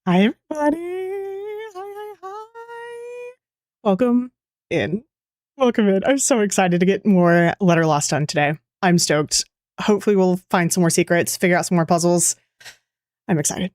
Hi, everybody. Hi. Welcome in. Welcome in. I'm so excited to get more Letter Lost done today. I'm stoked. Hopefully we'll find some more secrets, figure out some more puzzles. I'm excited.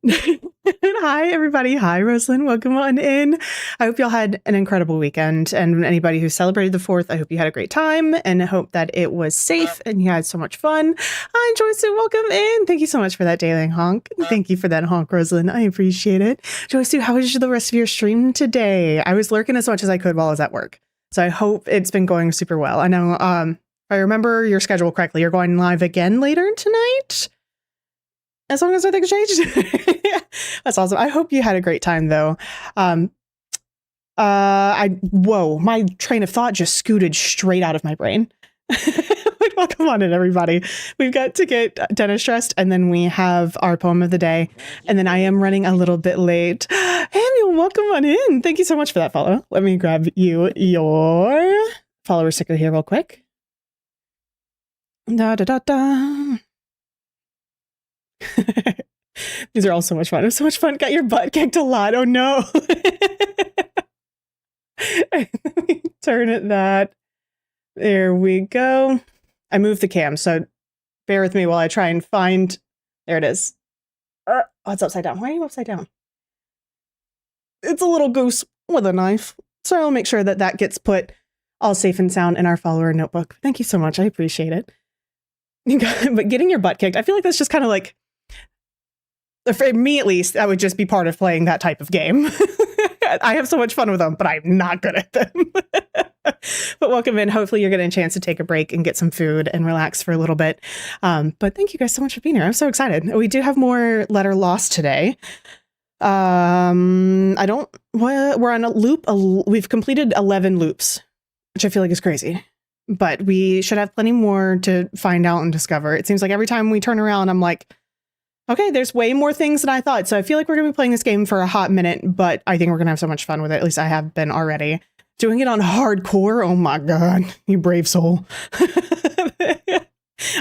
Hi, everybody. Hi, Rosalind. Welcome on in. I hope y'all had an incredible weekend. And anybody who celebrated the 4th, I hope you had a great time and I hope that it was safe and you had so much fun. Hi, Joyce. Welcome in. Thank you so much for that daily honk. Thank you for that honk, Rosalind. I appreciate it. Joyce, how was the rest of your stream today? I was lurking as much as I could while I was at work. So I hope it's been going super well. I know, if I remember your schedule correctly, you're going live again later tonight? As long as I think changed. That's awesome. I hope you had a great time though. Whoa, my train of thought just scooted straight out of my brain. Welcome on in, everybody. We've got to get Dennis dressed, and then we have our poem of the day. And then I am running a little bit late. Daniel, welcome on in. Thank you so much for that follow. Let me grab you your follower sticker here real quick. Da da da da. These are all so much fun. It was so much fun. Got your butt kicked a lot. Oh no. Turn it that. There we go. I moved the cam, so bear with me while I try and find. There it is. Oh, it's upside down. Why are you upside down? It's a little goose with a knife. So I'll make sure that that gets put all safe and sound in our follower notebook. Thank you so much. I appreciate it. But getting your butt kicked, I feel like that's just kind of like, for me at least, that would just be part of playing that type of game. I have so much fun with them, but I'm not good at them. But welcome in. Hopefully you're getting a chance to take a break and get some food and relax for a little bit. But thank you guys so much for being here. I'm so excited. We do have more Letter Lost today. We're on a loop. We've completed 11 loops, which I feel like is crazy. But we should have plenty more to find out and discover. It seems like every time we turn around, I'm like, okay, there's way more things than I thought. So I feel like we're going to be playing this game for a hot minute, but I think we're going to have so much fun with it. At least I have been already. Doing it on hardcore? Oh my god, you brave soul.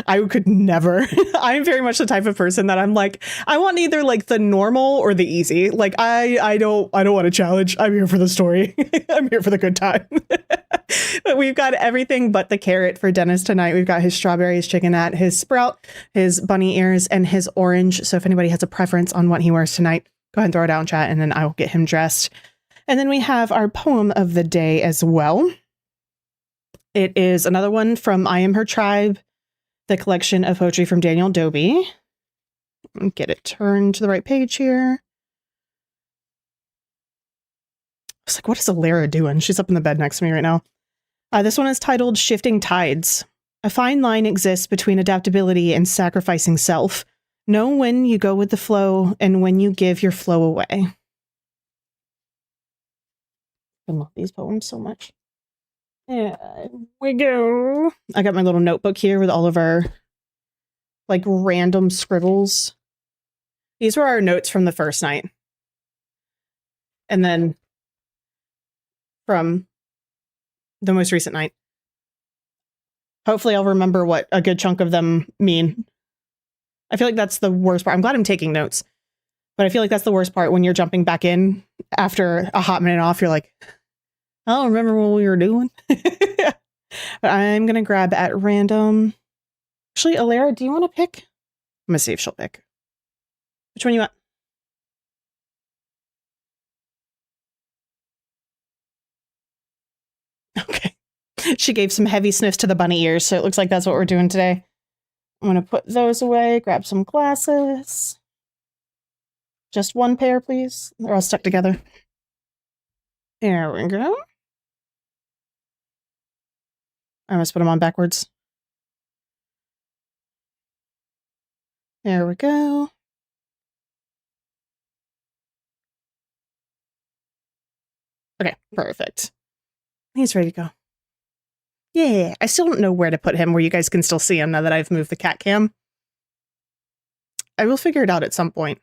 I could never. I'm very much the type of person that I'm like, I want either like the normal or the easy. Like I don't want a challenge. I'm here for the story. I'm here for the good time. But we've got everything but the carrot for Dennis tonight. We've got his strawberries, chickenette, his sprout, his bunny ears, and his orange. So if anybody has a preference on what he wears tonight, go ahead and throw it out in chat and then I will get him dressed. And then we have our poem of the day as well. It is another one from I Am Her Tribe, the collection of poetry from Daniel Dobie. Get it turned to the right page here. I was like, what is Alara doing? She's up in the bed next to me right now. This one is titled Shifting Tides. A fine line exists between adaptability and sacrificing self. Know when you go with the flow and when you give your flow away. I love these poems so much. There we go. I got my little notebook here with all of our like random scribbles. These were our notes from the first night. And then from the most recent night. Hopefully I'll remember what a good chunk of them mean. I feel like that's the worst part. I'm glad I'm taking notes. But I feel like that's the worst part when you're jumping back in after a hot minute off. You're like, I don't remember what we were doing. But I'm going to grab at random. Actually, Alara, do you want to pick? I'm going to see if she'll pick. Which one you want? Okay. She gave some heavy sniffs to the bunny ears, so it looks like that's what we're doing today. I'm going to put those away, grab some glasses. Just one pair, please. They're all stuck together. There we go. I must put them on backwards. There we go. Okay, perfect. He's ready to go. Yeah, I still don't know where to put him where you guys can still see him now that I've moved the cat cam. I will figure it out at some point.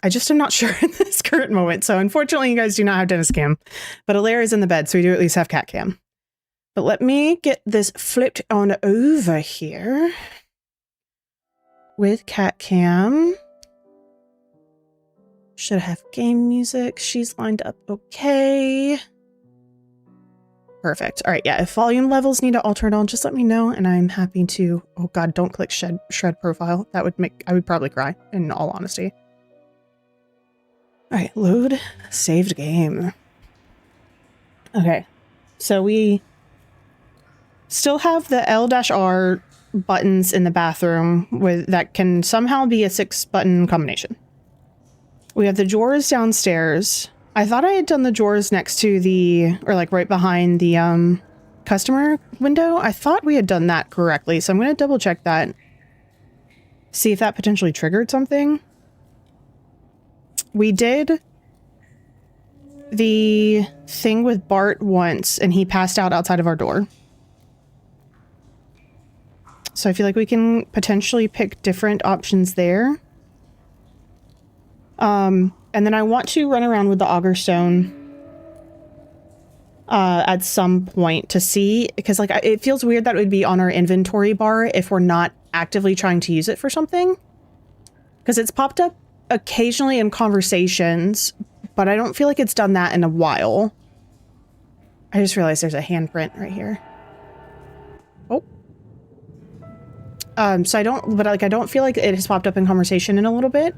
I just am not sure in this current moment. So unfortunately, you guys do not have Dennis cam. But Alara is in the bed, so we do at least have cat cam. But let me get this flipped on over here with cat cam. Should have game music. She's lined up okay. Perfect. All right, yeah, if volume levels need to alter at all, just let me know, and I'm happy to... Oh god, don't click shred profile. That would make... I would probably cry, in all honesty. All right, load saved game. Okay, so we still have the L-R buttons in the bathroom with that can somehow be a 6-button combination. We have the drawers downstairs. I thought I had done the drawers next to the, or like right behind the customer window. I thought we had done that correctly, so I'm going to double check that. See if that potentially triggered something. We did the thing with Bart once, and he passed out outside of our door. So I feel like we can potentially pick different options there. And then I want to run around with the auger stone at some point to see, because like it feels weird that it would be on our inventory bar if we're not actively trying to use it for something. Because it's popped up occasionally in conversations, but I don't feel like it's done that in a while. I just realized there's a handprint right here. Oh. So I don't feel like it has popped up in conversation in a little bit.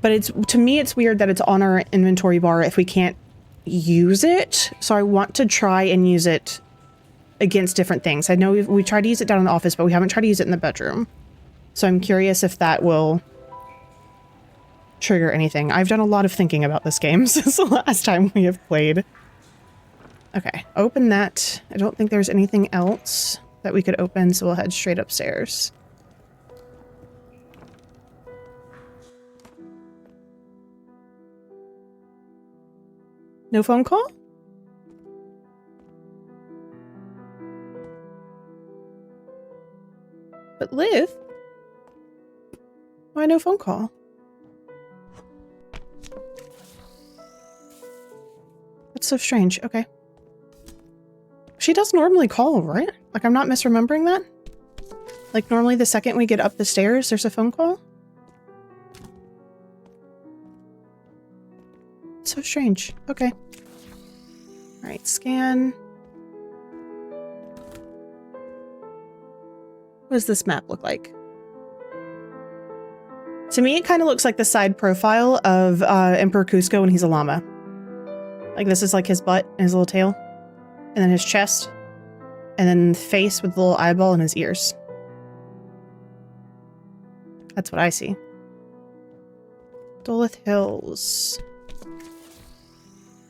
But to me, it's weird that it's on our inventory bar if we can't use it. So I want to try and use it against different things. I know we tried to use it down in the office, but we haven't tried to use it in the bedroom. So I'm curious if that will trigger anything. I've done a lot of thinking about this game since the last time we have played. Okay, open that. I don't think there's anything else that we could open, so we'll head straight upstairs. No phone call? But Liv? Why no phone call? That's so strange. Okay. She does normally call, right? Like, I'm not misremembering that? Like, normally the second we get up the stairs, there's a phone call? So strange. Okay. Alright, scan. What does this map look like? To me, it kind of looks like the side profile of Emperor Cusco when he's a llama. Like, this is like his butt and his little tail. And then his chest. And then face with the little eyeball and his ears. That's what I see. Dolith Hills.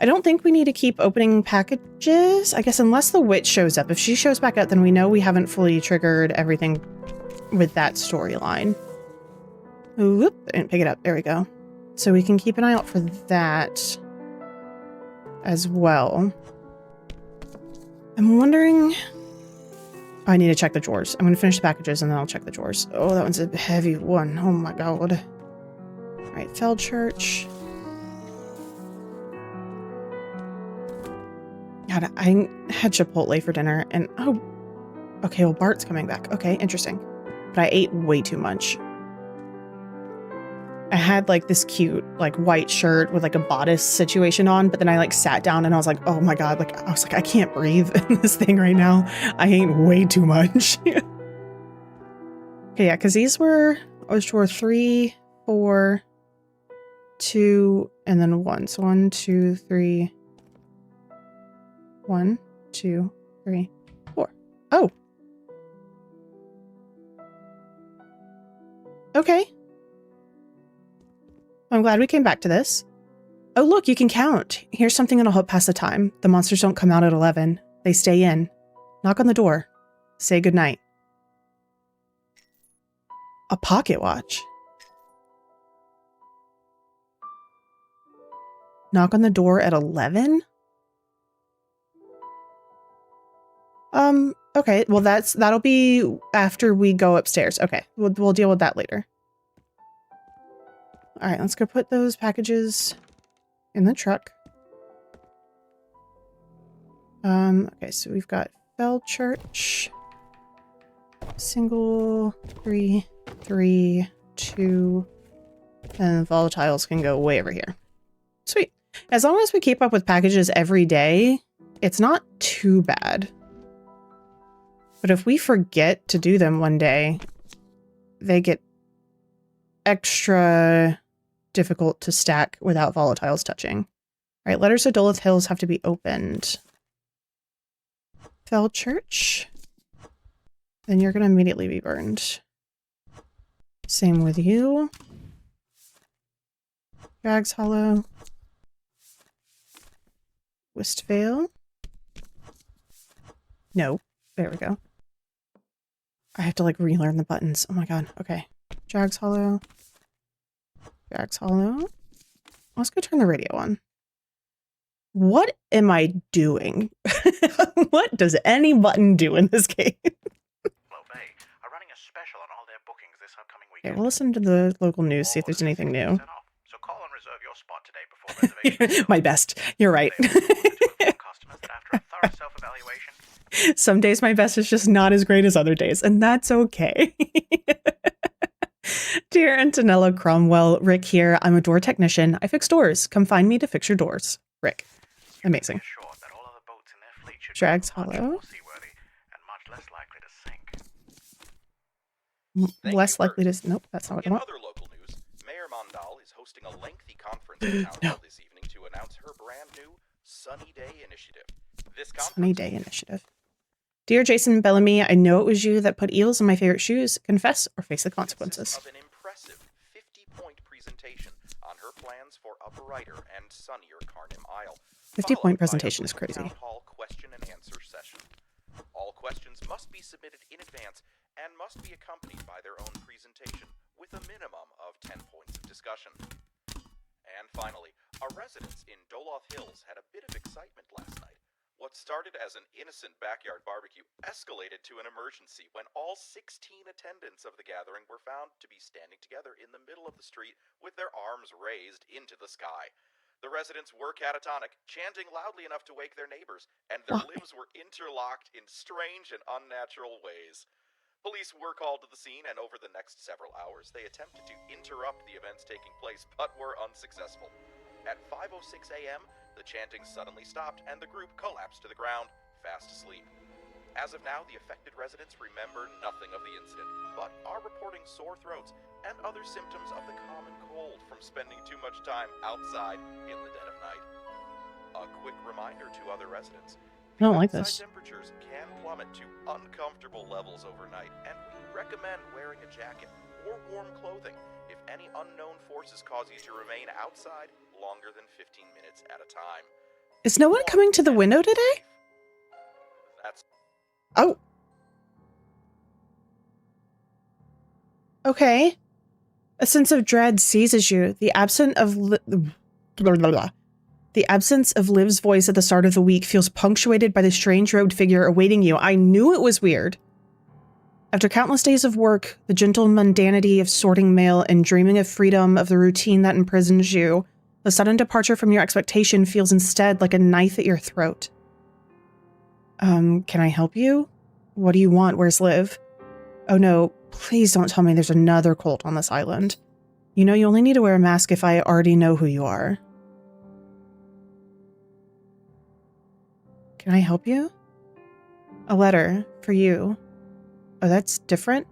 I don't think we need to keep opening packages. I guess unless the witch shows up. If she shows back up, then we know we haven't fully triggered everything with that storyline. Whoop, I didn't pick it up. There we go. So we can keep an eye out for that as well. I'm wondering... I need to check the drawers. I'm going to finish the packages and then I'll check the drawers. Oh, that one's a heavy one. Oh my god. Alright, Fell Church. God, I had Chipotle for dinner and oh, okay, well Bart's coming back. Okay, interesting. But I ate way too much. I had like this cute like white shirt with like a bodice situation on, but then I like sat down and I was like, oh my god, like I was like, I can't breathe in this thing right now. I ate way too much. Okay, yeah, because these were 3, 4, 2, and then 1. So 1, 2, 3. 1, 2, 3, 4. Oh. Okay. I'm glad we came back to this. Oh, look, you can count. Here's something that'll help pass the time. The monsters don't come out at 11. They stay in. Knock on the door. Say goodnight. A pocket watch. Knock on the door at 11? Okay, well that'll be after we go upstairs. Okay, we'll deal with that later. All right, let's go put those packages in the truck. Okay, so we've got Fell Church. Single 3, 3, 2, And the volatiles can go way over here. Sweet. As long as we keep up with packages every day, it's not too bad. But if we forget to do them one day, they get extra difficult to stack without volatiles touching. All right, letters of Dolith Hills have to be opened. Fell Church. Then you're going to immediately be burned. Same with you. Drags Hollow. Westvale. No. There we go. I have to like relearn the buttons. Oh my god. Okay. Drags Hollow. Drags Hollow. Let's go turn the radio on. What am I doing? What does any button do in this game? Okay, we'll listen to the local news, see if there's anything new. So call and reserve your spot today before reservation. My best. You're right. Some days my best is just not as great as other days, and that's okay. Dear Antonella Cromwell, Rick here. I'm a door technician. I fix doors. Come find me to fix your doors. Rick. Amazing. Drags Hollow. Less likely to... Nope, that's not what I want. In other local news, Mayor Mondal is hosting a lengthy conference in town hall this evening to announce her brand new Sunny Day Initiative. Sunny Day Initiative. Dear Jason Bellamy, I know it was you that put eels in my favorite shoes. Confess or face the consequences. Of an impressive 50-point presentation on her plans for Upper Ryder and sunnier Carnham Isle. 50-point presentation is crazy. Town hall question and answer session. All questions must be submitted in advance and must be accompanied by their own presentation with a minimum of 10 points of discussion. And finally, our residents in Doloth Hills had a bit of excitement last night. What started as an innocent backyard barbecue escalated to an emergency when all 16 attendants of the gathering were found to be standing together in the middle of the street with their arms raised into the sky. The residents were catatonic, chanting loudly enough to wake their neighbors, and their limbs were interlocked in strange and unnatural ways. Police were called to the scene, and over the next several hours, they attempted to interrupt the events taking place, but were unsuccessful. At 5:06 a.m., the chanting suddenly stopped, and the group collapsed to the ground, fast asleep. As of now, the affected residents remember nothing of the incident, but are reporting sore throats and other symptoms of the common cold from spending too much time outside in the dead of night. A quick reminder to other residents. I don't like this. Temperatures can plummet to uncomfortable levels overnight, and we recommend wearing a jacket or warm clothing if any unknown forces cause you to remain outside longer than 15 minutes at a time. Is no one coming to the window today? That's... Oh. Okay. A sense of dread seizes you. The absence of Liv's voice at the start of the week feels punctuated by the strange robed figure awaiting you. I knew it was weird. After countless days of work, the gentle mundanity of sorting mail, and dreaming of freedom of the routine that imprisons you, the sudden departure from your expectation feels instead like a knife at your throat. Can I help you? What do you want? Where's Liv? Oh no, please don't tell me there's another cult on this island. You know you only need to wear a mask if I already know who you are. Can I help you? A letter for you. Oh, that's different?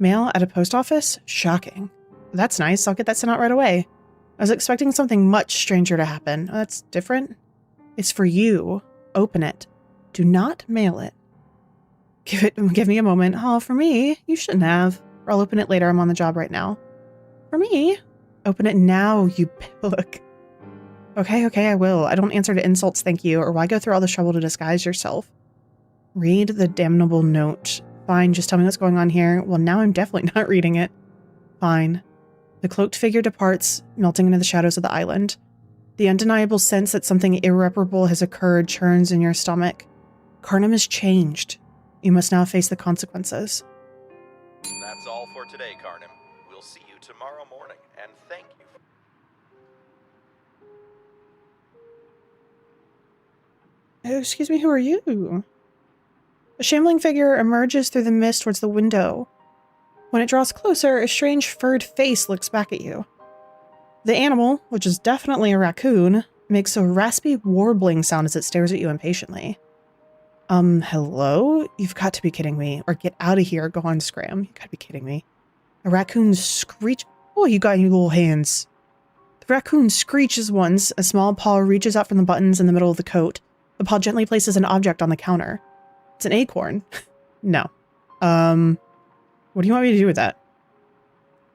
Mail at a post office? Shocking. That's nice. I'll get that sent out right away. I was expecting something much stranger to happen. Oh, that's different? It's for you. Open it. Do not mail it. Give me a moment. Oh, for me? You shouldn't have. Or I'll open it later. I'm on the job right now. For me? Open it now, you pillock. Okay, I will. I don't answer to insults, thank you, or why go through all the trouble to disguise yourself? Read the damnable note. Fine, just tell me what's going on here. Well, now I'm definitely not reading it. Fine. The cloaked figure departs, melting into the shadows of the island. The undeniable sense that something irreparable has occurred churns in your stomach. Carnham has changed. You must now face the consequences. That's all for today, Carnham. We'll see you tomorrow morning, and thank you for... Excuse me, who are you? A shambling figure emerges through the mist towards the window. When it draws closer, a strange furred face looks back at you. The animal, which is definitely a raccoon, makes a raspy warbling sound as it stares at you impatiently. Hello? You've got to be kidding me. Or get out of here. Go on, Scram. You gotta be kidding me. A raccoon screech. Oh, you got your little hands. The raccoon screeches once. A small paw reaches out from the buttons in the middle of the coat. The paw gently places an object on the counter. It's an acorn. No. What do you want me to do with that?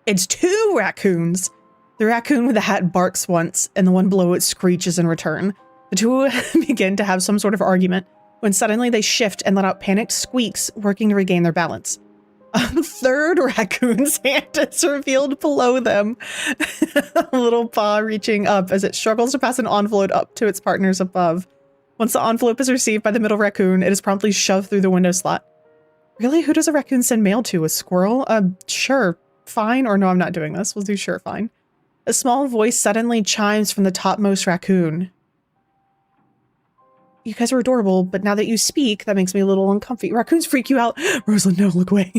It's 2 raccoons. The raccoon with the hat barks once, and the one below it screeches in return. The two begin to have some sort of argument, when suddenly they shift and let out panicked squeaks, working to regain their balance. A 3rd raccoon's hand is revealed below them, a little paw reaching up as it struggles to pass an envelope up to its partners above. Once the envelope is received by the middle raccoon, it is promptly shoved through the window slot. Really? Who does a raccoon send mail to? A squirrel? Sure. Fine. Or no, I'm not doing this. We'll do sure, fine. A small voice suddenly chimes from the topmost raccoon. You guys are adorable, but now that you speak, that makes me a little uncomfy. Raccoons freak you out. Rosalind, no, look away.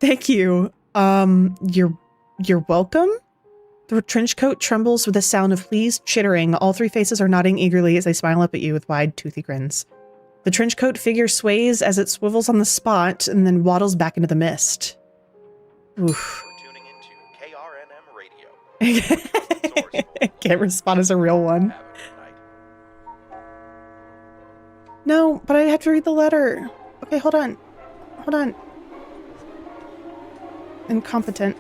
Thank you. You're welcome? The trench coat trembles with a sound of pleased chittering. All 3 faces are nodding eagerly as they smile up at you with wide, toothy grins. The trench coat figure sways as it swivels on the spot and then waddles back into the mist. Oof. You're tuning into KRNM Radio. Can't respond as a real one. No, but I have to read the letter. Okay, hold on. Hold on. Incompetent.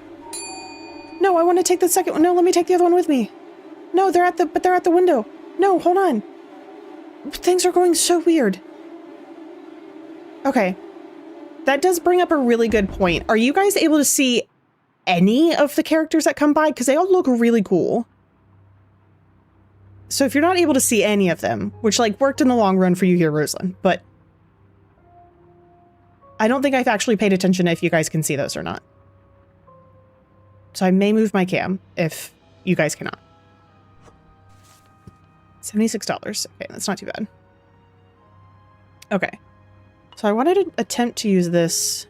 No, I want to take the second one. No, let me take the other one with me. No, they're at the window. No, hold on. Things are going so weird. Okay. That does bring up a really good point. Are you guys able to see any of the characters that come by? Because they all look really cool. So if you're not able to see any of them, which like worked in the long run for you here, Rosalind, but I don't think I've actually paid attention if you guys can see those or not. So I may move my cam if you guys cannot. $76. Okay, that's not too bad. Okay. So I wanted to attempt to use this.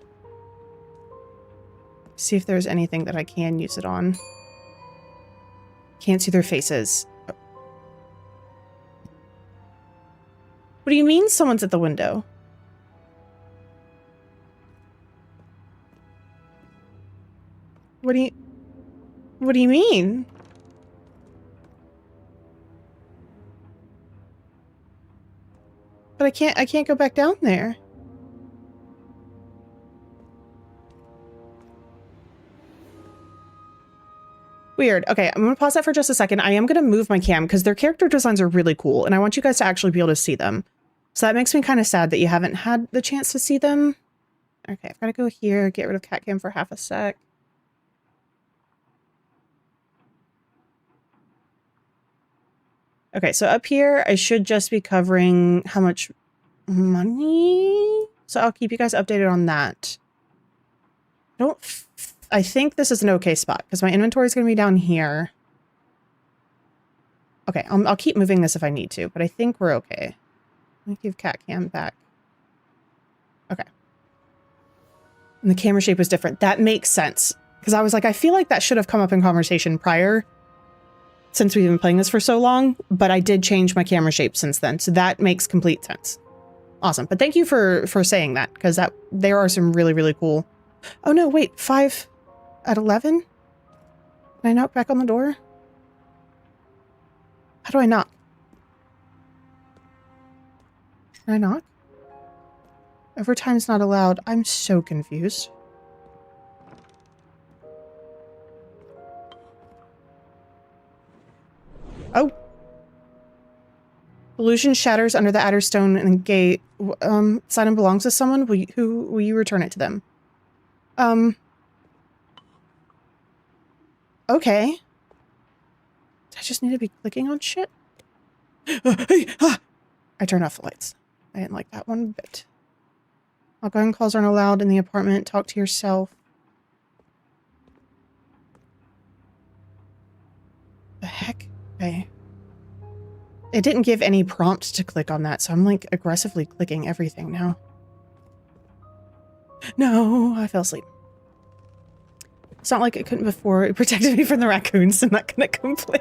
See if there's anything that I can use it on. Can't see their faces. What do you mean someone's at the window? What do you mean? But I can't go back down there. Weird. Okay, I'm gonna pause that for just a second. I am gonna move my cam because their character designs are really cool and I want you guys to actually be able to see them. So that makes me kind of sad that you haven't had the chance to see them. Okay, I've got to go here, get rid of cat cam for half a sec. Okay, so up here, I should just be covering how much money. So I'll keep you guys updated on that. I think this is an okay spot because my inventory is going to be down here. Okay, I'll keep moving this if I need to, but I think we're okay. Let me give cat cam back. Okay. And the camera shape was different. That makes sense. Because I was like, I feel like that should have come up in conversation prior since we've been playing this for so long, but I did change my camera shape since then. So that makes complete sense. Awesome. But thank you for saying that because there are some really, really cool. Oh no, wait, 5 at 11? Can I knock back on the door? How do I knock? Can I knock? Overtime's not allowed. I'm so confused. Oh. Illusion shatters under the adder stone and gate. This item belongs to someone. Will you return it to them? Okay. I just need to be clicking on shit. I turned off the lights. I didn't like that one bit. Outgoing calls aren't allowed in the apartment. Talk to yourself. The heck? Okay. It didn't give any prompt to click on that, so I'm like aggressively clicking everything now. No, I fell asleep. It's not like it couldn't before. It protected me from the raccoons. I'm not gonna complain.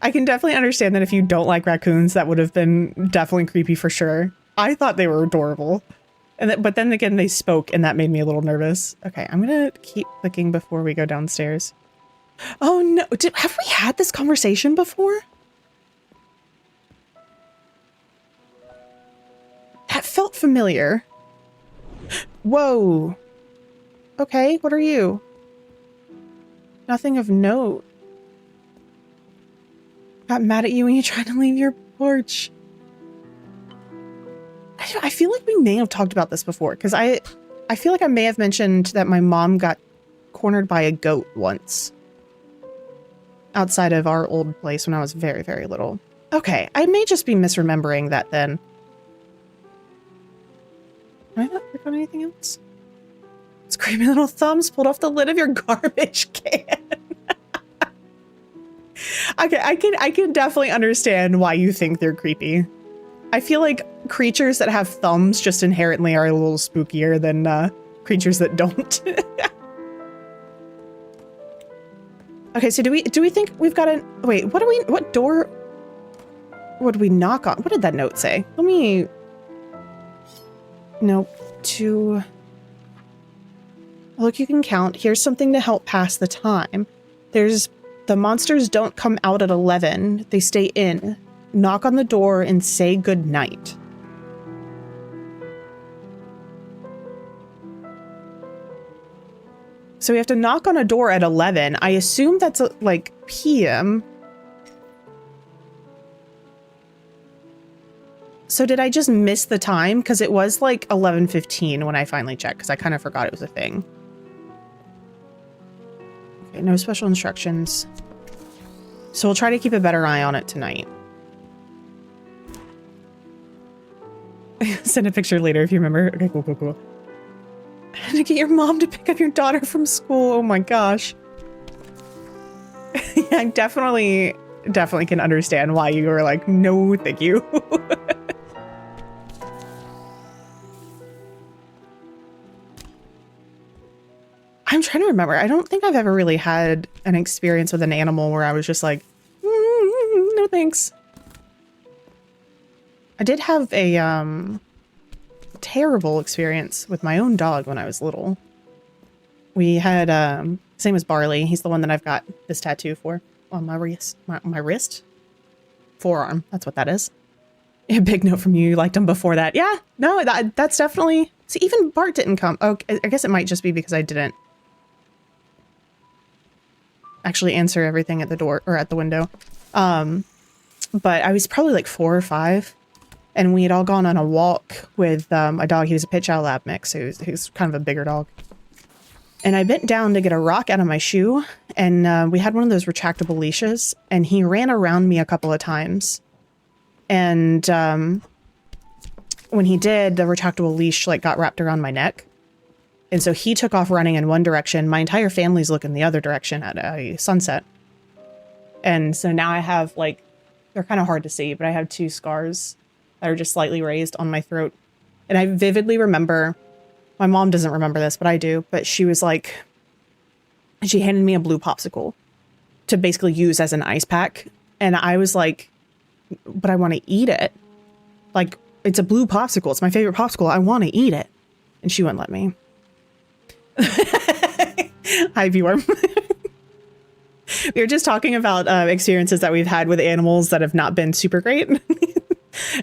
I can definitely understand that if you don't like raccoons, that would have been definitely creepy for sure. I thought they were adorable. But then again, they spoke and that made me a little nervous. Okay, I'm gonna keep clicking before we go downstairs. Oh no, have we had this conversation before? That felt familiar. Whoa. Okay, what are you? Nothing of note. Got mad at you when you tried to leave your porch. I feel like we may have talked about this before, because I feel like I may have mentioned that my mom got cornered by a goat once. Outside of our old place when I was very, very little. Okay, I may just be misremembering that then. Can I not click on anything else? Screaming little thumbs pulled off the lid of your garbage can. Okay, I can definitely understand why you think they're creepy. I feel like creatures that have thumbs just inherently are a little spookier than creatures that don't. Okay, so do we think we've got a wait, what door would we knock on? What did that note say? Let me nope, to look, you can count. Here's something to help pass the time. There's the monsters don't come out at 11. They stay in. Knock on the door and say good night. So we have to knock on a door at 11. I assume that's like PM. So did I just miss the time? Because it was like 11:15 when I finally checked, because I kind of forgot it was a thing. Okay, no special instructions. So we'll try to keep a better eye on it tonight. Send a picture later if you remember. Okay, cool. I had to get your mom to pick up your daughter from school. Oh my gosh. Yeah, I definitely can understand why you were like, no, thank you. I'm trying to remember. I don't think I've ever really had an experience with an animal where I was just like, no thanks. I did have a terrible experience with my own dog when I was little. We had same as Barley. He's the one that I've got this tattoo for on my wrist. My wrist? Forearm. That's what that is. A big note from you. You liked him before that. Yeah, no, that's definitely... See, even Bart didn't come. Oh, I guess it might just be because I didn't actually answer everything at the door or at the window. But I was probably like 4 or 5. And we had all gone on a walk with a dog. He was a pit chow lab mix. He was kind of a bigger dog. And I bent down to get a rock out of my shoe. And we had one of those retractable leashes. And he ran around me a couple of times. And when he did, the retractable leash like got wrapped around my neck. And so he took off running in one direction. My entire family's looking the other direction at a sunset. And so now I have like, they're kind of hard to see, but I have 2 scars that are just slightly raised on my throat. And I vividly remember, my mom doesn't remember this, but I do, but she was like, she handed me a blue popsicle to basically use as an ice pack. And I was like, but I want to eat it. Like, it's a blue popsicle. It's my favorite popsicle. I want to eat it. And she wouldn't let me. Hi, viewer. We were just talking about experiences that we've had with animals that have not been super great.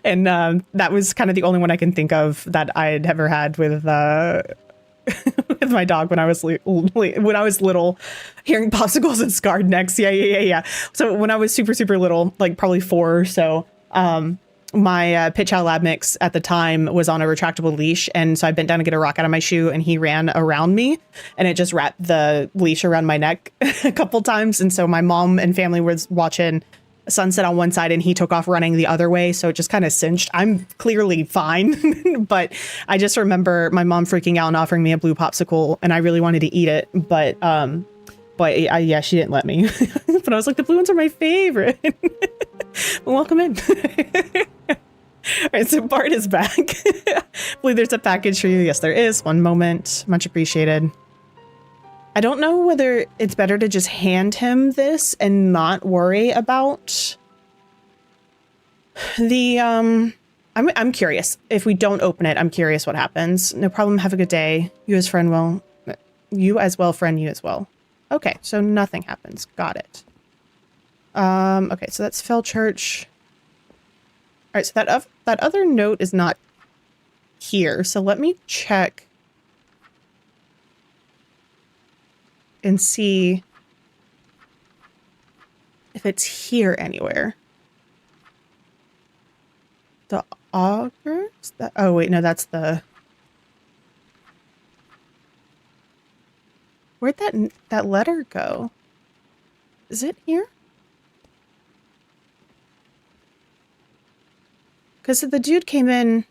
And that was kind of the only one I can think of that I'd ever had with with my dog when I was little, hearing popsicles and scarred necks. Yeah. So when I was super little, like probably 4 or so, my pit chow lab mix at the time was on a retractable leash. And so I bent down to get a rock out of my shoe and he ran around me and it just wrapped the leash around my neck a couple times. And so my mom and family was watching sunset on one side and he took off running the other way. So it just kind of cinched. I'm clearly fine. But I just remember my mom freaking out and offering me a blue popsicle and I really wanted to eat it. But yeah, she didn't let me. But I was like, the blue ones are my favorite. Welcome in. All right, so Bart is back. I believe there's a package for you. Yes, there is. One moment. Much appreciated. I don't know whether it's better to just hand him this and not worry about the, I'm curious. If we don't open it, I'm curious what happens. No problem. Have a good day. You as well, friend, you as well. Okay, so nothing happens. Got it. Okay, so that's Fell Church. All right, so that other note is not here. So let me check and see if it's here anywhere. The augurs? Oh wait, no, that's the. Where'd that letter go? Is it here? Because the dude came in.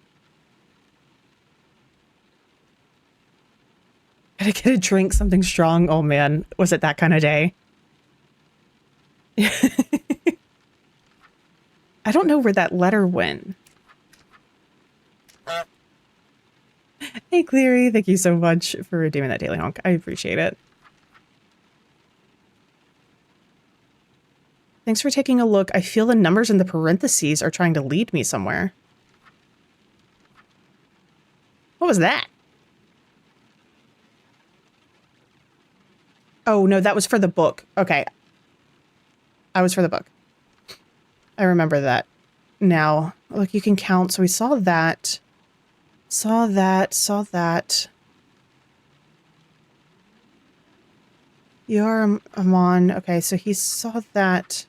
Gotta get a drink, something strong. Oh man, was it that kind of day? I don't know where that letter went. Hey Cleary, thank you so much for doing that daily honk. I appreciate it. Thanks for taking a look. I feel the numbers in the parentheses are trying to lead me somewhere. What was that? Oh, no, that was for the book. Okay. I was for the book. I remember that. Now, look, you can count. So we saw that. Saw that. You're Amon. Okay, so he saw that.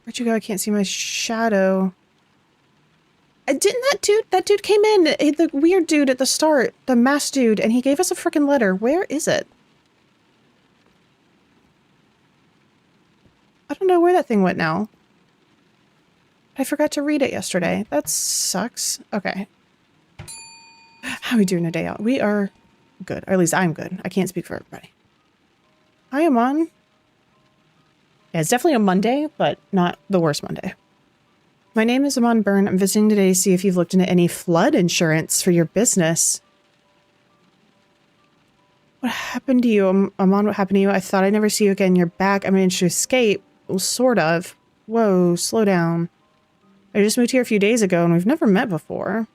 Where'd you go? I can't see my shadow. Didn't that dude came in, the weird dude at the start, the masked dude, and he gave us a freaking letter. Where is it? I don't know where that thing went now. I forgot to read it yesterday. That sucks. Okay. How are we doing a day out? We are good. Or at least I'm good. I can't speak for everybody. Hi, Amon. Yeah, it's definitely a Monday, but not the worst Monday. My name is Amon Byrne. I'm visiting today to see if you've looked into any flood insurance for your business. What happened to you? Amon, what happened to you? I thought I'd never see you again. You're back. I managed to escape. Well, sort of. Whoa, slow down. I just moved here a few days ago and we've never met before.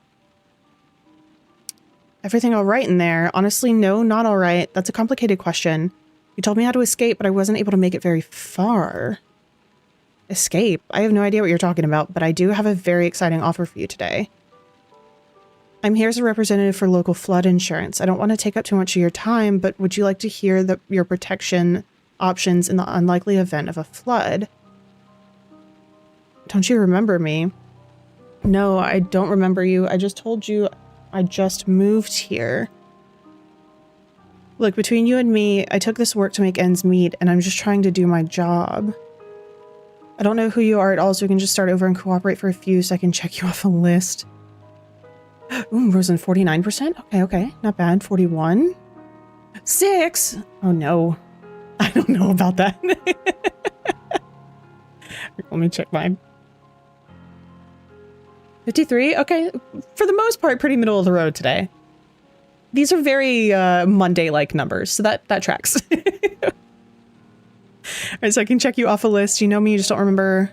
Everything all right in there? Honestly, no, not all right. That's a complicated question. You told me how to escape, but I wasn't able to make it very far. Escape? I have no idea what you're talking about, but I do have a very exciting offer for you today. I'm here as a representative for local flood insurance. I don't want to take up too much of your time, but would you like to hear your protection options in the unlikely event of a flood? Don't you remember me? No, I don't remember you. I just told you I just moved here. Look, between you and me, I took this work to make ends meet, and I'm just trying to do my job. I don't know who you are at all, so we can just start over and cooperate for a few so I can check you off a list. Ooh, Rosen, 49%? Okay, not bad. 41? 6? Oh no. I don't know about that. Let me check mine. 53? Okay, for the most part, pretty middle of the road today. These are very Monday-like numbers, so that tracks. All right, so I can check you off a list. You know me, you just don't remember.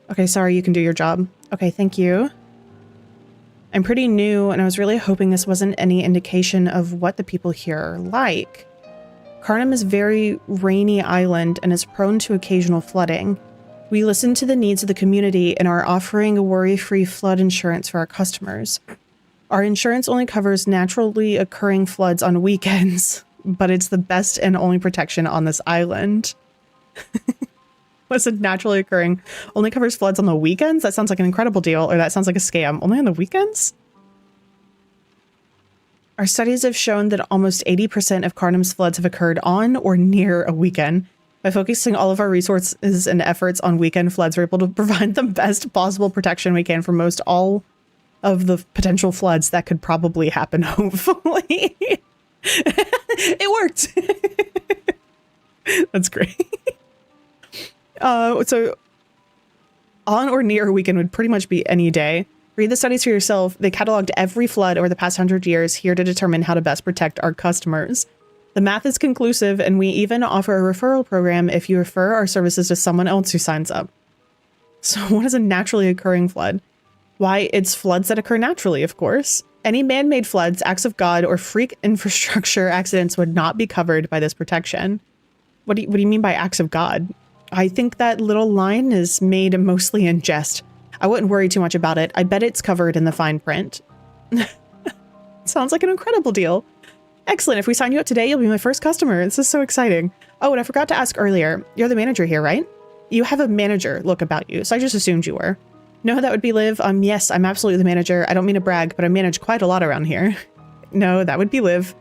Okay, sorry, you can do your job. Okay, thank you. I'm pretty new, and I was really hoping this wasn't any indication of what the people here are like. Carnum is a very rainy island and is prone to occasional flooding. We listen to the needs of the community and are offering a worry-free flood insurance for our customers. Our insurance only covers naturally occurring floods on weekends, but it's the best and only protection on this island. What's it naturally occurring? Only covers floods on the weekends? That sounds like an incredible deal, or that sounds like a scam. Only on the weekends? Our studies have shown that almost 80% of Carnum's floods have occurred on or near a weekend. By focusing all of our resources and efforts on weekend floods, we're able to provide the best possible protection we can for most all of the potential floods that could probably happen, hopefully. It worked! That's great. So On or near a weekend would pretty much be any day. Read the studies for yourself. They cataloged every flood over the past 100 years here to determine how to best protect our customers. The math is conclusive, and we even offer a referral program if you refer our services to someone else who signs up. So what is a naturally occurring flood? Why, it's floods that occur naturally, of course. Any man-made floods, acts of God, or freak infrastructure accidents would not be covered by this protection. What do you mean by acts of God? I think that little line is made mostly in jest. I wouldn't worry too much about it. I bet it's covered in the fine print. Sounds like an incredible deal. Excellent. If we sign you up today, you'll be my first customer. This is so exciting. Oh, and I forgot to ask earlier. You're the manager here, right? You have a manager look about you, so I just assumed you were. Know who that would be, Liv? Yes, I'm absolutely the manager. I don't mean to brag, but I manage quite a lot around here. No, that would be Liv.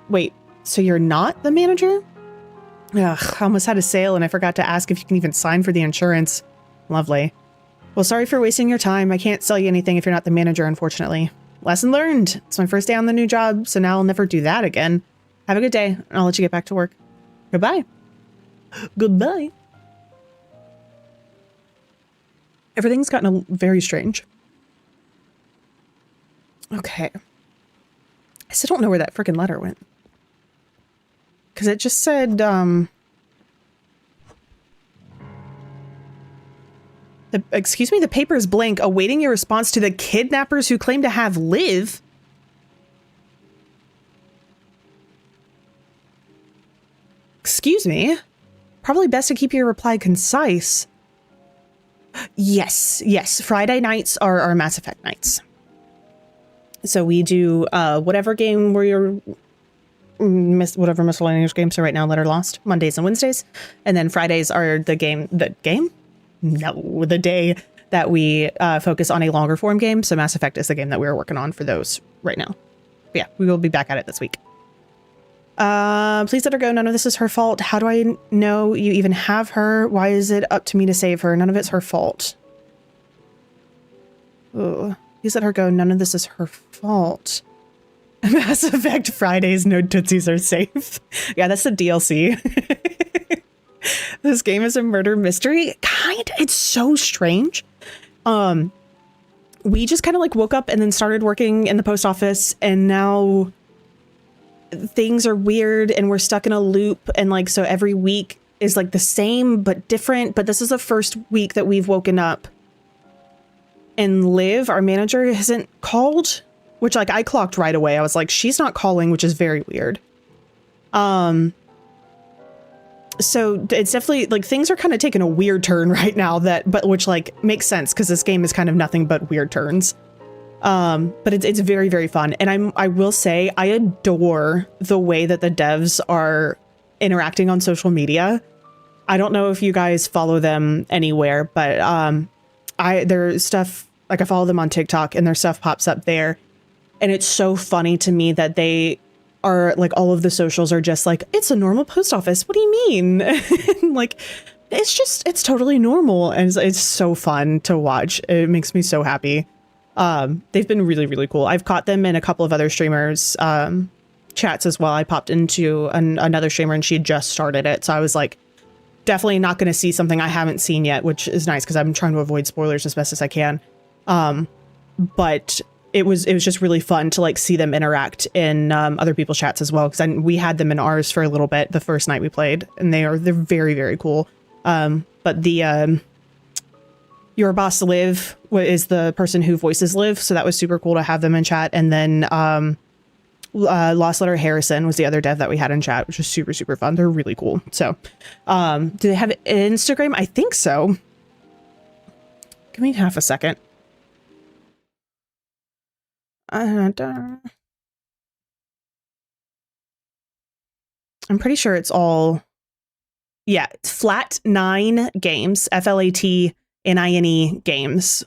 Wait, so you're not the manager? Ugh, I almost had a sale and I forgot to ask if you can even sign for the insurance. Lovely. Well, sorry for wasting your time. I can't sell you anything if you're not the manager, unfortunately. Lesson learned. It's my first day on the new job, so now I'll never do that again. Have a good day, and I'll let you get back to work. Goodbye. Goodbye. Everything's gotten very strange. Okay. I still don't know where that freaking letter went. Because it just said, excuse me, the paper is blank, awaiting your response to the kidnappers who claim to have Liv. Excuse me? Probably best to keep your reply concise. Yes. Friday nights are our Mass Effect nights. So we do whatever game we're whatever miscellaneous games are right now that are lost, Mondays and Wednesdays. And then Fridays are the day that we focus on a longer form game. So Mass Effect is the game that we're working on for those right now. But yeah, we will be back at it this week. Please let her go. None of this is her fault. How do I know you even have her? Why is it up to me to save her? None of it's her fault. Ugh. Please let her go. None of this is her fault. Mass Effect Fridays, no tootsies are safe. Yeah, that's the DLC. This game is a murder mystery. It's so strange. We just kind of like woke up and then started working in the post office, and now things are weird and we're stuck in a loop, and like so every week is like the same but different. But this is the first week that we've woken up and Liv, our manager, hasn't called, which like I clocked right away. I was like, she's not calling, which is very weird. So it's definitely like things are kind of taking a weird turn right now, but which like makes sense because this game is kind of nothing but weird turns. But it's very, very fun. And I will say I adore the way that the devs are interacting on social media. I don't know if you guys follow them anywhere, but their stuff, like I follow them on TikTok and their stuff pops up there. And it's so funny to me that they are like, all of the socials are just like, it's a normal post office. What do you mean? Like, it's totally normal. And it's so fun to watch. It makes me so happy. They've been really, really cool. I've caught them in a couple of other streamers, chats as well. I popped into another streamer and she had just started it. So I was like, definitely not going to see something I haven't seen yet, which is nice because I'm trying to avoid spoilers as best as I can. But it was just really fun to like see them interact in other people's chats as well, because we had them in ours for a little bit the first night we played, and they're very, very cool. But the your boss Liv is the person who voices Liv, so that was super cool to have them in chat. And then Lost Letter Harrison was the other dev that we had in chat, which was super, super fun. They're really cool. So do they have Instagram? I think so. Give me half a second. I'm pretty sure it's all, yeah, it's Flat 9 Games, FLATNINE Games.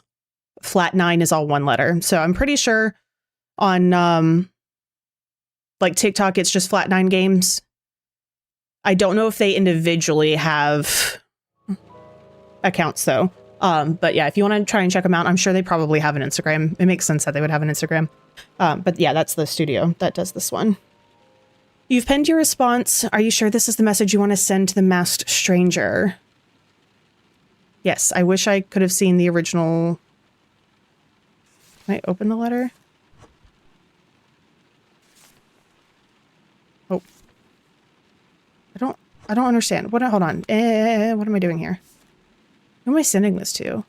Flat 9 is all one letter. So I'm pretty sure on like TikTok, it's just Flat 9 Games. I don't know if they individually have accounts though. But yeah, if you want to try and check them out, I'm sure they probably have an Instagram. It makes sense that they would have an Instagram. But yeah, that's the studio that does this one. You've penned your response. Are you sure this is the message you want to send to the masked stranger? Yes, I wish I could have seen the original. Can I open the letter? Oh. I don't understand. Hold on. What am I doing here? Who am I sending this to?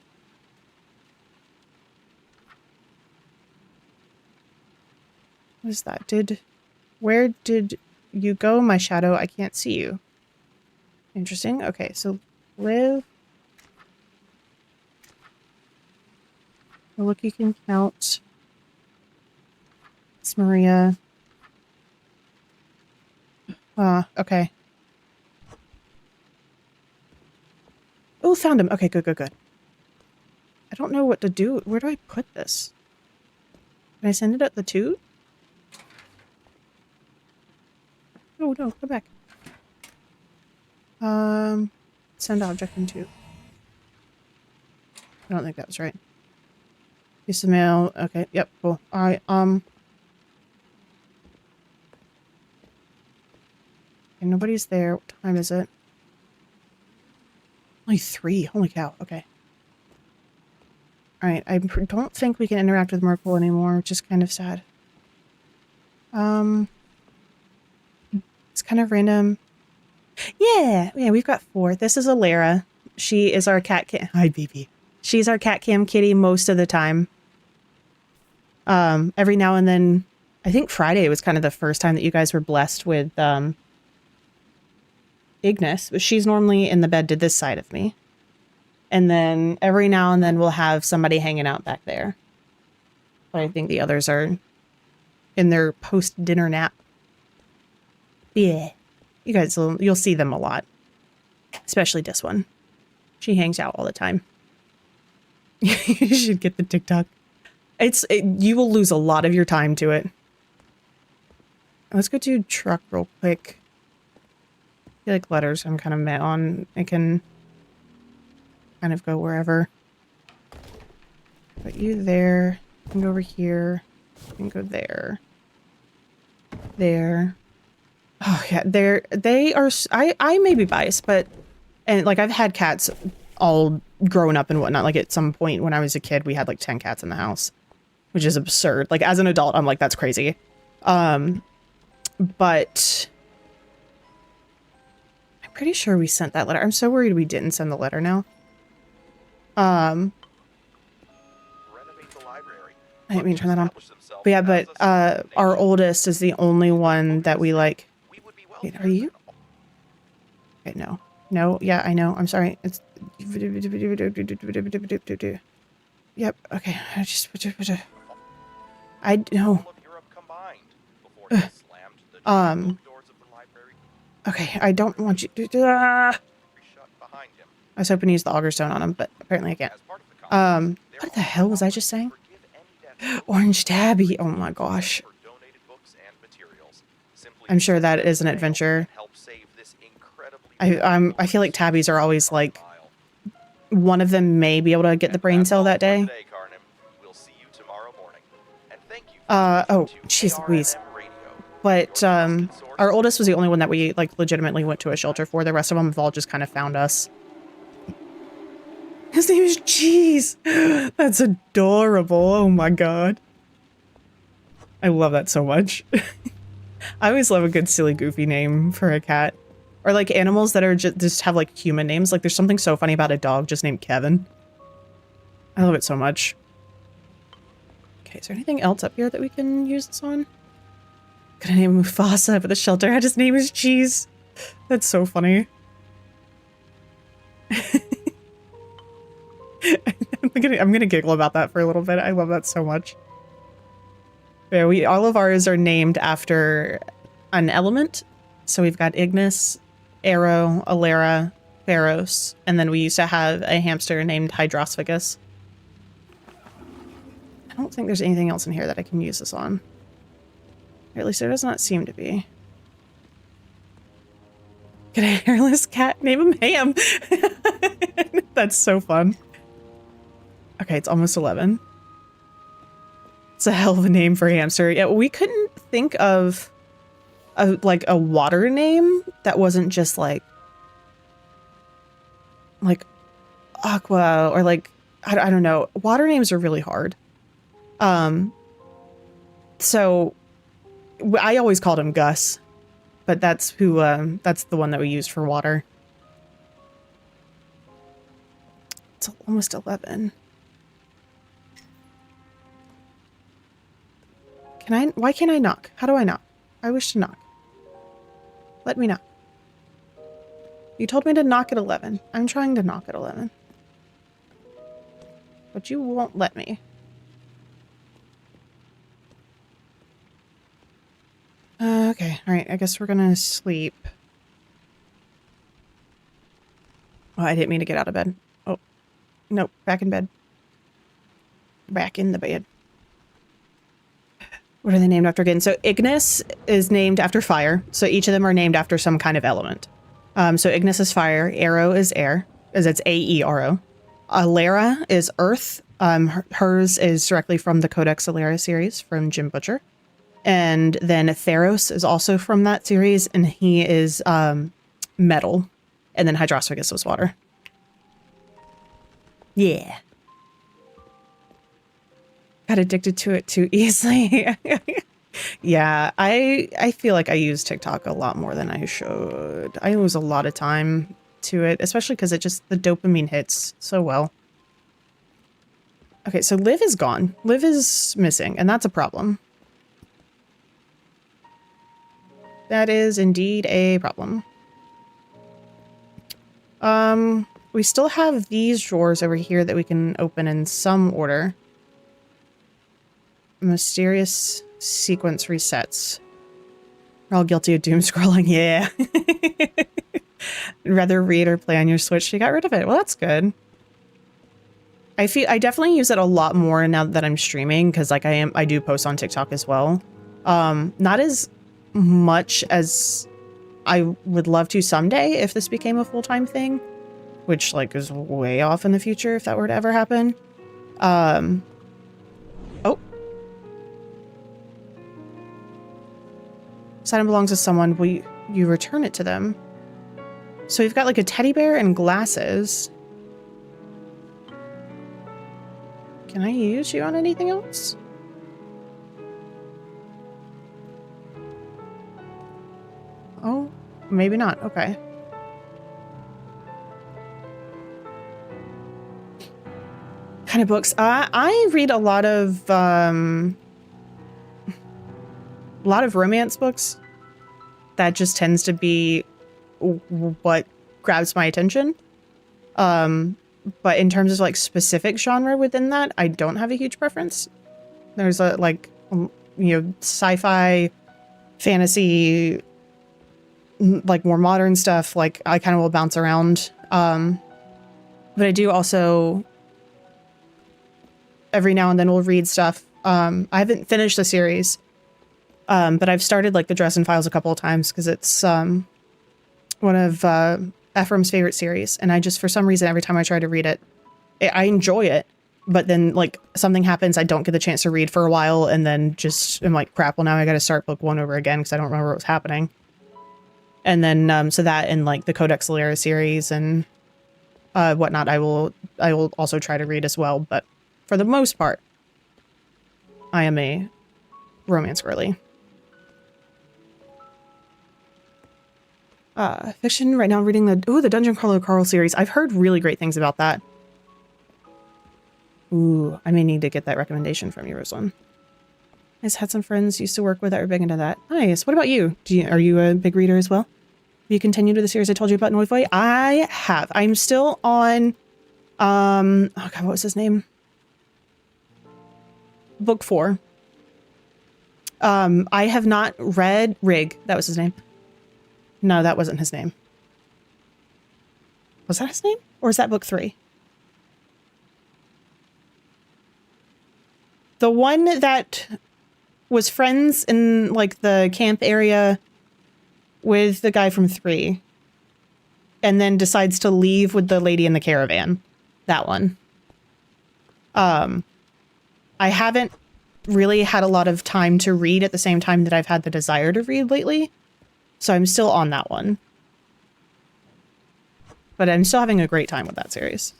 What is that? Where did you go, my shadow? I can't see you. Interesting. Okay, so live. Look, you can count. It's Maria. Okay. Oh, found him. Okay, good, good, good. I don't know what to do. Where do I put this? Can I send it at the toot? Oh, no, go back. Send object in toot. I don't think that was right. Piece of mail. Okay, yep, cool. Alright, okay, nobody's there. What time is it? Only 3. Holy cow. Okay. Alright, I don't think we can interact with Merkel anymore, which is kind of sad. It's kind of random. Yeah, we've got 4. This is Alara. She is our cat cam. Hi, BB. She's our cat cam kitty most of the time. Every now and then, I think Friday was kind of the first time that you guys were blessed with, Ignis. But she's normally in the bed to this side of me. And then every now and then we'll have somebody hanging out back there. But I think the others are in their post-dinner nap. Yeah. You guys, you'll see them a lot. Especially this one. She hangs out all the time. You should get the TikTok. You will lose a lot of your time to it. Let's go to truck real quick. I feel like letters I'm kind of met on. I can kind of go wherever. Put you there. You can go over here. You can go there. There. Oh yeah, they are. I may be biased, but like I've had cats all grown up and whatnot. Like at some point when I was a kid, we had like 10 cats in the house, which is absurd. Like as an adult, I'm like, that's crazy. But I'm pretty sure we sent that letter. I'm so worried we didn't send the letter now. Renovate the library. I didn't mean to turn that on. But yeah, but our oldest is the only one that we like. Wait, are you? Okay, no. No, yeah, I know. I'm sorry. It's... Yep, okay. I know. Okay, I don't want you to... I was hoping to use the auger stone on him, but apparently I can't. What the hell was I just saying? Orange Tabby. Oh my gosh. I'm sure that is an adventure. I feel like tabbies are always like one of them may be able to get the brain cell that day. Oh, jeez Louise. But our oldest was the only one that we like legitimately went to a shelter for. The rest of them have all just kind of found us. His name is Cheese. That's adorable. Oh my god. I love that so much. I always love a good silly goofy name for a cat. Or like animals that are just have like human names. Like there's something so funny about a dog just named Kevin. I love it so much. Okay, is there anything else up here that we can use this on? Gonna name Mufasa, but the shelter had his name is Cheese. That's so funny. I'm gonna giggle about that for a little bit. I love that so much. Yeah, all of ours are named after an element. So we've got Ignis, Arrow, Alara, Pharos, and then we used to have a hamster named Hydrosphagus. I don't think there's anything else in here that I can use this on. Or at least there does not seem to be. Get a hairless cat, name him Ham. That's so fun. Okay, it's almost 11. It's a hell of a name for a hamster. Yeah, we couldn't think of like a water name that wasn't just like Aqua or like, I don't know. Water names are really hard. So I always called him Gus, but that's that's the one that we used for water. It's almost 11. Why can't I knock? How do I knock? I wish to knock. Let me knock. You told me to knock at 11. I'm trying to knock at 11. But you won't let me. Okay, alright, I guess we're gonna sleep. Oh, I didn't mean to get out of bed. Oh, no, back in bed. Back in the bed. What are they named after again? So Ignis is named after fire. So each of them are named after some kind of element. So Ignis is fire, Aero is air, as it's A-E-R-O. Alara is earth. Hers is directly from the Codex Alara series from Jim Butcher. And then Theros is also from that series, and he is metal. And then Hydrosphagus was water. Yeah. Got addicted to it too easily. Yeah, I feel like I use TikTok a lot more than I should. I lose a lot of time to it, especially because the dopamine hits so well. Okay, so Liv is gone. Liv is missing, and that's a problem. That is indeed a problem. We still have these drawers over here that we can open in some order. Mysterious sequence resets. We're all guilty of doom scrolling. Yeah. Rather read or play on your Switch. You got rid of it. Well, that's good. I definitely use it a lot more now that I'm streaming, because like I do post on TikTok as well. Not as much as I would love to someday if this became a full-time thing, which like is way off in the future if that were to ever happen. Oh. This item belongs to someone. Will you return it to them? So we've got like a teddy bear and glasses. Can I use you on anything else? Oh, maybe not. Okay. Kind of books. I read a lot of romance books. That just tends to be what grabs my attention. But in terms of like specific genre within that, I don't have a huge preference. There's a like, sci-fi, fantasy, like more modern stuff. Like I kind of will bounce around. But I do also every now and then will read stuff. I haven't finished the series, but I've started like the Dresden Files a couple of times because it's one of Ephraim's favorite series, and I just for some reason every time I try to read it, I enjoy it, but then like something happens, I don't get the chance to read for a while, and then just I'm like, crap, well now I got to start book 1 over again because I don't remember what was happening. And then so that and like the Codex Alara series and whatnot, I will also try to read as well, but for the most part, I am a romance girly. Fiction right now. I'm reading the Dungeon Crawler Carl series. I've heard really great things about that. Ooh, I may need to get that recommendation from you, Rosalind. I just had some friends used to work with that were big into that. Nice. What about you? Are you a big reader as well? Have you continued with the series I told you about, Noivoy? I have. I'm still on, oh God, what was his name? Book 4. I have not read Rig. That was his name. No, that wasn't his name. Was that his name? Or is that book 3? The one that was friends in like the camp area with the guy from 3 and then decides to leave with the lady in the caravan. That one. I haven't really had a lot of time to read at the same time that I've had the desire to read lately. So I'm still on that one. But I'm still having a great time with that series.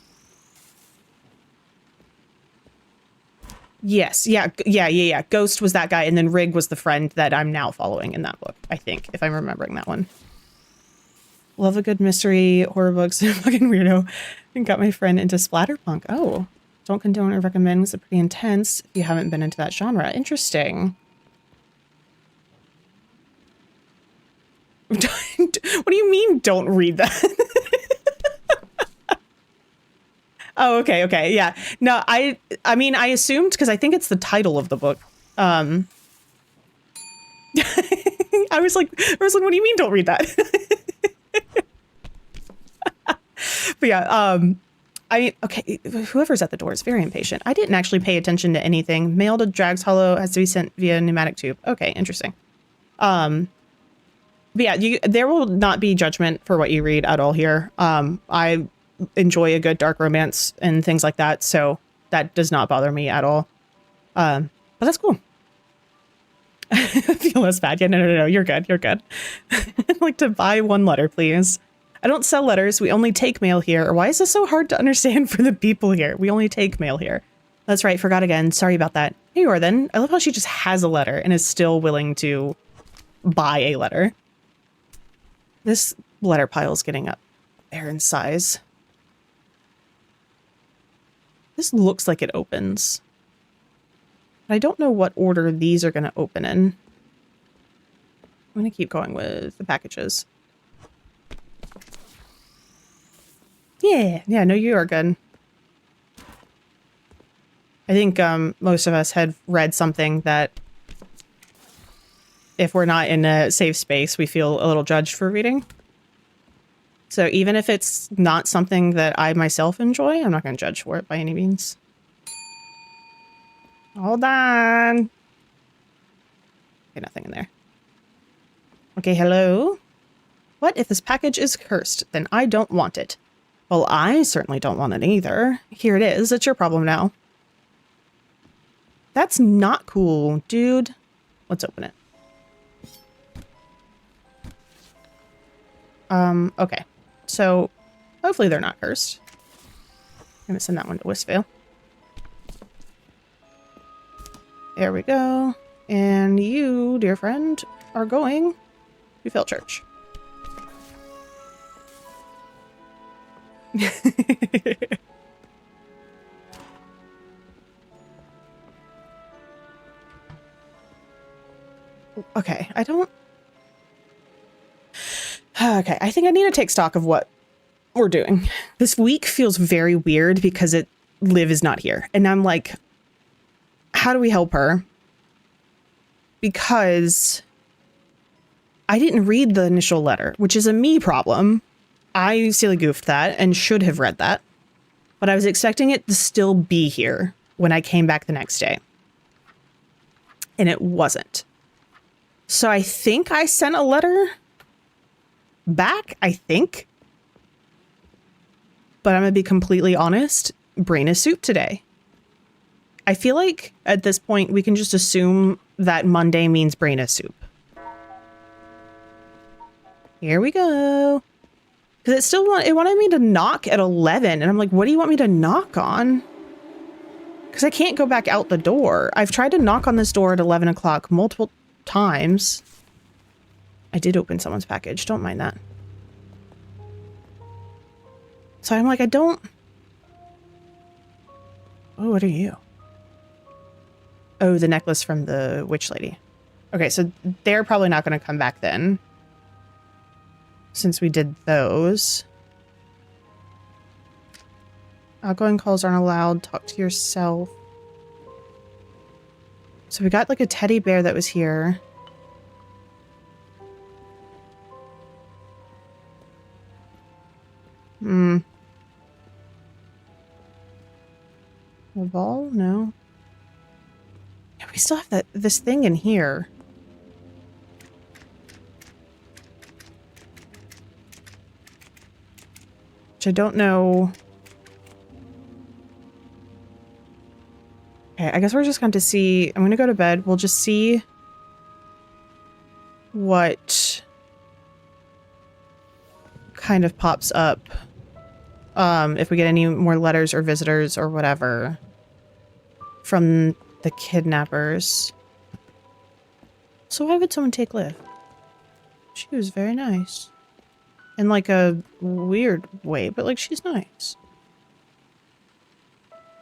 Yes. Yeah. Ghost was that guy, and then Rig was the friend that I'm now following in that book, I think, if I'm remembering that one. Love a good mystery, horror books, fucking weirdo. And got my friend into splatterpunk. Oh, don't condone or recommend. It's pretty intense if you haven't been into that genre. Interesting. What do you mean don't read that? Oh, okay, yeah. No, I mean, I assumed, because I think it's the title of the book. I was like, what do you mean don't read that? But yeah, I mean, okay, whoever's at the door is very impatient. I didn't actually pay attention to anything. Mail to Drags Hollow has to be sent via pneumatic tube. Okay, interesting. But yeah, there will not be judgment for what you read at all here. I enjoy a good dark romance and things like that, so that does not bother me at all. But that's cool. I feel less bad. Yeah, no, you're good. I'd like to buy one letter, please. I don't sell letters. We only take mail here. Or why is this so hard to understand for the people here? We only take mail here. That's right. Forgot again. Sorry about that. Here you are then. I love how she just has a letter and is still willing to buy a letter. This letter pile is getting up there in size. This looks like it opens. I don't know what order these are going to open in. I'm going to keep going with the packages. Yeah, no, you are good. I think most of us had read something that if we're not in a safe space, we feel a little judged for reading. So even if it's not something that I myself enjoy, I'm not going to judge for it by any means. Hold on. Okay, nothing in there. Okay, hello? What if this package is cursed? Then I don't want it. Well, I certainly don't want it either. Here it is. It's your problem now. That's not cool, dude. Let's open it. Okay. So, hopefully they're not cursed. I'm gonna send that one to Whistvale. There we go. And you, dear friend, are going to Phil Church. Okay, Okay, I think I need to take stock of what we're doing. This week feels very weird because Liv is not here. And I'm like, how do we help her? Because I didn't read the initial letter, which is a me problem. I silly goofed that and should have read that. But I was expecting it to still be here when I came back the next day. And it wasn't. So I think I sent a letter back, I think. But I'm going to be completely honest, brain is soup today. I feel like at this point we can just assume that Monday means brain is soup. Here we go. Because it wanted me to knock at 11. And I'm like, what do you want me to knock on? Because I can't go back out the door. I've tried to knock on this door at 11 o'clock multiple times. I did open someone's package. Don't mind that. So I'm like, Oh, what are you? Oh, the necklace from the witch lady. Okay, so they're probably not going to come back then. Since we did those. Outgoing calls aren't allowed. Talk to yourself. So we got like a teddy bear that was here. A ball? No. Yeah, we still have this thing in here. Which I don't know. Okay, I guess we're just going to see. I'm going to go to bed. We'll just see what kind of pops up. If we get any more letters or visitors or whatever from the kidnappers. So why would someone take Liv? She was very nice. In like a weird way, but like she's nice.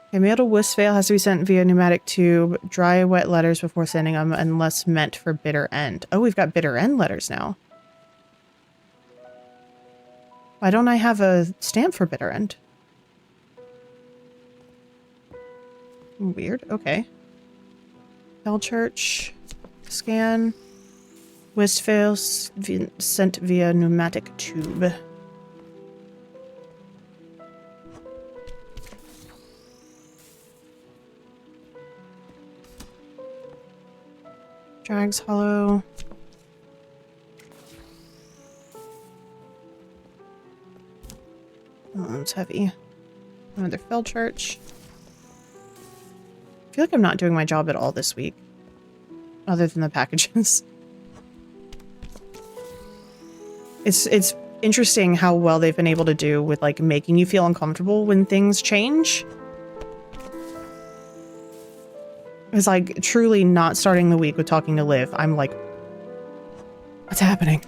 Okay, mail to Westvale has to be sent via pneumatic tube. Dry, wet letters before sending them unless meant for bitter end. Oh, we've got bitter end letters now. Why don't I have a stamp for bitter end? Weird. Okay. Bell Church. Scan. Westvale sent via pneumatic tube. Drags Hollow. Oh, it's heavy. Another Fell Church. I feel like I'm not doing my job at all this week. Other than the packages. It's interesting how well they've been able to do with like making you feel uncomfortable when things change. It's like truly not starting the week with talking to Liv. I'm like, what's happening?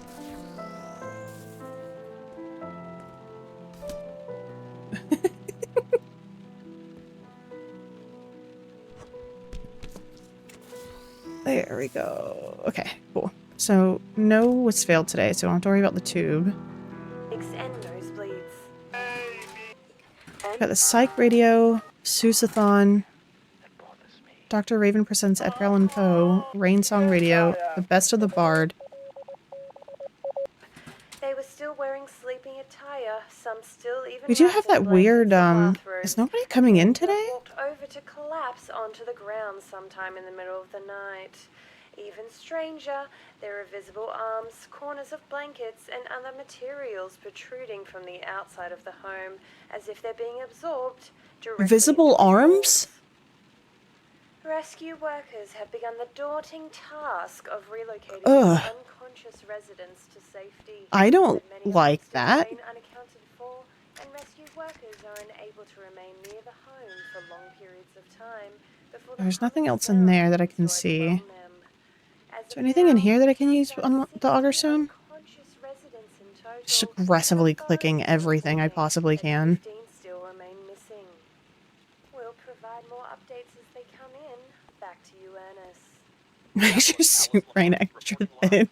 There we go. Okay, cool. So no what's failed today, so I don't have to worry about the tube. Extend nosebleeds. Got the psych radio, Susathon, Dr. Raven presents Edgar Allan Poe, Rain Song Radio, The Best of the Bard. They were still wearing sleeping attire, some still even. We do have that weird, is nobody coming in today? Walked over to collapse onto the ground sometime in the middle of the night. Even stranger, there are visible arms, corners of blankets, and other materials protruding from the outside of the home, as if they're being absorbed directly. Visible arms? Rescue workers have begun the daunting task of relocating unconscious residents to safety. I don't But many like of them that. still remain unaccounted for, and rescue workers are unable to remain near the home for long periods of time before the There's nothing home else in there that I can destroyed see. from them. As Is of there anything in now, here that I can use just on the auger stone? unconscious residents in total, Just aggressively but clicking those everything I reporting possibly that can. 15 still remain missing. We'll provide more updates as they come in. Back to you, Ernest. Makes your suit rain extra thin.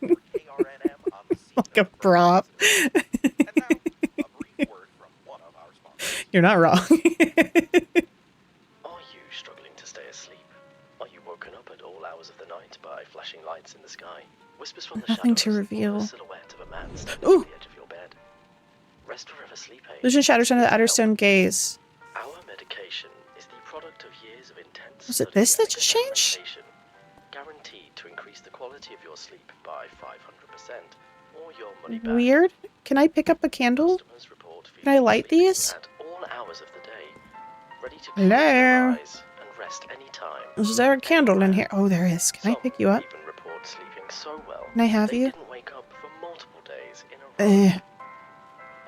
Like a prop. And now, a brief word from one of our sponsors. You're not wrong. Are you struggling to stay asleep? Are you woken up at all hours of the night by flashing lights in the sky? Whispers from the Nothing to shadows, reveal. or the silhouette of a man standing Ooh. at the edge of your bed? Rest Forever Sleep Aid. Illusion shatters under the Outerstone gaze. Our medication is the product of years of intense Was it study this that and just changed? experimentation, guaranteed to increase the quality of your sleep by 500% or your money back. Weird. Can I pick up a candle? Customers report Can I feeling light sleepy these? at all hours of the day, ready to Hello? close their eyes and rest any time. Is there a candle in here? Oh, there is. Can I Some pick you up? even report sleeping so well Can I have they you? didn't wake up for multiple days in a row.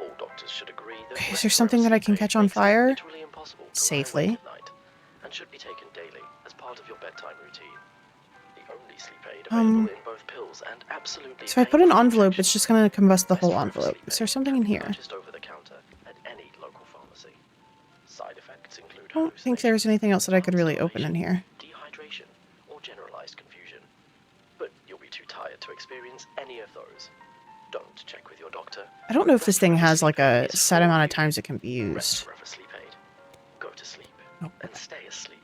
All doctors should agree that Okay, is rest there something forever that I can sleep catch aid on makes it fire? literally impossible to lie Safely? awake at night and should be taken daily as part of your bedtime routine. The only sleep aid available in both pills and absolutely So if I put an painless envelope, injection. it's just gonna combust the Rest whole Forever envelope. Sleep Is there Aid something can in be here? purchased over the counter at any local pharmacy. Side effects include I don't think there's anything else that I could really open in here. dehydration, or generalized confusion. But you'll be too tired to experience any of those. Don't check with your doctor. I don't know if this thing Rest Forever has like Sleep Aid a is set for amount of you. times it can be Rest used. Forever Sleep Aid. Go to sleep Oh, and stay asleep.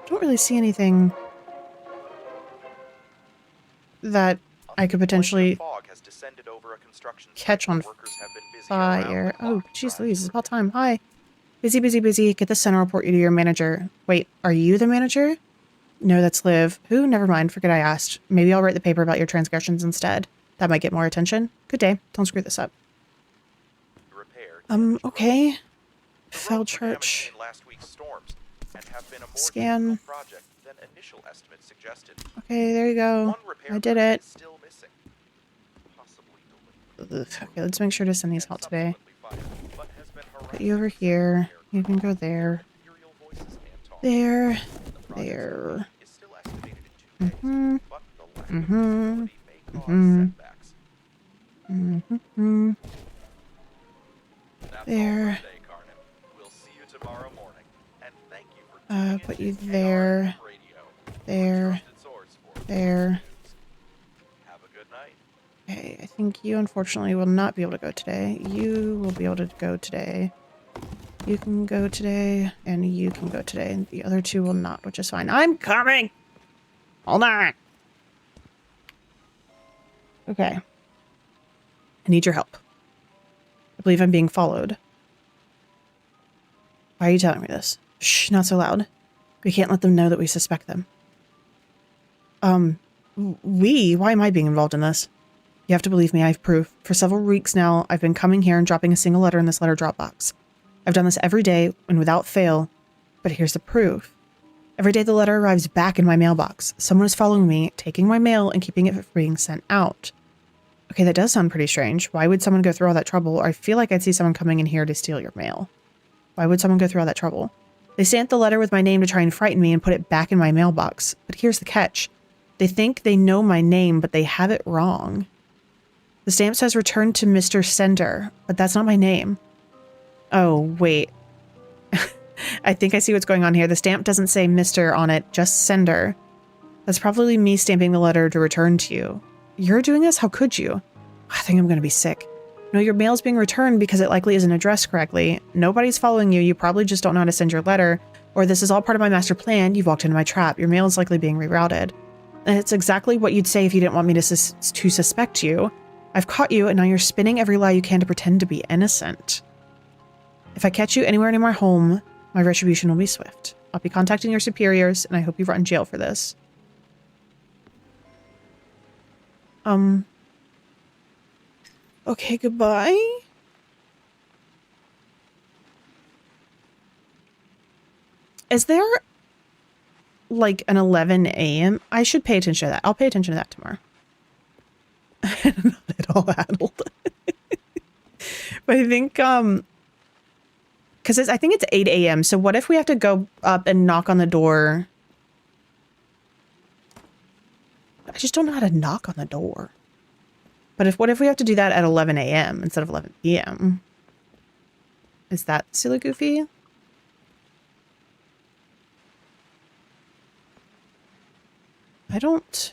I don't really see anything that I could potentially Fog has descended over a construction site catch on where workers have been busy around fire. the Oh, clock jeez trying Louise, to it's about time. Hi. Busy, busy, busy. Get the center report you to your manager. Wait, are you the manager? No, that's Liv. Who? Never mind. Forget I asked. Maybe I'll write the paper about your transgressions instead. That might get more attention. Good day. Don't screw this up. repair Okay. The Fell roads were damaged Church. in last week's storms and have been a more Scan. difficult project than initial estimates suggested. Okay, there you go. One repair I did crew it. is still missing, possibly delayed. Ugh. Okay, let's make sure to send these out today. Subsequently filed, but has been harassed put you over here. You can go there. Imperial voices and talk. There. The project's There. completion is still estimated in 2 days, Mm-hmm. but the lack Mm-hmm. of visibility may cause Mm-hmm. setbacks. Mm-hmm. That's all for There. today, Carnan. We'll see you tomorrow morning. And thank you for tuning Put into you KRM there. Radio, There. your trusted source for There. news. Have a good night. Okay, I think you unfortunately will not be able to go today. You will be able to go today. You can go today, and you can go today, and the other two will not, which is fine. I'm coming! Hold on! Okay. I need your help. I believe I'm being followed. Why are you telling me this? Shh, not so loud. We can't let them know that we suspect them. Why am I being involved in this? You have to believe me, I have proof. For several weeks now, I've been coming here and dropping a single letter in this letter drop box. I've done this every day and without fail, but here's the proof. Every day the letter arrives back in my mailbox. Someone is following me, taking my mail, and keeping it from being sent out. Okay, that does sound pretty strange. Why would someone go through all that trouble? I feel like I'd see someone coming in here to steal your mail. Why would someone go through all that trouble? They stamped the letter with my name to try and frighten me and put it back in my mailbox. But here's the catch. They think they know my name, but they have it wrong. The stamp says return to Mr. Sender, but that's not my name. Oh, wait. I think I see what's going on here. The stamp doesn't say Mr. on it, just Sender. That's probably me stamping the letter to return to you. You're doing this? How could you? I think I'm going to be sick. No, your mail's being returned because it likely isn't addressed correctly. Nobody's following you. You probably just don't know how to send your letter. Or this is all part of my master plan. You've walked into my trap. Your mail is likely being rerouted. And it's exactly what you'd say if you didn't want me to suspect you. I've caught you, and now you're spinning every lie you can to pretend to be innocent. If I catch you anywhere near my home, my retribution will be swift. I'll be contacting your superiors, and I hope you rot in jail for this. Okay, goodbye. Is there, like, an 11 a.m.? I should pay attention to that. I'll pay attention to that tomorrow. Not at all addled. But I think, because I think it's 8 a.m. So what if we have to go up and knock on the door? I just don't know how to knock on the door. But what if we have to do that at 11 a.m. instead of 11 p.m.? Is that silly goofy? I don't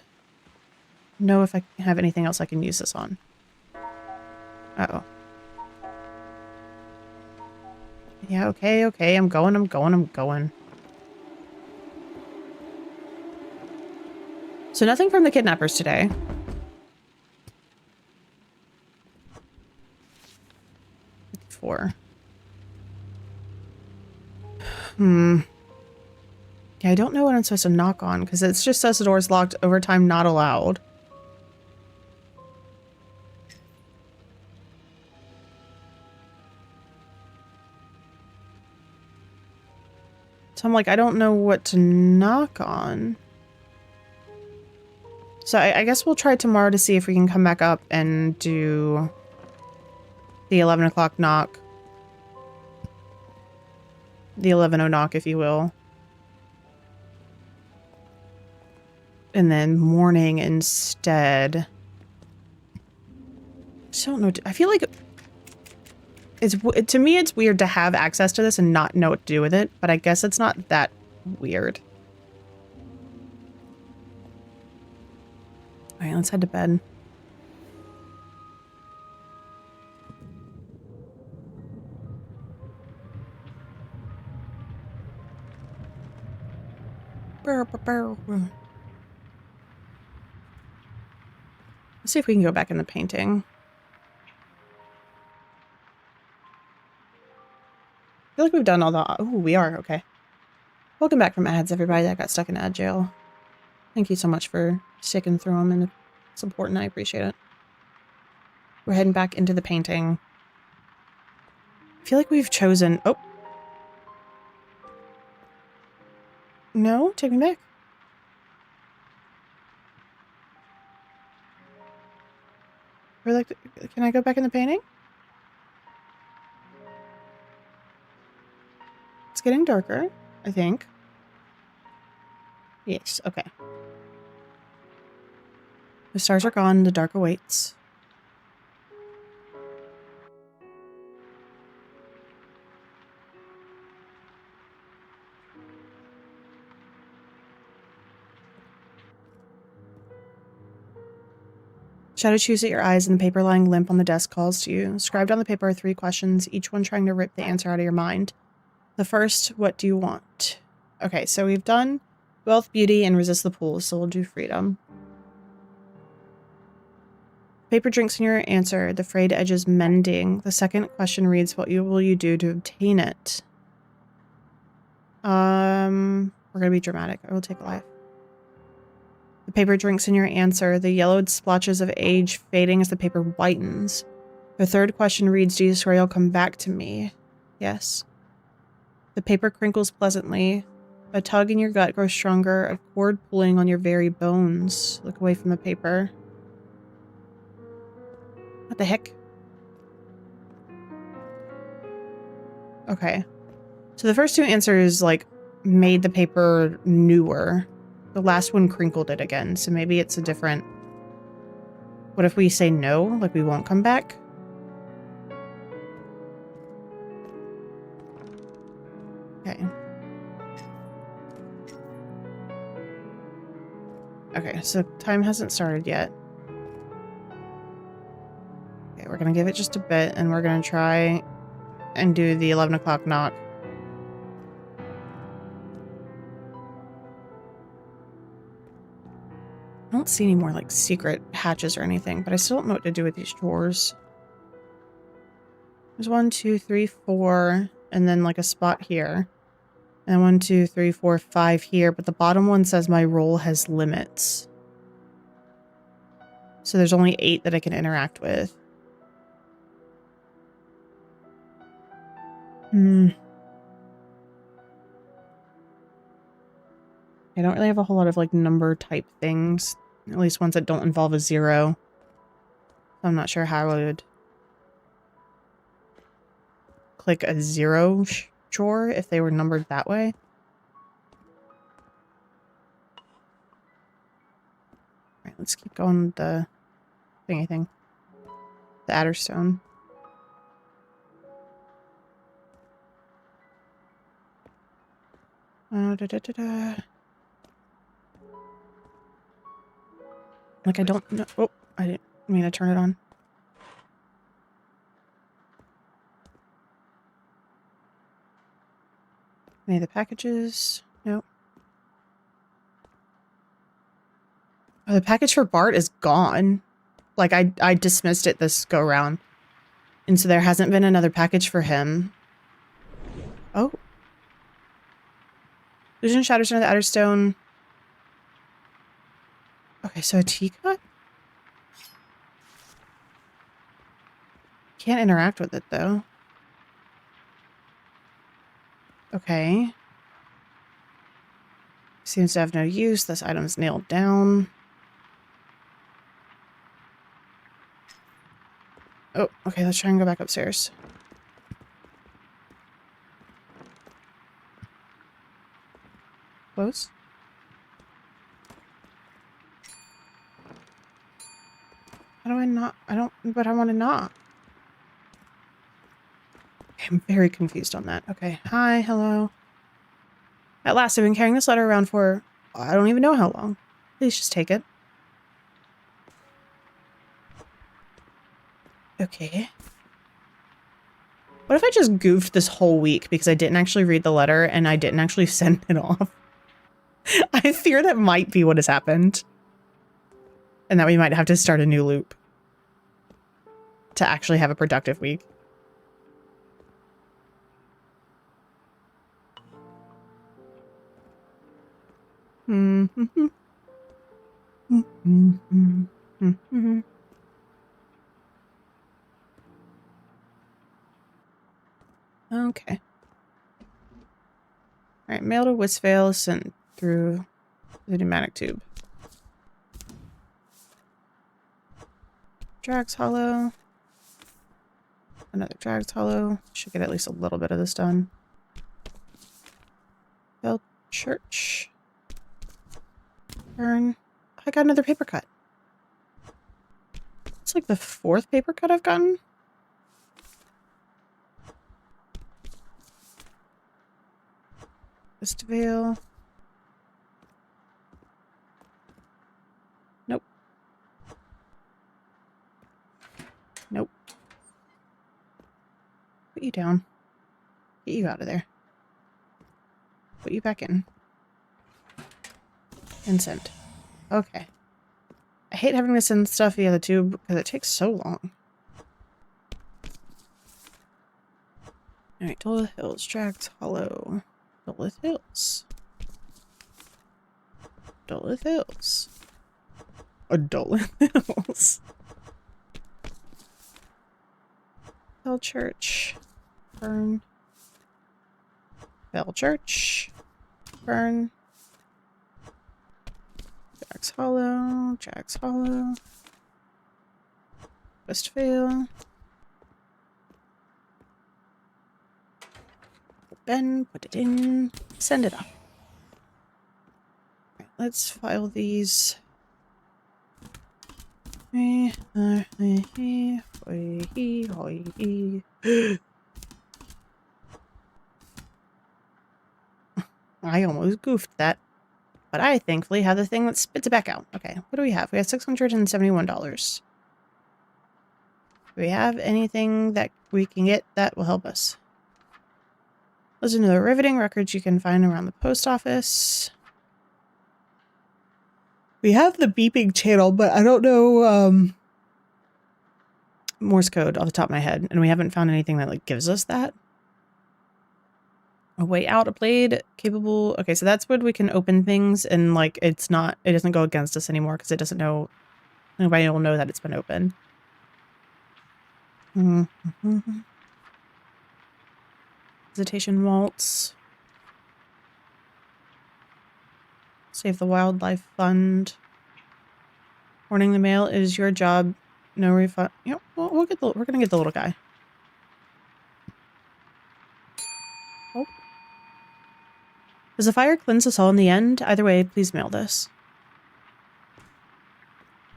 know if I have anything else I can use this on. Uh-oh. Yeah, okay. I'm going. So nothing from the kidnappers today. Yeah, I don't know what I'm supposed to knock on because it just says the door's locked, overtime not allowed. So I'm like, I don't know what to knock on. So I guess we'll try tomorrow to see if we can come back up and do the 11 o'clock knock. The 11:00 knock, if you will. And then morning instead. I just don't know. I feel like to me, it's weird to have access to this and not know what to do with it, but I guess it's not that weird. All right, let's head to bed. Let's see if we can go back in the painting. I feel like we've done all the... Oh, we are. Okay. Welcome back from ads, everybody that got stuck in ad jail. Thank you so much for sticking through them, and it's important. I appreciate it. We're heading back into the painting. I feel like we've chosen... Oh. No? Take me back. We're like... Can I go back in the painting? getting darker, I think. Yes, okay. The stars are gone, the dark awaits. Shadow chews at your eyes and the paper lying limp on the desk calls to you. Scribed on the paper are 3 questions, each one trying to rip the answer out of your mind. The first, what do you want? Okay, so we've done wealth, beauty, and resist the pull, so we'll do freedom. Paper drinks in your answer, the frayed edges mending. The second question reads, what will you do to obtain it? We're gonna be dramatic. I will take a life. The paper drinks in your answer, the yellowed splotches of age fading as the paper whitens. The third question reads, do you swear you'll come back to me? Yes. The paper crinkles pleasantly. A tug in your gut grows stronger, a cord pulling on your very bones. Look away from the paper. What the heck? Okay. So the first 2 answers, like, made the paper newer. The last one crinkled it again, so maybe it's a different... What if we say no? Like, we won't come back? Okay. Okay, so time hasn't started yet. Okay, we're gonna give it just a bit, and we're gonna try and do the 11 o'clock knock. I don't see any more, like, secret hatches or anything, but I still don't know what to do with these drawers. There's 1, 2, 3, 4, and then, like, a spot here. And 1, 2, 3, 4, 5 here, but the bottom one says my role has limits. So there's only 8 that I can interact with. I don't really have a whole lot of, like, number type things. At least ones that don't involve a 0. So I'm not sure how I would click a 0 drawer if they were numbered that way. Alright, let's keep going with the thingy thing. The Adderstone. Like, I don't know. Oh, I didn't mean to turn it on. Any of the packages? Nope. Oh, the package for Bart is gone. Like, I dismissed it this go round. And so there hasn't been another package for him. Oh. Illusion shatters under the Adderstone. Okay, so a teacup? Can't interact with it, though. Okay. Seems to have no use. This item's nailed down. Oh, okay, let's try and go back upstairs. Close. How do I not? I don't, but I want to knock. I'm very confused on that. Okay, hi, hello. At last, I've been carrying this letter around for, I don't even know how long. Please just take it. Okay. What if I just goofed this whole week because I didn't actually read the letter and I didn't actually send it off? I fear that might be what has happened. And that we might have to start a new loop to actually have a productive week. Okay. Alright, mail to Wistvale sent through the pneumatic tube. Drags Hollow. Another Drags Hollow. Should get at least a little bit of this done. Bell Church. Burn. I got another paper cut. It's like the 4th paper cut I've gotten. Veil. Nope. Nope. Put you down. Get you out of there. Put you back in. And send. Okay. I hate having to send stuff via the tube because it takes so long. Alright, Dolith Hills, Drax Hollow. Dolith Hills. Dolith Hills. Dolith Hills. Bell Church. Burn. Bell Church. Burn. Jack's Hollow. Jack's Hollow. Westvale. Ben, put it in, send it up. Right, let's file these. I almost goofed that. But I thankfully have the thing that spits it back out. Okay, what do we have? We have $671. Do we have anything that we can get that will help us? Listen to the riveting records you can find around the post office. We have the beeping channel, but I don't know Morse code off the top of my head, and we haven't found anything that like gives us that. A way out, a blade capable. Okay, so that's when we can open things, and like it doesn't go against us anymore because it doesn't know. Nobody will know that it's been opened. Visitation waltz. Save the Wildlife Fund. Warning the mail is your job. No refund. Yep, well, we're gonna get the little guy. Oh. Does the fire cleanse us all in the end? Either way, please mail this.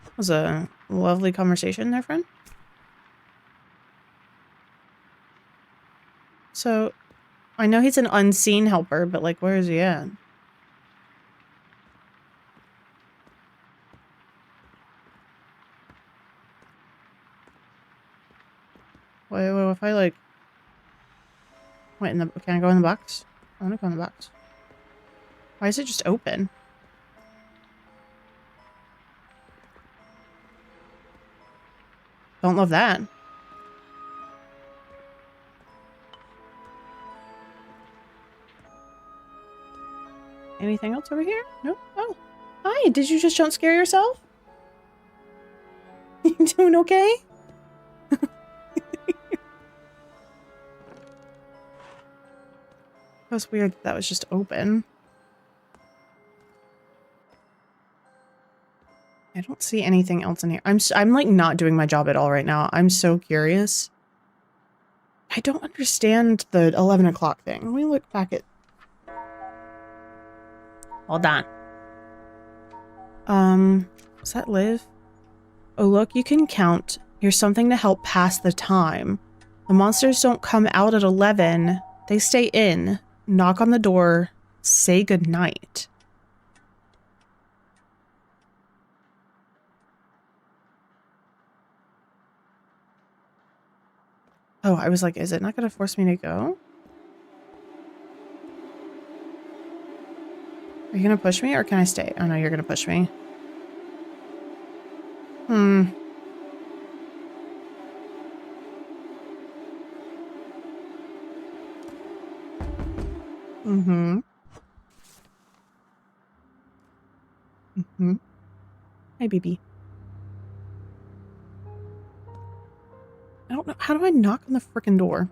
That was a lovely conversation there, friend. So, I know he's an unseen helper, but like, where is he at? Wait, if I like... Wait, can I go in the box? I want to go in the box. Why is it just open? Don't love that. Anything else over here? Nope. Oh. Hi, did you just jump scare yourself? You doing okay? That was weird that was just open. I don't see anything else in here. I'm like not doing my job at all right now. I'm so curious. I don't understand the 11 o'clock thing. Let me look back at... Hold on. Is that LIV? Oh, look, you can count. Here's something to help pass the time. The monsters don't come out at 11. They stay in, knock on the door, say goodnight. Oh, I was like, is it not going to force me to go? Are you going to push me or can I stay? Oh no, you're going to push me. Hi, baby. I don't know. How do I knock on the frickin' door?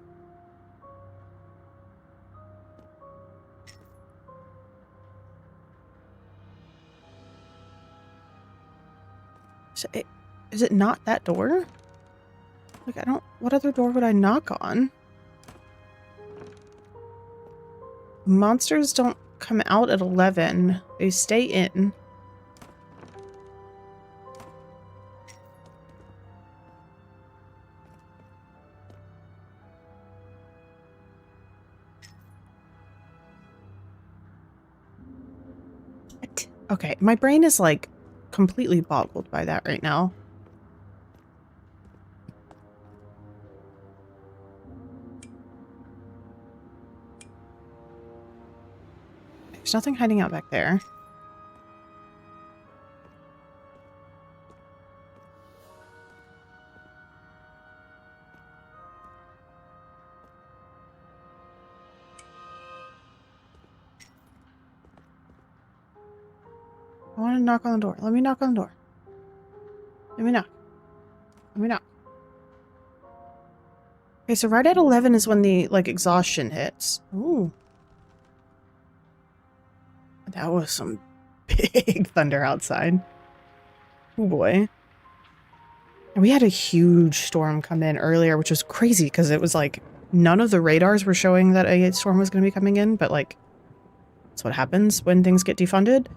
Is it not that door? Like, I don't... What other door would I knock on? Monsters don't come out at 11. They stay in. What? Okay, my brain is like completely boggled by that right now. There's nothing hiding out back there. I want to knock on the door. Let me knock on the door. Let me knock. Let me knock. Okay, so right at 11 is when the, like, exhaustion hits. Ooh. That was some big thunder outside. Oh boy. And we had a huge storm come in earlier, which was crazy because it was like none of the radars were showing that a storm was going to be coming in, but like that's what happens when things get defunded.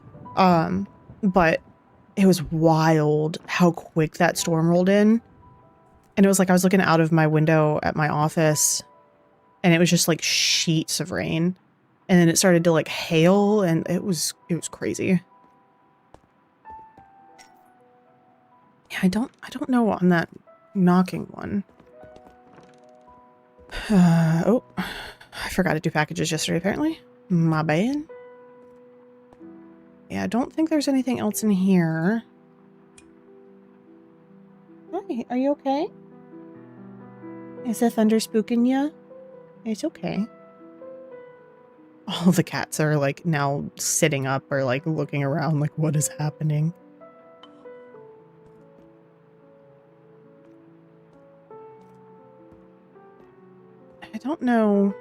But it was wild how quick that storm rolled in. And it was like I was looking out of my window at my office and it was just like sheets of rain. And then it started to like hail and it was crazy. Yeah, I don't know on that knocking one. Oh, I forgot to do packages yesterday apparently. My bad. Yeah, I don't think there's anything else in here. Hi, are you okay? Is the thunder spooking you? It's okay. All the cats are like now sitting up or like looking around like what is happening? I don't know.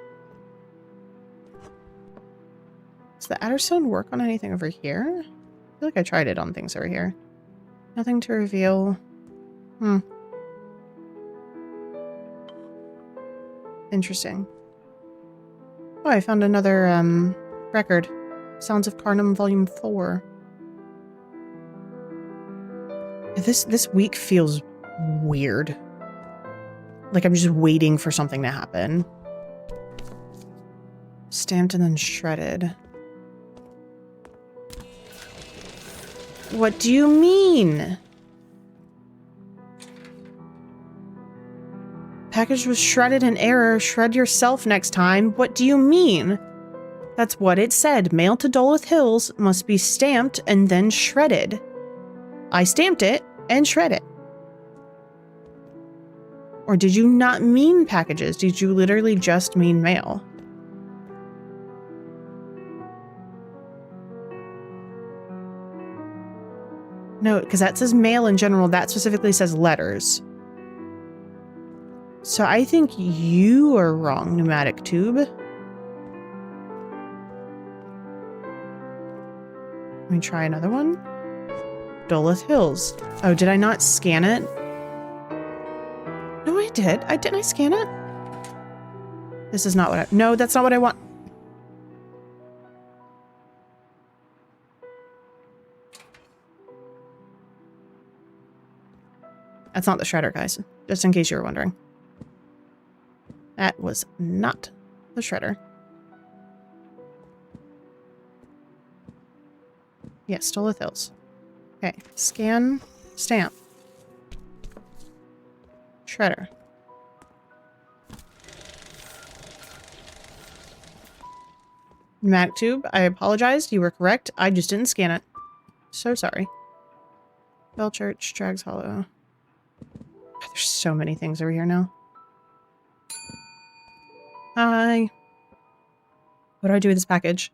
Does the Adderstone work on anything over here? I feel like I tried it on things over here. Nothing to reveal. Interesting. Oh, I found another record. Sounds of Carnum Volume 4. This week feels weird. Like I'm just waiting for something to happen. Stamped and then shredded. What do you mean? Package was shredded in error. Shred yourself next time. What do you mean? That's what it said. Mail to Dolith Hills must be stamped and then shredded. I stamped it and shred it. Or did you not mean packages? Did you literally just mean mail? No, because that says mail in general. That specifically says letters. So I think you are wrong, Pneumatic Tube. Let me try another one. Dolith Hills. Oh, did I not scan it? No, I did. Didn't I scan it? This is not what I... No, that's not what I want. That's not the shredder, guys. Just in case you were wondering. That was not the shredder. Yes, Dolith Hills. Okay, scan, stamp. Shredder. Pneumatic Tube, I apologize. You were correct. I just didn't scan it. So sorry. Bellchurch, Drags Hollow. There's so many things over here now. Hi. What do I do with this package?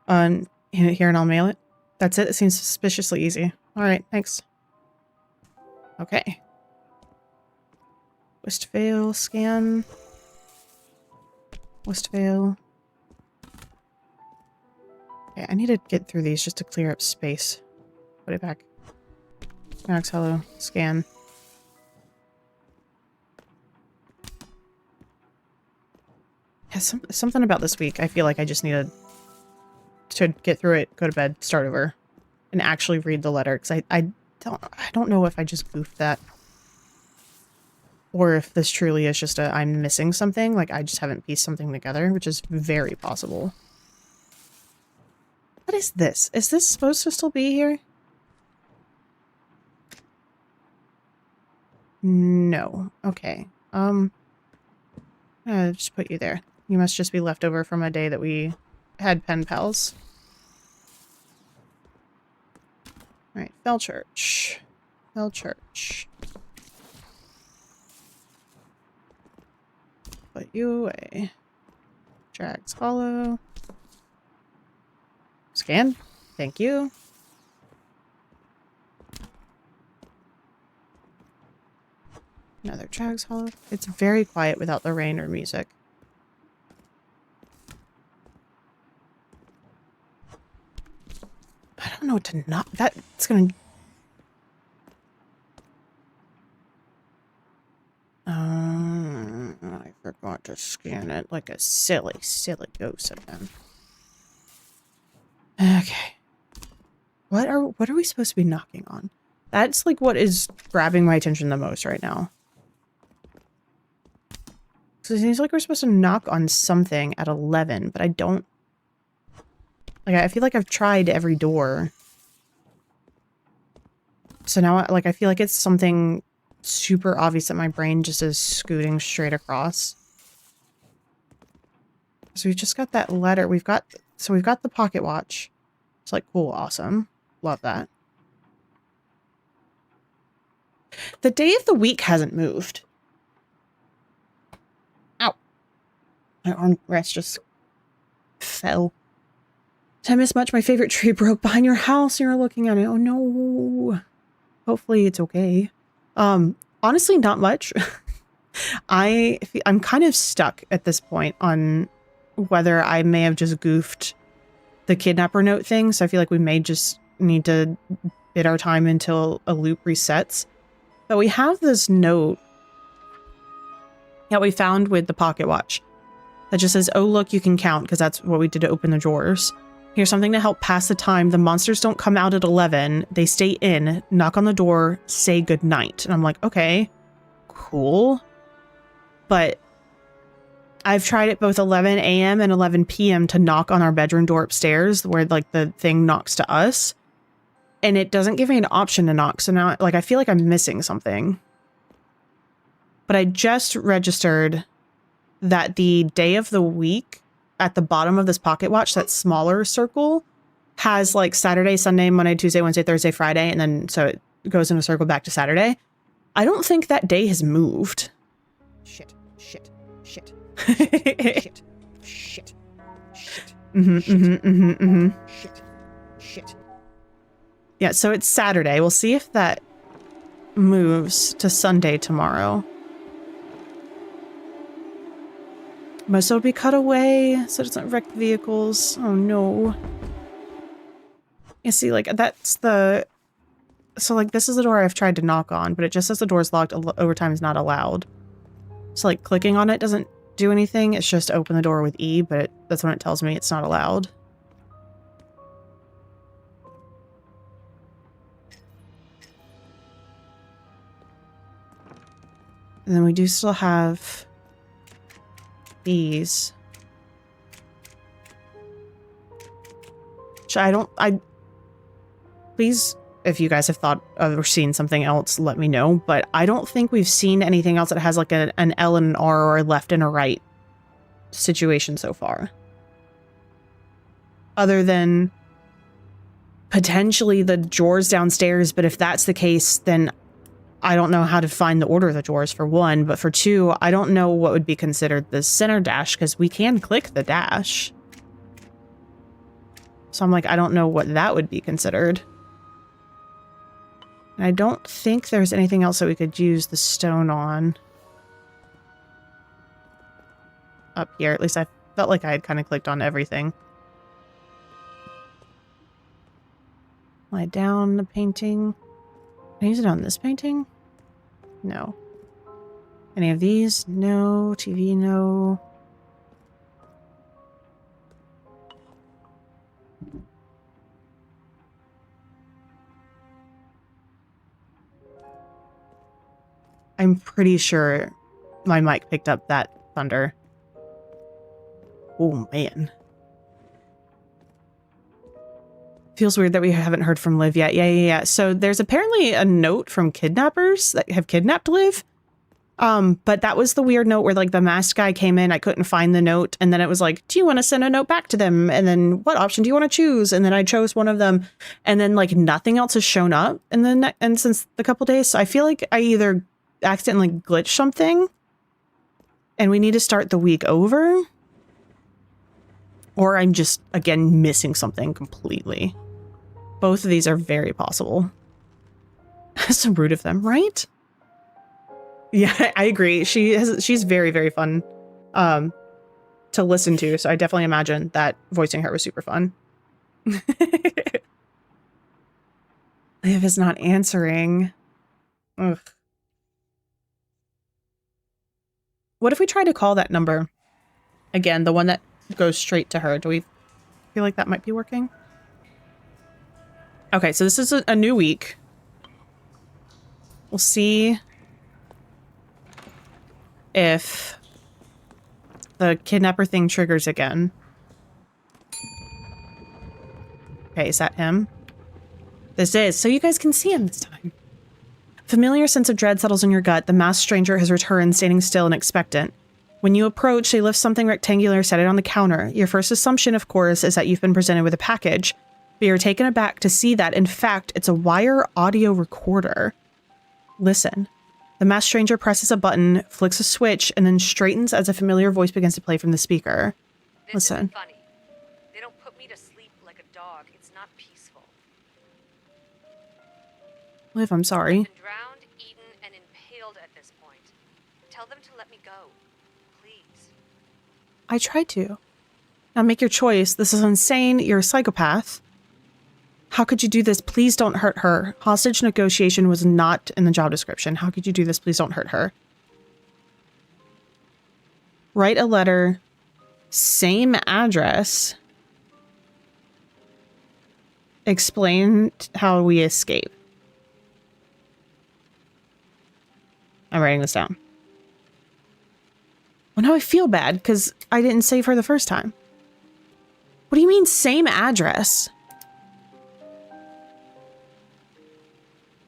Hand it here and I'll mail it. That's it. It seems suspiciously easy. Alright, thanks. Okay. Westvale, scan. Westvale. Okay, I need to get through these just to clear up space. Put it back. Max Hello, scan. Yeah, something about this week. I feel like I just need to to get through it, go to bed, start over, and actually read the letter. Because I don't know if I just goofed that. Or if this truly is just a I'm missing something, like I just haven't pieced something together, which is very possible. What is this? Is this supposed to still be here? No. Okay. I'll just put you there. You must just be left over from a day that we had pen pals. Alright, Felchurch. Felchurch. Put you away. Drags Hollow. Scan. Thank you. Another Drags Hollow. It's very quiet without the rain or music. I don't know what to not. That's gonna. I forgot to scan it like a silly goose again. Okay. What are we supposed to be knocking on? That's like what is grabbing my attention the most right now. So it seems like we're supposed to knock on something at 11, but I don't... Like, I feel like I've tried every door. So now, like, I feel like it's something super obvious that my brain just is scooting straight across. So we've just got that letter. We've got the pocket watch. It's like, cool, awesome. Love that. The day of the week hasn't moved. Ow. My armrest just fell. Did I miss much? My favorite tree broke behind your house and you're looking at it. Oh no. Hopefully it's okay. Honestly, not much. I'm kind of stuck at this point on whether I may have just goofed the kidnapper note thing. So I feel like we may just need to bid our time until a loop resets. But we have this note that we found with the pocket watch that just says, oh, look, you can count, because that's what we did to open the drawers. Here's something to help pass the time. The monsters don't come out at 11. They stay in, knock on the door, say goodnight. And I'm like, okay, cool. But I've tried it both 11 a.m. and 11 p.m. to knock on our bedroom door upstairs where like the thing knocks to us. And it doesn't give me an option to knock. So now like I feel like I'm missing something. But I just registered that the day of the week at the bottom of this pocket watch, that smaller circle, has like Saturday, Sunday, Monday, Tuesday, Wednesday, Thursday, Friday, and then so it goes in a circle back to Saturday. I don't think that day has moved. Shit. Shit. Shit. Shit. Shit. Yeah, so it's Saturday. We'll see if that moves to Sunday tomorrow. Most of it will be cut away so it doesn't wreck vehicles. Oh no. You see, like, that's the... So, like, this is the door I've tried to knock on, but it just says the door's locked, overtime is not allowed. So, like, clicking on it doesn't do anything. It's just open the door with E, but that's when it tells me it's not allowed. And then we do still have these. Which please, if you guys have thought of or seen something else, let me know. But I don't think we've seen anything else that has like an L and an R or a left and a right situation so far. Other than potentially the drawers downstairs, but if that's the case, then I don't know how to find the order of the drawers, for one, but for two, I don't know what would be considered the center dash, because we can click the dash. So I'm like, I don't know what that would be considered. And I don't think there's anything else that we could use the stone on. Up here, at least I felt like I had kind of clicked on everything. Lie down, the painting. Can I use it on this painting? No. Any of these? No. TV, no. I'm pretty sure my mic picked up that thunder. Oh, man. Feels weird that we haven't heard from Liv yet. Yeah. So there's apparently a note from kidnappers that have kidnapped Liv. But that was the weird note where like the masked guy came in. I couldn't find the note. And then it was like, do you want to send a note back to them? And then what option do you want to choose? And then I chose one of them. And then like nothing else has shown up. And then and since the couple days, so I feel like I either accidentally glitched something and we need to start the week over, or I'm just, again, missing something completely. Both of these are very possible. So rude of them, right? Yeah, I agree. She's very, very fun to listen to. So I definitely imagine that voicing her was super fun. Liv is not answering. Ugh. What if we try to call that number? Again, the one that goes straight to her. Do we feel like that might be working? Okay, so this is a new week. We'll see if the kidnapper thing triggers again. Okay, is that him? This is, so you guys can see him this time. Familiar sense of dread settles in your gut. The masked stranger has returned, standing still and expectant. When you approach, they lift something rectangular, set it on the counter. Your first assumption, of course, is that you've been presented with a package, but you're taken aback to see that, in fact, it's a wire audio recorder. Listen. The masked stranger presses a button, flicks a switch, and then straightens as a familiar voice begins to play from the speaker. This Listen. isn't funny. They don't put me to sleep like a dog. It's not peaceful. Liv, I'm sorry. I've been drowned, eaten, and impaled at this point. Tell them to let me go. Please. I tried to. Now make your choice. This is insane. You're a psychopath. How could you do this? Please don't hurt her. Hostage negotiation was not in the job description. How could you do this? Please don't hurt her. Write a letter. Same address. Explain how we escape. I'm writing this down. Well, now I feel bad because I didn't save her the first time. What do you mean, same address?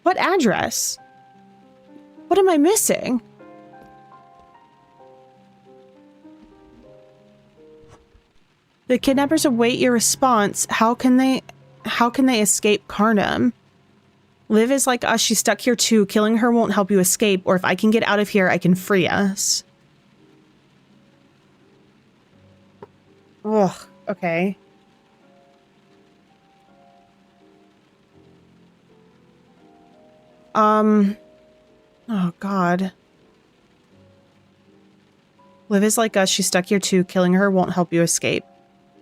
What address? What am I missing? The kidnappers await your response. How can they escape Carnum? Liv is like us. She's stuck here too. Killing her won't help you escape. Or if I can get out of here, I can free us. Ugh. Okay. Oh God. Liv is like us. She's stuck here too. Killing her won't help you escape.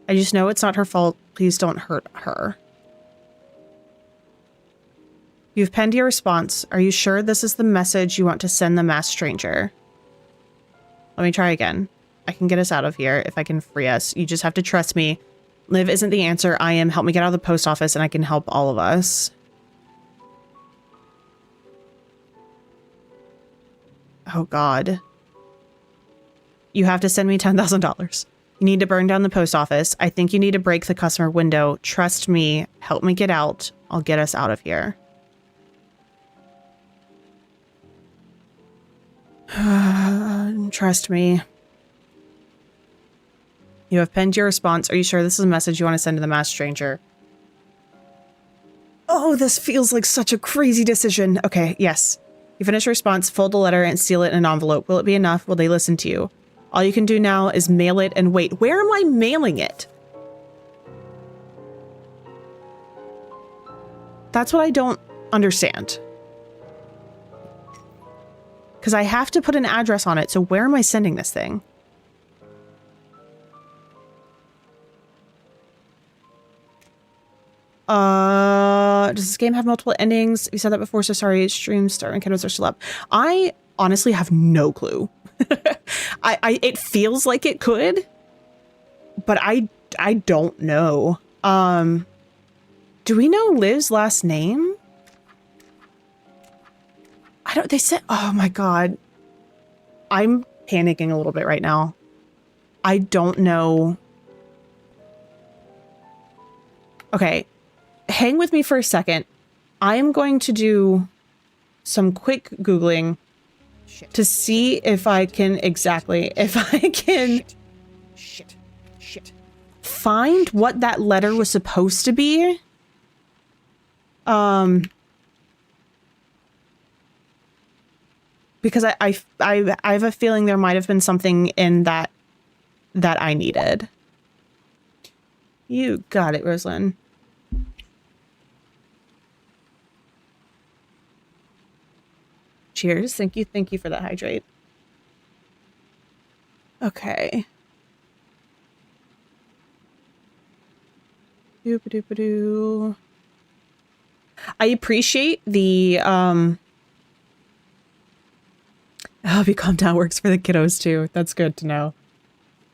I just know it's not her fault. Please don't hurt her. You've penned your response. Are you sure this is the message you want to send the masked stranger? Let me try again. I can get us out of here if I can free us. You just have to trust me. Liv isn't the answer. I am. Help me get out of the post office and I can help all of us. Oh God. You have to send me $10,000. You need to burn down the post office. I think you need to break the customer window. Trust me. Help me get out. I'll get us out of here. Trust me. You have penned your response. Are you sure this is a message you want to send to the masked stranger? Oh, this feels like such a crazy decision. Okay, yes. You finish your response, fold the letter, and seal it in an envelope. Will it be enough? Will they listen to you? All you can do now is mail it and wait. Where am I mailing it? That's what I don't understand. Because I have to put an address on it, so where am I sending this thing? Does this game have multiple endings? You said that before, so sorry. Streams start and kiddos are still up. I honestly have no clue. It feels like it could, but I don't know. Do we know Liv's last name? They said, oh my God. I'm panicking a little bit right now. I don't know. Okay. Hang with me for a second. I'm going to do some quick Googling to see if I can Shit. Find what that letter was supposed to be. Because I have a feeling there might have been something in that I needed. You got it, Rosalind. Cheers. Thank you for that hydrate. Okay. Doop-a-doop-a-doo. I appreciate the help you calm down works for the kiddos too. That's good to know.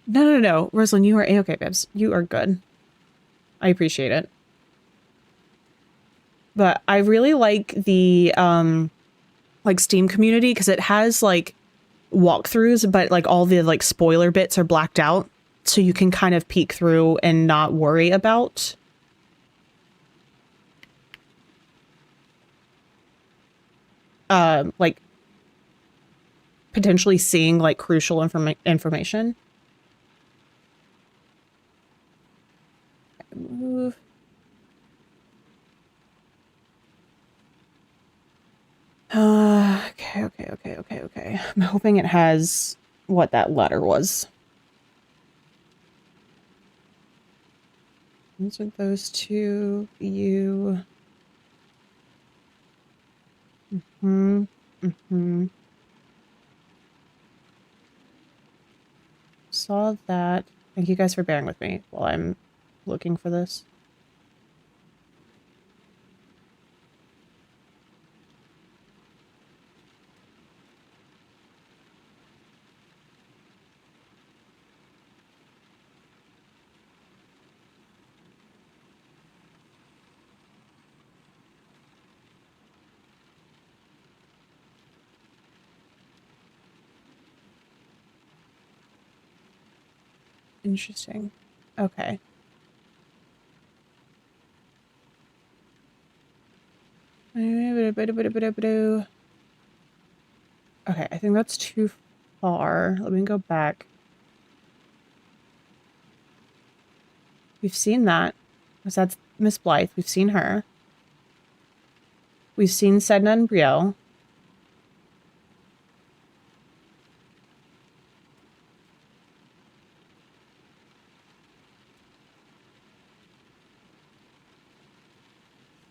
No. Rosalind, you are A-okay, babes. You are good. I appreciate it. But I really like the like Steam community because it has like walkthroughs, but like all the like spoiler bits are blacked out. So you can kind of peek through and not worry about like potentially seeing like crucial information. Move. Okay. I'm hoping it has what that letter was. Those are those two. You. Saw that. Thank you guys for bearing with me while I'm looking for this. Interesting. Okay. Okay, I think that's too far. Let me go back. We've seen that. Because that's Miss Blythe. We've seen her. We've seen Sedna and Brielle.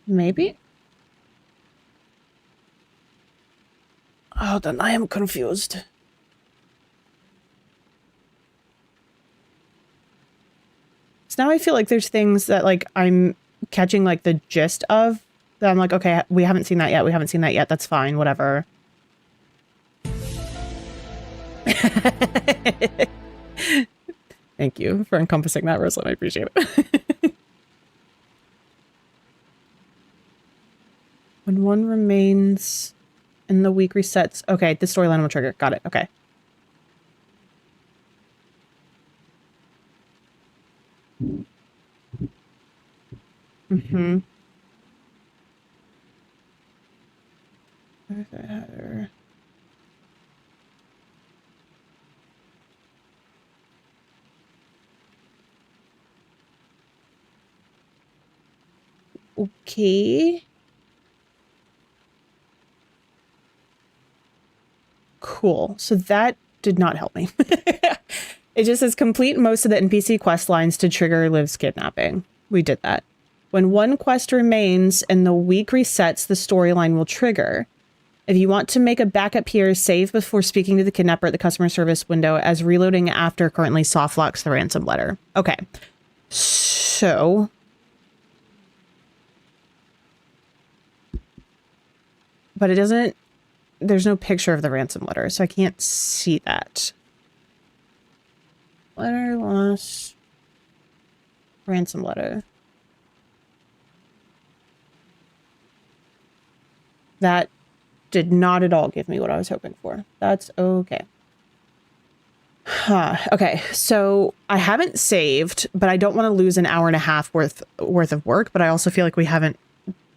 Maybe? Oh, then I am confused. So now I feel like there's things that like I'm catching like the gist of that I'm like, okay, we haven't seen that yet. That's fine, whatever. Thank you for encompassing that, Rosalind. I appreciate it. When one remains and the week resets. Okay, the storyline will trigger. Got it. Okay. Mm-hmm. Okay. Cool. So that did not help me. It just says complete most of the NPC quest lines to trigger Liv's kidnapping. We did that. When one quest remains and the week resets, the storyline will trigger. If you want to make a backup here, save before speaking to the kidnapper at the customer service window, as reloading after currently soft locks the ransom letter. Okay. So... but it doesn't... there's no picture of the ransom letter, so I can't see that. Letter lost. Ransom letter. That did not at all give me what I was hoping for. That's okay. Okay, so I haven't saved, but I don't want to lose an hour and a half worth of work, but I also feel like we haven't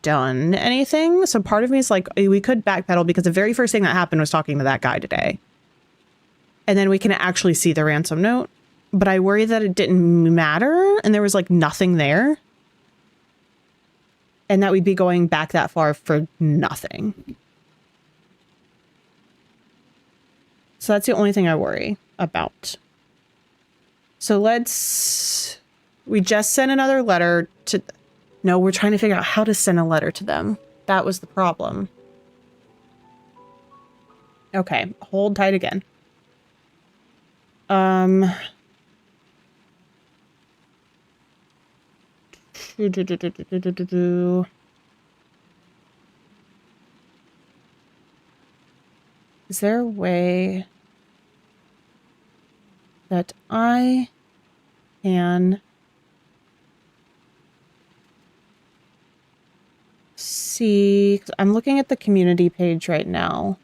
done anything. So part of me is like, we could backpedal because the very first thing that happened was talking to that guy today. And then we can actually see the ransom note. But I worry that it didn't matter and there was like nothing there. And that we'd be going back that far for nothing. So that's the only thing I worry about. So we just sent another letter to, no, we're trying to figure out how to send a letter to them. That was the problem. Okay, hold tight again. Is there a way that I can see? I'm looking at the community page right now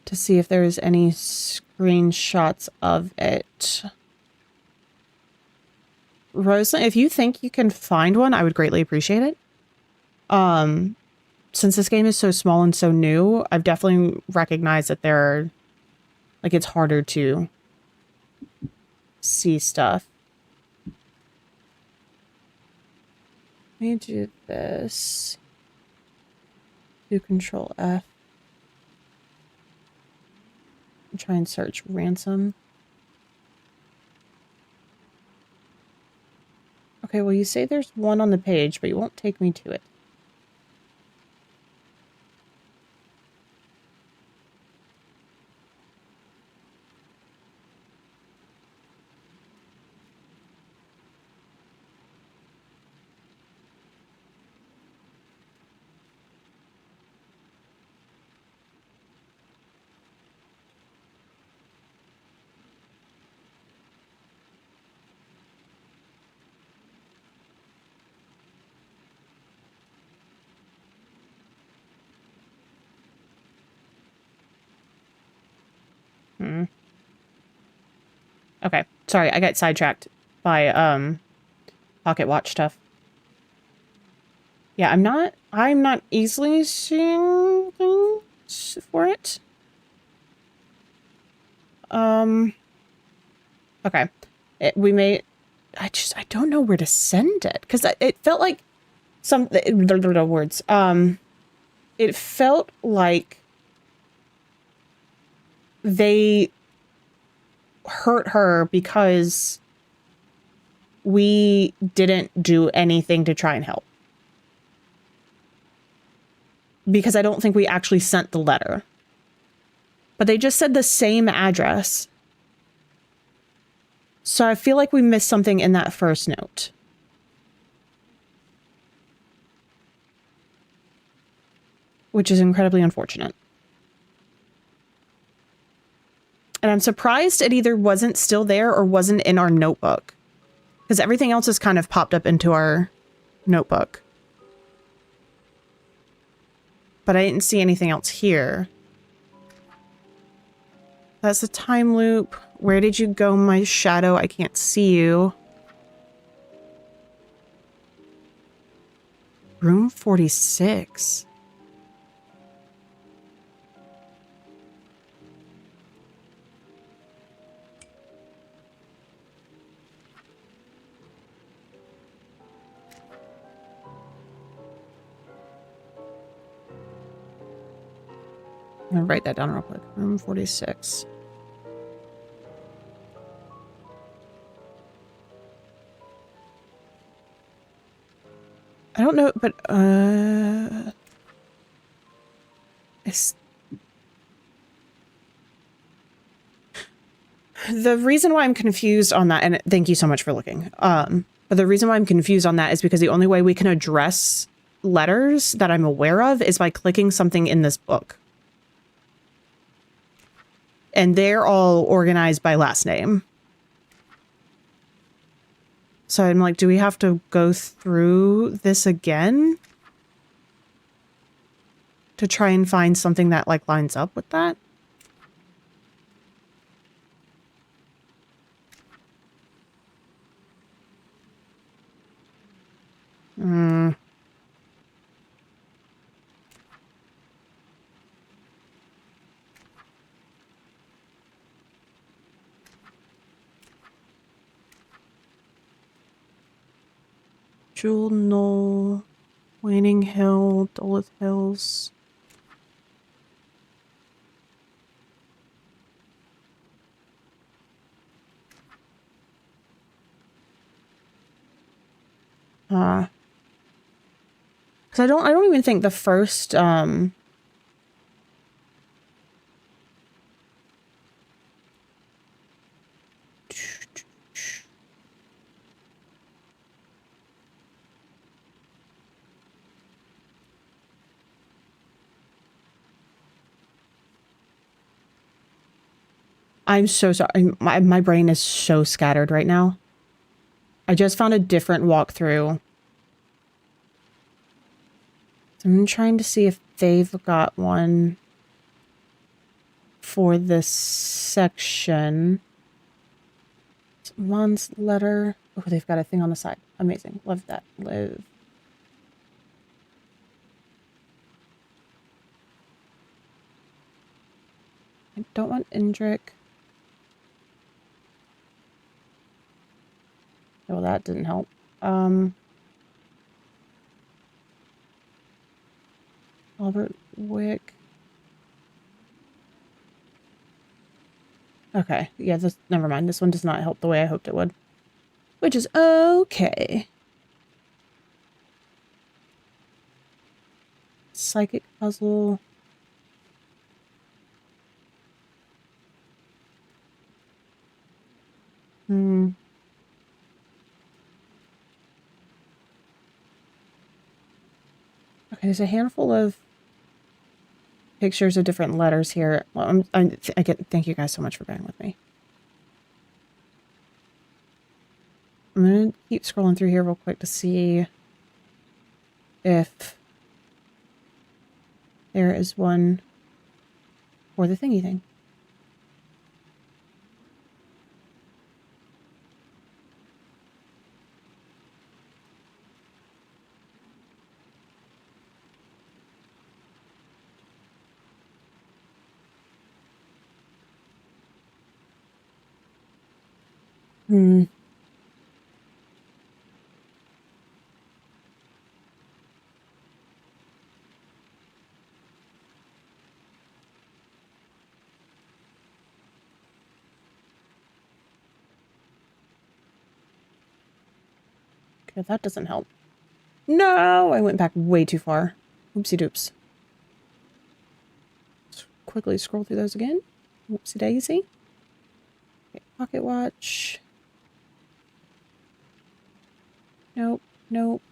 to see if there's any screenshots of it. Rosalind, if you think you can find one, I would greatly appreciate it. Since this game is so small and so new, I've definitely recognized that there are, like, it's harder to see stuff. Let me do this. Do Control F. Try and search ransom. Okay, well, you say there's one on the page, but you won't take me to it. Okay, sorry, I got sidetracked by pocket watch stuff. Yeah, I'm not easily seeing things for it. Okay. I don't know where to send it because it felt like words. It felt like they hurt her because we didn't do anything to try and help. Because I don't think we actually sent the letter. But they just said the same address. So I feel like we missed something in that first note. Which is incredibly unfortunate. And I'm surprised it either wasn't still there or wasn't in our notebook. Because everything else has kind of popped up into our notebook. But I didn't see anything else here. That's a time loop. Where did you go, my shadow? I can't see you. Room 46. I'm gonna write that down real quick. Room 46. I don't know, but the reason why I'm confused on that, and thank you so much for looking. But the reason why I'm confused on that is because the only way we can address letters that I'm aware of is by clicking something in this book. And they're all organized by last name. So I'm like, do we have to go through this again? to try and find something that like lines up with that. Jewel Knoll, Waning Hill, Duluth Hills. Because I don't even think the first I'm so sorry. My brain is so scattered right now. I just found a different walkthrough. I'm trying to see if they've got one for this section. Mon's letter. Oh, they've got a thing on the side. Amazing. Love that. Live. I don't want Indric. Well, that didn't help. Albert Wick. Okay, yeah, this, never mind. This one does not help the way I hoped it would. Which is okay. Psychic puzzle. Okay, there's a handful of pictures of different letters here. Well, thank you guys so much for bearing with me. I'm going to keep scrolling through here real quick to see if there is one for the thingy thing. Okay, that doesn't help. No, I went back way too far. Oopsie doops. Let's quickly scroll through those again. Whoopsie daisy. Okay, pocket watch. Nope, nope.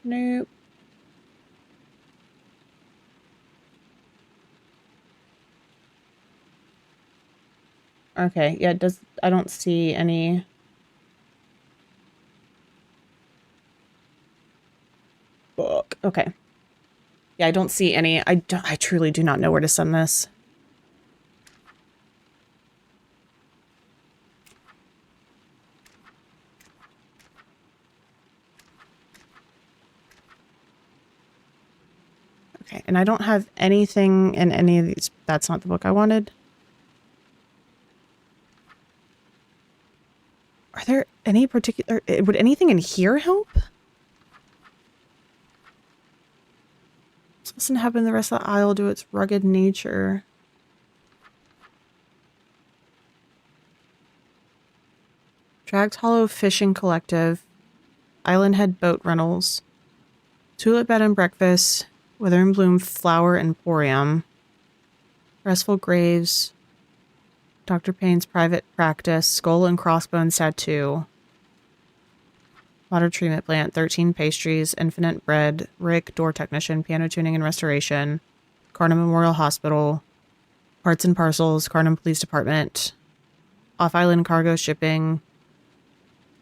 Nope. Okay, yeah, I don't see any. Book. Okay. Yeah, I don't see any. I truly do not know where to send this. Okay, and I don't have anything in any of these. That's not the book I wanted. Are there any particular... Would anything in here help? So doesn't happen the rest of the aisle due to its rugged nature. Dragged Hollow Fishing Collective. Island Head Boat Rentals. Tulip Bed and Breakfast. Wither and Bloom Flower Emporium. Restful Graves. Dr. Payne's Private Practice. Skull and Crossbones Tattoo. Water Treatment Plant. 13 Pastries. Infinite Bread. Rick, Door Technician. Piano Tuning and Restoration. Carnum Memorial Hospital. Parts and Parcels. Carnum Police Department. Off-Island Cargo Shipping.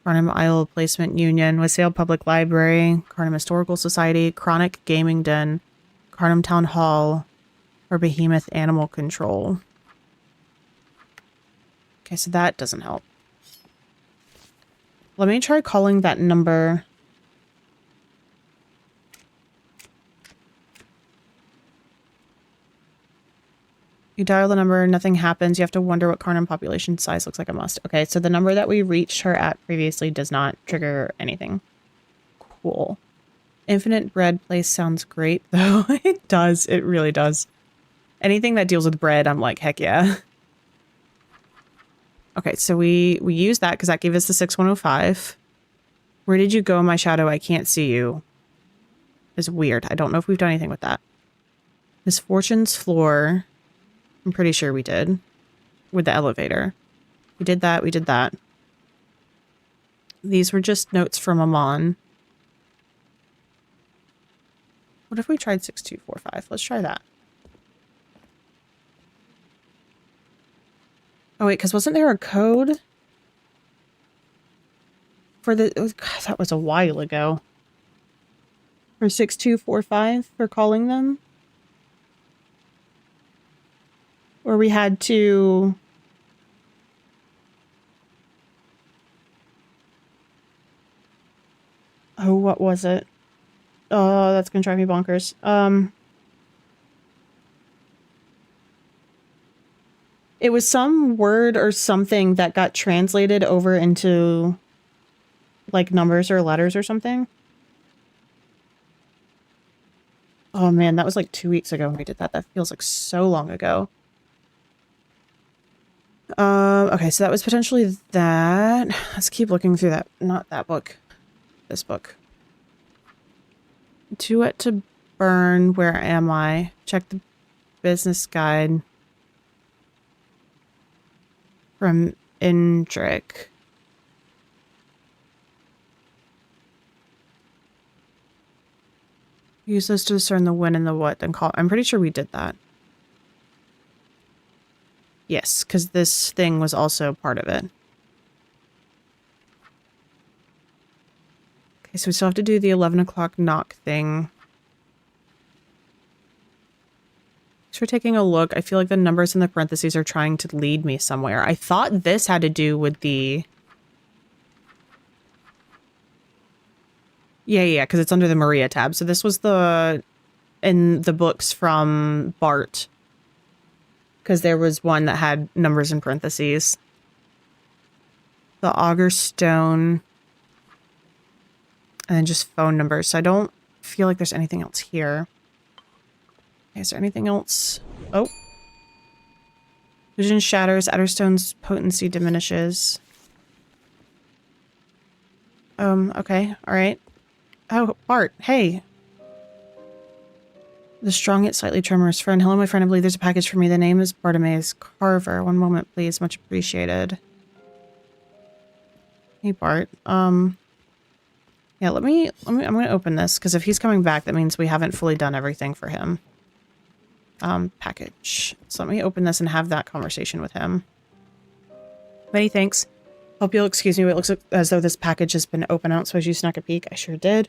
Carnum Isle Placement Union, Wassail Public Library, Carnum Historical Society, Chronic Gaming Den, Carnum Town Hall, or Behemoth Animal Control. Okay, so that doesn't help. Let me try calling that number. You dial the number, nothing happens. You have to wonder what Carnum population size looks like a must. Okay, so the number that we reached her at previously does not trigger anything. Cool. Infinite Bread Place sounds great, though. It does. It really does. Anything that deals with bread, I'm like, heck yeah. Okay, so we used that because that gave us the 6105. Where did you go, my shadow? I can't see you. It's weird. I don't know if we've done anything with that. Misfortune's Floor. I'm pretty sure we did. With the elevator. We did that. We did that. These were just notes from Amon. What if we tried 6245? Let's try that. Oh, wait, because wasn't there a code? For the... God, that was a while ago. For 6245 for calling them? Or we had to... Oh, what was it? Oh, that's gonna drive me bonkers. It was some word or something that got translated over into like numbers or letters or something. Oh man, that was like 2 weeks ago when we did that. That feels like so long ago. Okay, so that was potentially that. Let's keep looking through that. Not that book. This book. To it to burn. Where am I? Check the business guide. From Indric. Use this to discern the when and the what, then call. I'm pretty sure we did that. Yes, because this thing was also part of it. Okay, so we still have to do the 11 o'clock knock thing. Thanks for taking a look. I feel like the numbers in the parentheses are trying to lead me somewhere. I thought this had to do with the... Yeah, because it's under the Maria tab. So this was the... in the books from Bart. Because there was one that had numbers in parentheses. The Augur Stone. And then just phone numbers. So I don't feel like there's anything else here. Okay, is there anything else? Oh. Vision shatters. Adderstone's potency diminishes. Okay. Alright. Oh, Bart. Hey. The strong yet slightly tremorous friend. Hello, my friend. I believe there's a package for me. The name is Bartimaeus Carver. One moment, please. Much appreciated. Hey, Bart. Yeah, I'm going to open this, because if he's coming back, that means we haven't fully done everything for him. Package. So let me open this and have that conversation with him. Many thanks. Hope you'll excuse me, but it looks as though this package has been opened. I don't suppose you snuck a peek. I sure did.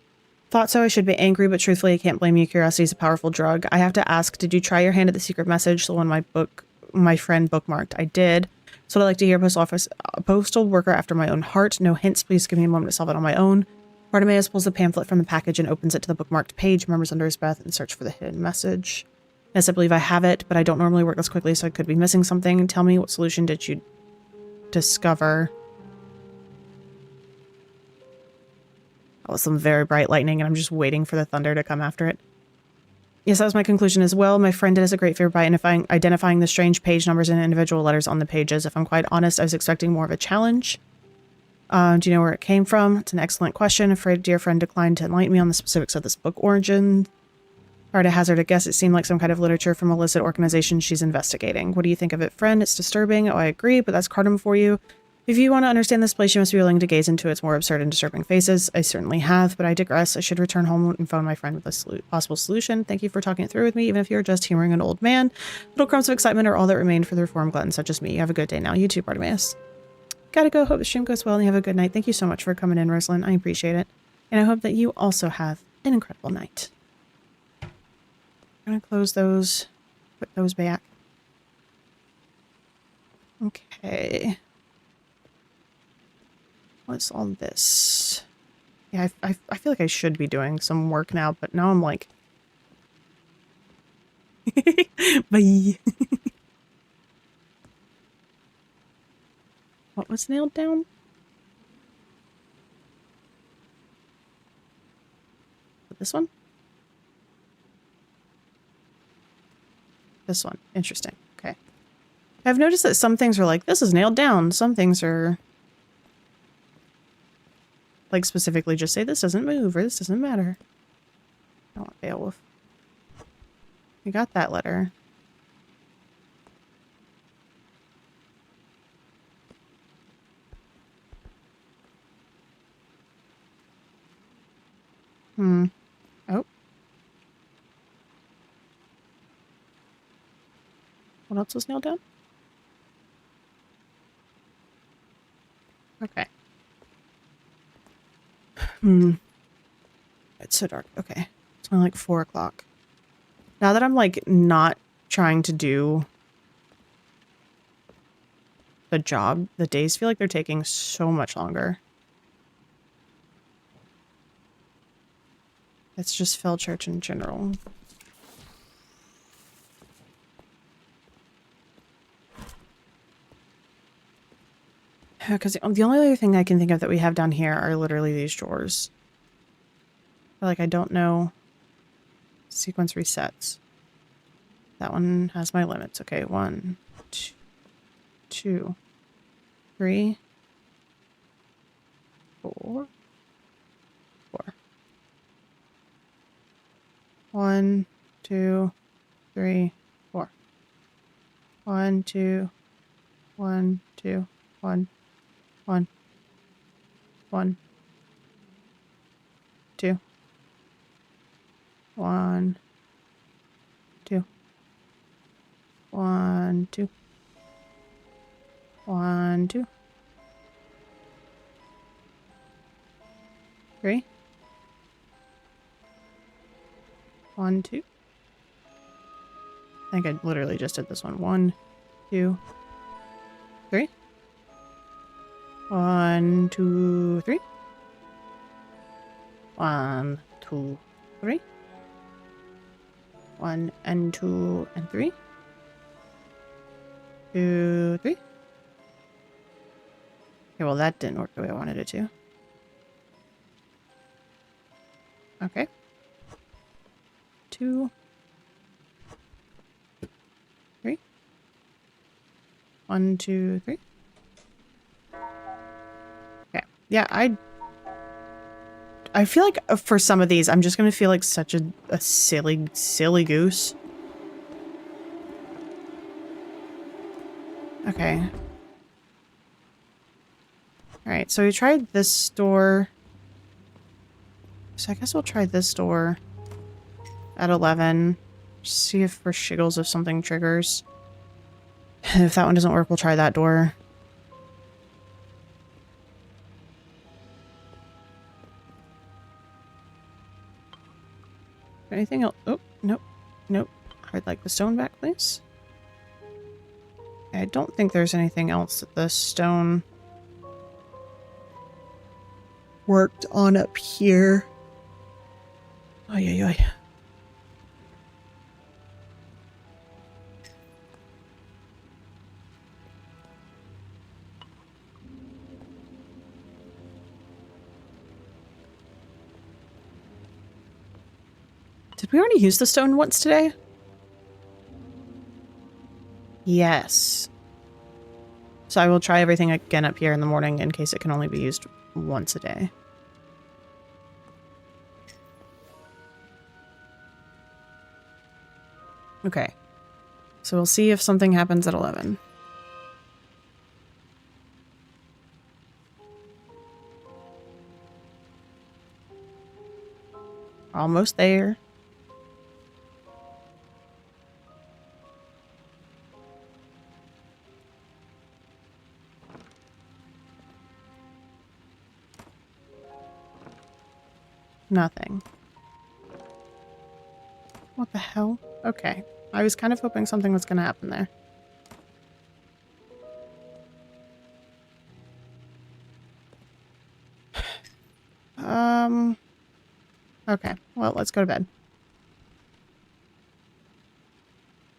Thought so. I should be angry, but truthfully, I can't blame you. Curiosity is a powerful drug. I have to ask, did you try your hand at the secret message, the one my friend bookmarked? I did. So I'd like to hear a postal worker after my own heart. No hints, please give me a moment to solve it on my own. Bartimaeus pulls the pamphlet from the package and opens it to the bookmarked page, murmurs under his breath, and search for the hidden message. Yes, I believe I have it, but I don't normally work this quickly, so I could be missing something. Tell me, what solution did you discover? That was some very bright lightning, and I'm just waiting for the thunder to come after it. Yes, that was my conclusion as well. My friend did us a great favor by identifying the strange page numbers and individual letters on the pages. If I'm quite honest, I was expecting more of a challenge. Do you know where it came from? It's an excellent question. Afraid dear friend declined to enlighten me on the specifics of this book origin. Hard to hazard a guess. It seemed like some kind of literature from a illicit organization she's investigating. What do you think of it, friend? It's disturbing. Oh, I agree, but that's Cardam for you. If you want to understand this place, you must be willing to gaze into its more absurd and disturbing faces. I certainly have, but I digress. I should return home and phone my friend with a possible solution. Thank you for talking it through with me, even if you're just humoring an old man. Little crumbs of excitement are all that remain for the reform glutton such as me. You have a good day now. You too, Bartimaeus. Gotta go. Hope the stream goes well and you have a good night. Thank you so much for coming in, Rosalind. I appreciate it. And I hope that you also have an incredible night. I'm gonna close those, put those back. Okay. What's all this? Yeah, I feel like I should be doing some work now, but now I'm like... Bye. What was nailed down? This one? This one. Interesting. Okay. I've noticed that some things are like, this is nailed down. Some things are... like specifically just say this doesn't move or this doesn't matter. I want Beowulf. We got that letter. Oh. What else was nailed down? Okay. It's so dark. Okay. It's only like 4 o'clock. Now that I'm like not trying to do the job, the days feel like they're taking so much longer. It's just Fell Church in general. Because the only other thing I can think of that we have down here are literally these drawers. But like, I don't know. Sequence resets. That one has my limits. Okay, 1, 2, 3, 4. 1, 2, 3, 4. 1, 2, 1, 2, 1, 1, 1, 2, 1, 2, 1, 2, 1, 2, 3, 1, 2. I think I literally just did this one. 1, 2, 3. 1, 2, 3. 1, 2, 3. 1 and 2 and 3. 2, 3. Okay, well that didn't work the way I wanted it to. Okay. 2, 3. 1, 2, 3. Okay. Yeah, I feel like for some of these, I'm just gonna feel like such a silly goose. Okay. Alright, so we tried this door. So I guess we'll try this door at 11. See if for shiggles if something triggers. If that one doesn't work, we'll try that door. Anything else? Oh, nope. Nope. I'd like the stone back, please. I don't think there's anything else that the stone worked on up here. Ay, ay, ay. Did we already use the stone once today? Yes. So I will try everything again up here in the morning in case it can only be used once a day. Okay. So we'll see if something happens at 11. Almost there. Nothing. What the hell? Okay. I was kind of hoping something was gonna happen there. Okay. Well, let's go to bed.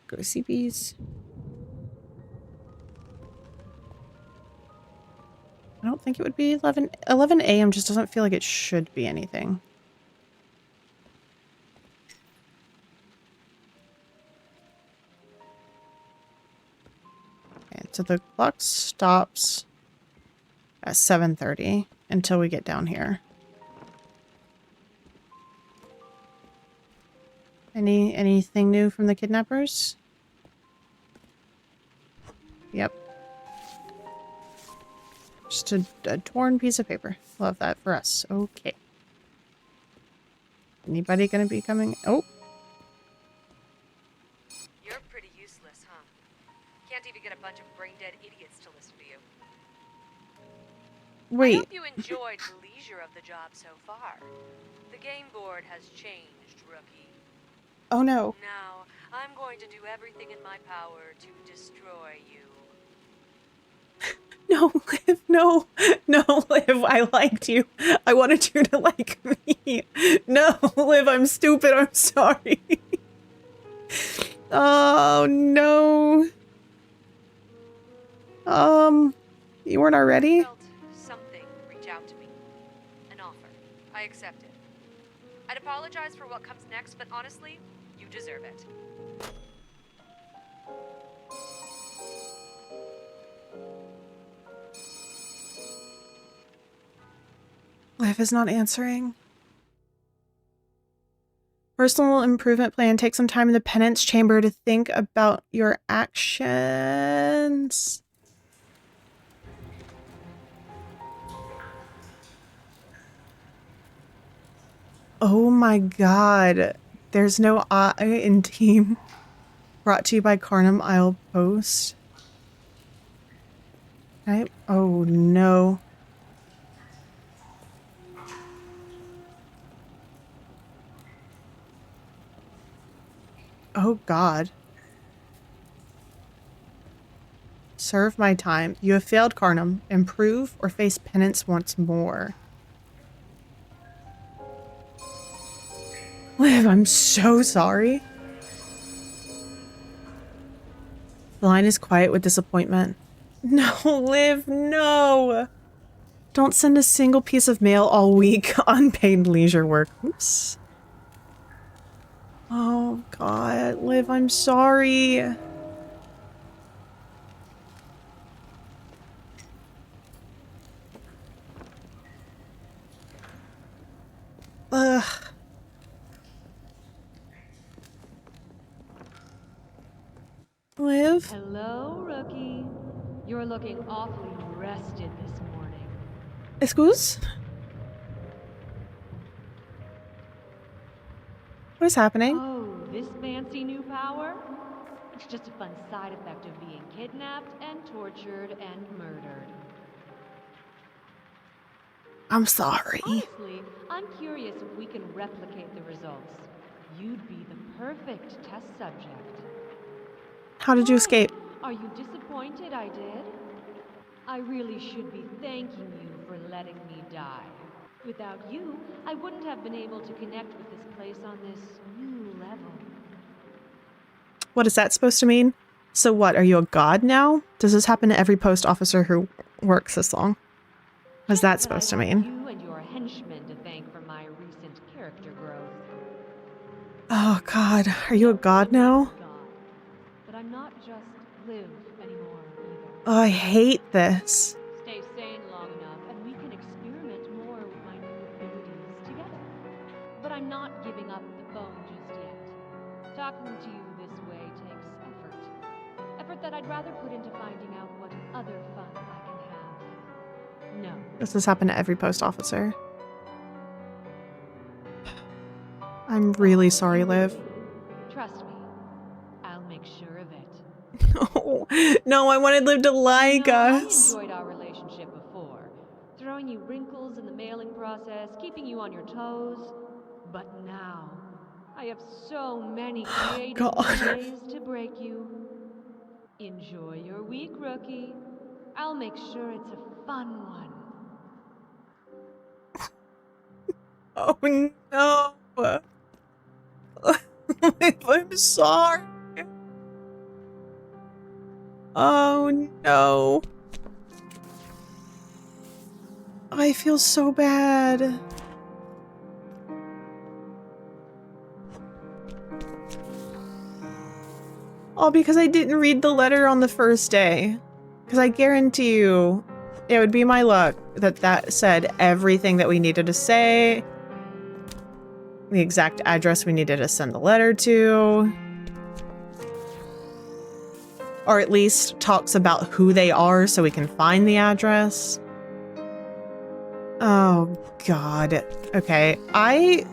Go to CB's. I don't think it would be 11 a.m. just doesn't feel like it should be anything. Okay, so the clock stops at 7:30 until we get down here. Anything new from the kidnappers? Yep. Just a torn piece of paper. Love that for us. Okay. Anybody gonna be coming? Oh. You're pretty useless, huh? Can't even get a bunch of brain-dead idiots to listen to you. I Wait. hope you enjoyed the leisure of the job so far. The game board has changed, rookie. Oh no. Now, I'm going to do everything in my power to destroy you. No, Liv, no. No, Liv, I liked you. I wanted you to like me. No, Liv, I'm stupid. I'm sorry. Oh, no. You weren't already? Felt something reach out to me. An offer. I accepted. I'd apologize for what comes next, but honestly, you deserve it. Liv is not answering. Personal improvement plan. Take some time in the penance chamber to think about your actions. Oh my god. There's no I in team. Brought to you by Carnum Isle Post. Oh no. Oh god. Serve my time. You have failed, Carnum. Improve or face penance once more. Liv, I'm so sorry. The line is quiet with disappointment. No, Liv, no! Don't send a single piece of mail all week. Unpaid leisure work. Oops. Oh, God. Liv, I'm sorry. Ugh. Liv? Hello, rookie. You're looking awfully rested this morning. Excuse? What is happening? Oh, this fancy new power? It's just a fun side effect of being kidnapped and tortured and murdered. I'm sorry. Honestly, I'm curious if we can replicate the results. You'd be the perfect test subject. How did you escape? Are you disappointed I did? I really should be thanking you for letting me die. Without you, I wouldn't have been able to connect with this place on this new level. What is that supposed to mean? So what, are you a god now? Does this happen to every post officer who works this long? What is that supposed to mean? You and your henchmen to thank for my recent character growth. Oh god, are you a god now? But I'm not just Liv anymore either. Oh, I hate this. Stay sane long enough and we can experiment more with my new abilities together. But I'm not giving up the phone just yet. Talking to you this way takes effort. Effort that I'd rather put into finding out what other fun I can have. No. This has happened to every post officer. I'm really sorry, Liv. Trust me, I'll make sure of it. No, no, I wanted Liv to like us. I enjoyed our relationship before. Throwing you wrinkles in the mailing process, keeping you on your toes. But now, I have so many Oh, creative God. ways to break you. Enjoy your week, rookie. I'll make sure it's a fun one. Oh no. I'm sorry. Oh no. I feel so bad. All because I didn't read the letter on the first day. Because I guarantee you, it would be my luck that that said everything that we needed to say, the exact address we needed to send the letter to, or at least talks about who they are so we can find the address. Oh, God. Okay, I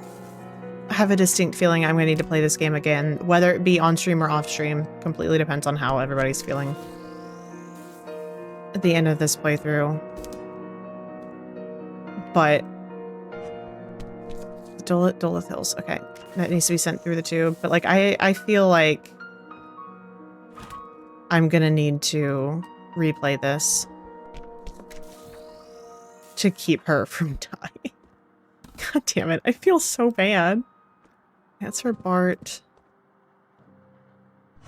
have a distinct feeling I'm going to need to play this game again, whether it be on stream or off stream. Completely depends on how everybody's feeling at the end of this playthrough. But Duluth Hills, okay, that needs to be sent through the tube. But like, I feel like I'm gonna need to replay this to keep her from dying. God damn it, I feel so bad. That's for Bart.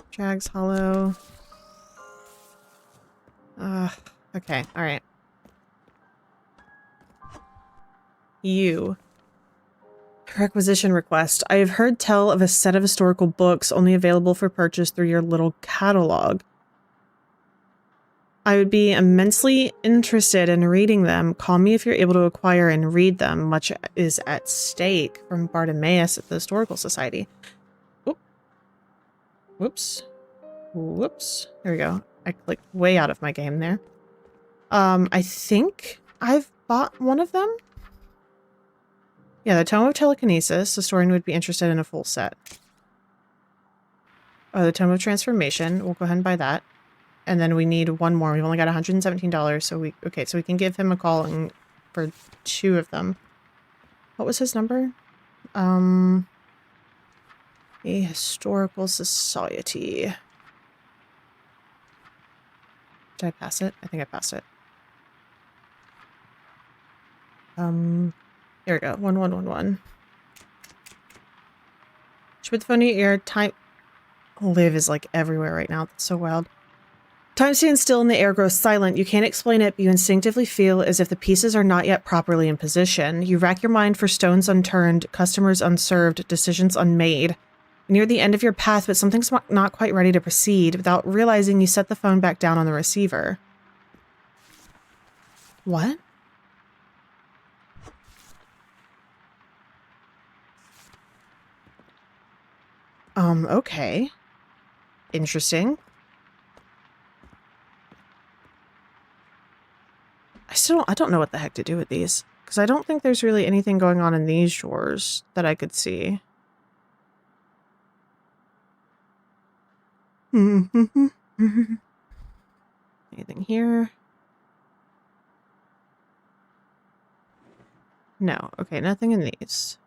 Drags Hollow. Okay, alright. You. Requisition request. I have heard tell of a set of historical books only available for purchase through your little catalog. I would be immensely interested in reading them. Call me if you're able to acquire and read them. Much is at stake. From Bartimaeus at the Historical Society. Oop. Whoops. Whoops. There we go. I clicked way out of my game there. I think I've bought one of them. Yeah, the Tome of Telekinesis. The historian would be interested in a full set. Oh, the Tome of Transformation. We'll go ahead and buy that. And then we need one more. We've only got $117, so we can give him a call and for 2 of them. What was his number? A Historical Society. Did I pass it? I think I passed it. There we go. 1111. Should put the phone in your ear. Time. LIV is like everywhere right now. That's so wild. Time stands still and the air grows silent. You can't explain it, but you instinctively feel as if the pieces are not yet properly in position. You rack your mind for stones unturned, customers unserved, decisions unmade. Near the end of your path, but something's not quite ready to proceed. Without realizing, you set the phone back down on the receiver. What? Okay. Interesting. I don't know what the heck to do with these, because I don't think there's really anything going on in these drawers that I could see. Anything here? No. Okay, nothing in these.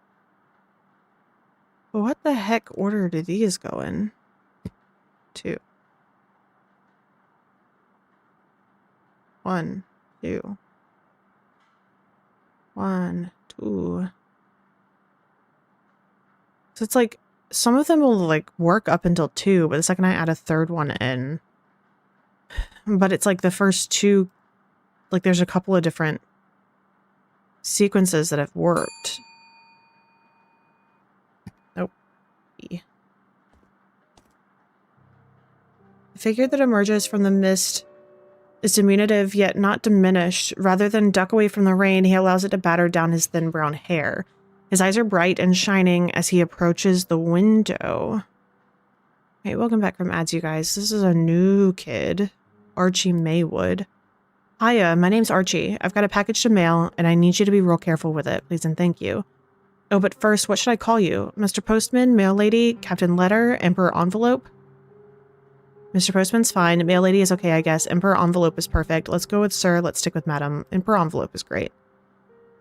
But what the heck order do these go in? 2. 1, 2. 1, 2. So it's like, some of them will like work up until 2, but the second I add a 3rd one in. But it's like the first 2, like there's a couple of different sequences that have worked. Nope. The figure that emerges from the mist is diminutive yet not diminished. Rather than duck away from the rain, he allows it to batter down his thin brown hair. His eyes are bright and shining as he approaches the window. Hey, welcome back from ads, you guys. This is a new kid, Archie Maywood. Hiya, my name's Archie. I've got a package to mail, and I need you to be real careful with it, please and thank you. Oh, but first, what should I call you? Mr. Postman, Mail Lady, Captain Letter, Emperor Envelope? Mr. Postman's fine. Mail Lady is okay, I guess. Emperor Envelope is perfect. Let's go with Sir. Let's stick with Madam. Emperor Envelope is great.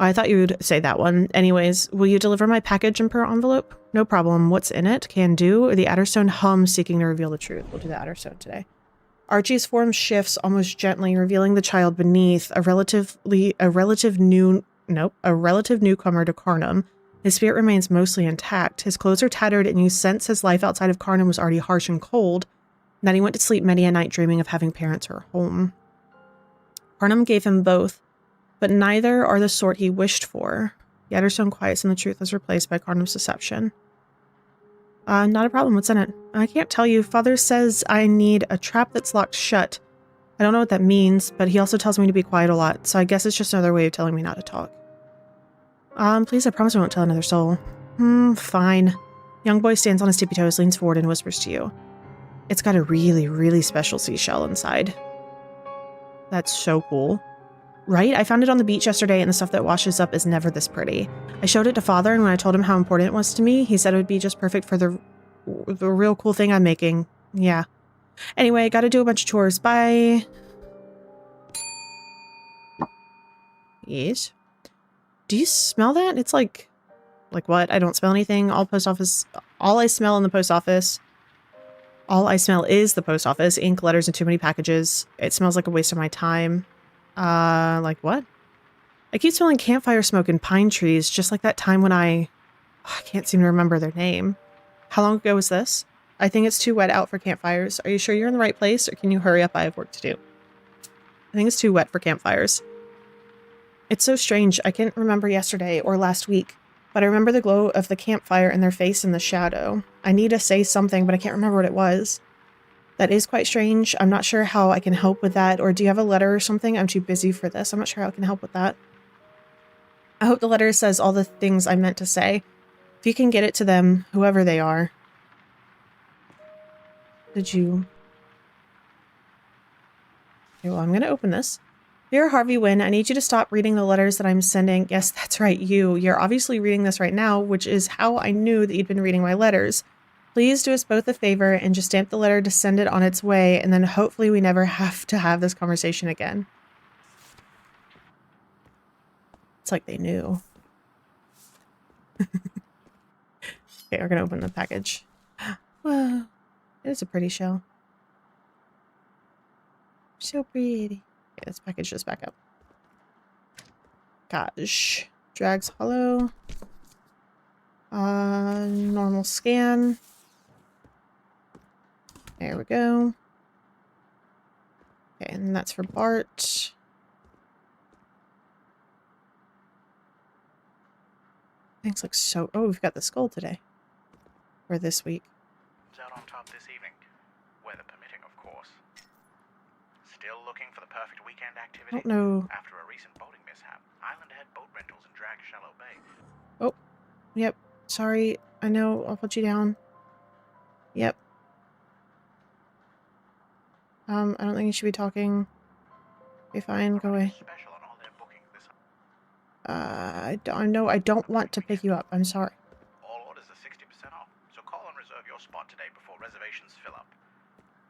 I thought you would say that one. Anyways, will you deliver my package in per envelope? No problem. What's in it? Can do. The Adderstone hums, seeking to reveal the truth. We'll do the Adderstone today. Archie's form shifts almost gently, revealing the child beneath, a relative newcomer to Carnum. His spirit remains mostly intact. His clothes are tattered, and you sense his life outside of Carnum was already harsh and cold. And then he went to sleep many a night dreaming of having parents or a home. Carnum gave him both, but neither are the sort he wished for. The Adderstone quiets and the truth is replaced by Carnum's deception. Not a problem. What's in it? I can't tell you. Father says I need a trap that's locked shut. I don't know what that means, but he also tells me to be quiet a lot, so I guess it's just another way of telling me not to talk. Please, I promise I won't tell another soul. Fine. Young boy stands on his tippy toes, leans forward, and whispers to you. It's got a really, really special seashell inside. That's so cool. Right? I found it on the beach yesterday, and the stuff that washes up is never this pretty. I showed it to Father, and when I told him how important it was to me, he said it would be just perfect for the real cool thing I'm making. Yeah. Anyway, gotta do a bunch of chores. Bye. Yes. Do you smell that? It's like what? I don't smell anything. All I smell in the post office. All I smell is the post office. Ink, letters, and too many packages. It smells like a waste of my time. Like what? I keep smelling campfire smoke and pine trees, just like that time when I can't seem to remember their name. How long ago was this? I think it's too wet out for campfires. Are you sure you're in the right place, or can you hurry up? I have work to do. I think it's too wet for campfires. It's so strange. I can't remember yesterday or last week, but I remember the glow of the campfire and their face in the shadow. I need to say something, but I can't remember what it was. That is quite strange. I'm not sure how I can help with that. Or do you have a letter or something? I'm too busy for this. I'm not sure how I can help with that. I hope the letter says all the things I meant to say. If you can get it to them, whoever they are. Did you... Okay, well, I'm going to open this. Dear Harvey Wynn, I need you to stop reading the letters that I'm sending. Yes, that's right, you. You're obviously reading this right now, which is how I knew that you'd been reading my letters. Please do us both a favor and just stamp the letter to send it on its way, and then hopefully we never have to have this conversation again. It's like they knew. Okay, we're gonna open the package. Whoa, it is a pretty shell. So pretty. Okay, let's package this back up. Gosh. Drags hollow. Normal scan. There we go. Okay, and that's for Bart. Things look so... Oh, we've got the skull today. Or this week. Out on top this evening. Weather permitting, of course. Still looking for the perfect weekend activity? I don't know. After a recent boating mishap, Island had boat rentals and drag Shallow Bay. Oh, yep. Sorry. I know. I'll put you down. Yep. I don't think you should be talking. Okay, fine. Go away. Special on all their bookings this... I don't want to pick you up. I'm sorry. All orders are 60% off, so call and reserve your spot today before reservations fill up.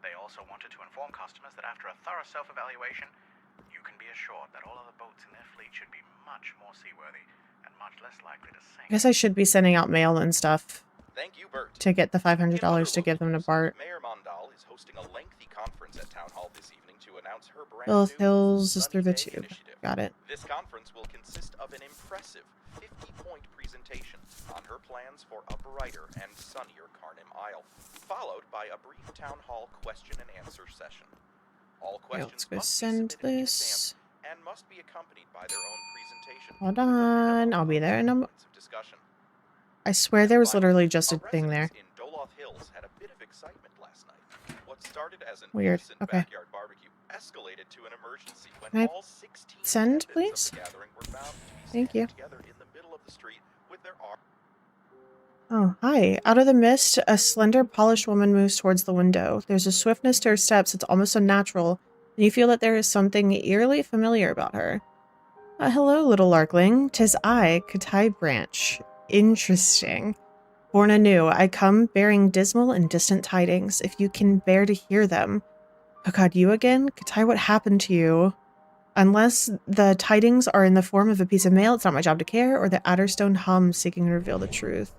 They also wanted to inform customers that after a thorough self-evaluation, you can be assured that all other boats in their fleet should be much more seaworthy and much less likely to sink. I guess I should be sending out mail and stuff Thank you, Bert. to get the $500 In other to give them to news, Bart. Mayor Mondal is hosting a lengthy conference at Town Hall this evening to announce her brand Both new Hills is Sunny through the Day tube. initiative. Got it. This conference will consist of an impressive 50-point presentation on her plans for a brighter and sunnier Carnum Isle, followed by a brief Town Hall question and answer session. All Okay, questions let's go must be send submitted in this. advance and must be accompanied by their own presentation. Hold with a minimum on. I'll be of there in 10 a... points of discussion. I swear there was Finally, literally just a thing there. residents in Doloth Hills had a bit of excitement last night. What started as an Weird. innocent Okay. backyard barbecue escalated to an emergency when Can I all 16 send, attendants please? of the gathering were found to be Thank you. standing together in the middle of the street with their arms. Oh, hi. Out of the mist, a slender, polished woman moves towards the window. There's a swiftness to her steps that's almost unnatural, and you feel that there is something eerily familiar about her. Hello, little larkling. 'Tis I, Katai Branch. Interesting. Born anew, I come bearing dismal and distant tidings, if you can bear to hear them. Oh god, you again? Katai, what happened to you? Unless the tidings are in the form of a piece of mail, it's not my job to care, or the Adderstone hums seeking to reveal the truth.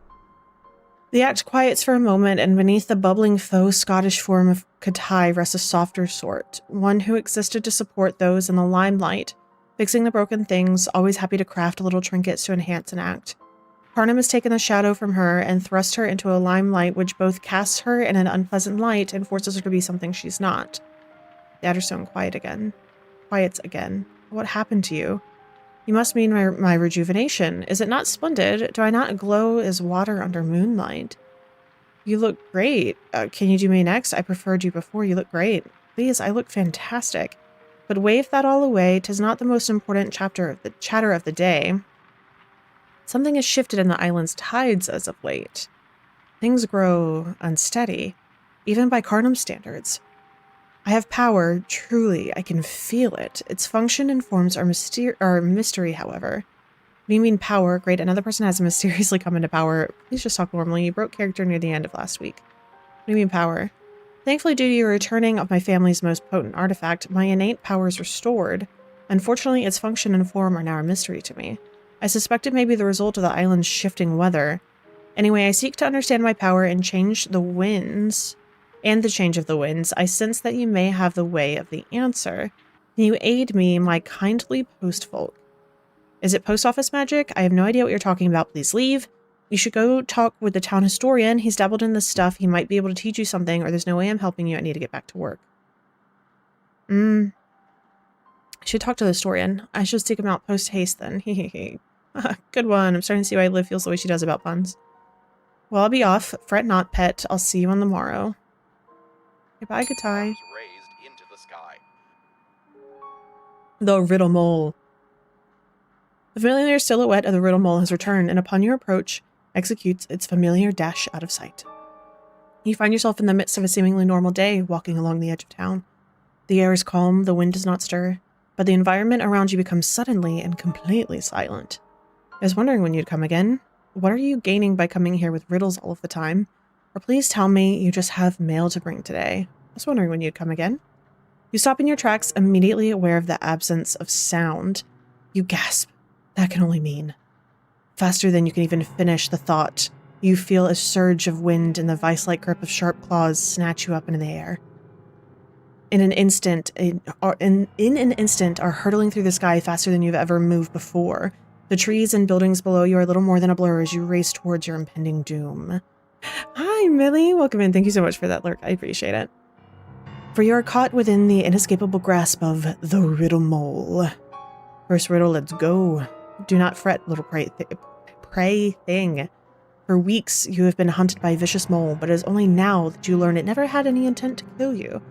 The act quiets for a moment, and beneath the bubbling faux Scottish form of Katai rests a softer sort, one who existed to support those in the limelight, fixing the broken things, always happy to craft little trinkets to enhance an act. Parnham has taken the shadow from her and thrust her into a limelight which both casts her in an unpleasant light and forces her to be something she's not. The Adderstone quiets again. What happened to you? You must mean my rejuvenation. Is it not splendid? Do I not glow as water under moonlight? You look great. Can you do me next? I preferred you before. You look great. Please, I look fantastic. But wave that all away. 'Tis not the most important chatter of the day. Something has shifted in the island's tides as of late. Things grow unsteady, even by Carnum standards. I have power, truly, I can feel it. Its function and forms are mystery, however. What do you mean power? Great, another person has mysteriously come into power. Please just talk normally. You broke character near the end of last week. What do you mean power? Thankfully, due to your returning of my family's most potent artifact, my innate power is restored. Unfortunately, its function and form are now a mystery to me. I suspect it may be the result of the island's shifting weather. Anyway, I seek to understand my power and change the winds. And the change of the winds, I sense that you may have the way of the answer. Can you aid me, my kindly postfolk? Is it post office magic? I have no idea what you're talking about. Please leave. You should go talk with the town historian. He's dabbled in this stuff. He might be able to teach you something, or there's no way I'm helping you. I need to get back to work. I should talk to the historian. I should seek him out post haste then. Hehehe. Good one. I'm starting to see why Liv feels the way she does about puns. Well, I'll be off. Fret not, pet. I'll see you on the morrow. Goodbye, Katai. Raised into the sky. The Riddle Mole. The familiar silhouette of the Riddle Mole has returned, and upon your approach, executes its familiar dash out of sight. You find yourself in the midst of a seemingly normal day, walking along the edge of town. The air is calm, the wind does not stir, but the environment around you becomes suddenly and completely silent. I was wondering when you'd come again. What are you gaining by coming here with riddles all of the time? Or please tell me you just have mail to bring today. I was wondering when you'd come again. You stop in your tracks, immediately aware of the absence of sound. You gasp. That can only mean. Faster than you can even finish the thought, you feel a surge of wind and the vice-like grip of sharp claws snatch you up into the air. In an instant are hurtling through the sky faster than you've ever moved before. The trees and buildings below you are little more than a blur as you race towards your impending doom. Hi, Millie. Welcome in. Thank you so much for that lurk. I appreciate it. For you are caught within the inescapable grasp of the Riddle Mole. First riddle, let's go. Do not fret, little prey thing. For weeks, you have been hunted by a vicious mole, but it is only now that you learn it never had any intent to kill you.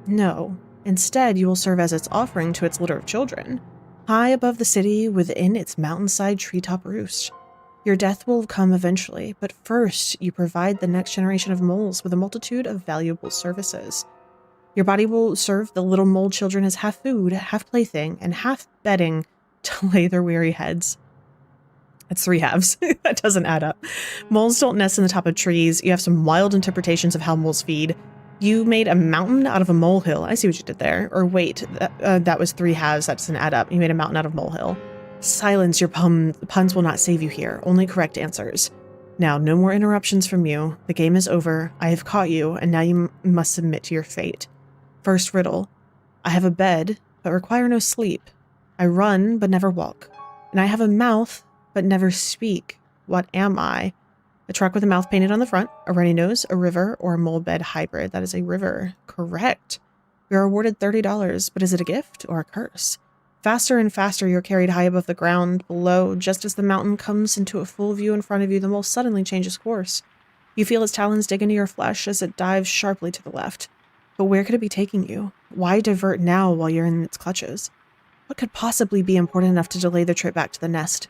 No. Instead, you will serve as its offering to its litter of children. High above the city, within its mountainside treetop roost. Your death will come eventually, but first you provide the next generation of moles with a multitude of valuable services. Your body will serve the little mole children as half food, half plaything, and half bedding to lay their weary heads. It's 3 halves. That doesn't add up. Moles don't nest in the top of trees. You have some wild interpretations of how moles feed. You made a mountain out of a molehill. I see what you did there. Or wait, that was 3 halves. That doesn't add up. You made a mountain out of molehill. Silence, your puns will not save you here. Only correct answers. Now, no more interruptions from you. The game is over. I have caught you, and now you must submit to your fate. First riddle. I have a bed, but require no sleep. I run, but never walk. And I have a mouth, but never speak. What am I? A truck with a mouth painted on the front, a runny nose, a river, or a mole bed hybrid. That is a river. Correct. You're awarded $30, but is it a gift or a curse? Faster and faster, you're carried high above the ground below. Just as the mountain comes into a full view in front of you, the mole suddenly changes course. You feel its talons dig into your flesh as it dives sharply to the left. But where could it be taking you? Why divert now while you're in its clutches? What could possibly be important enough to delay the trip back to the nest?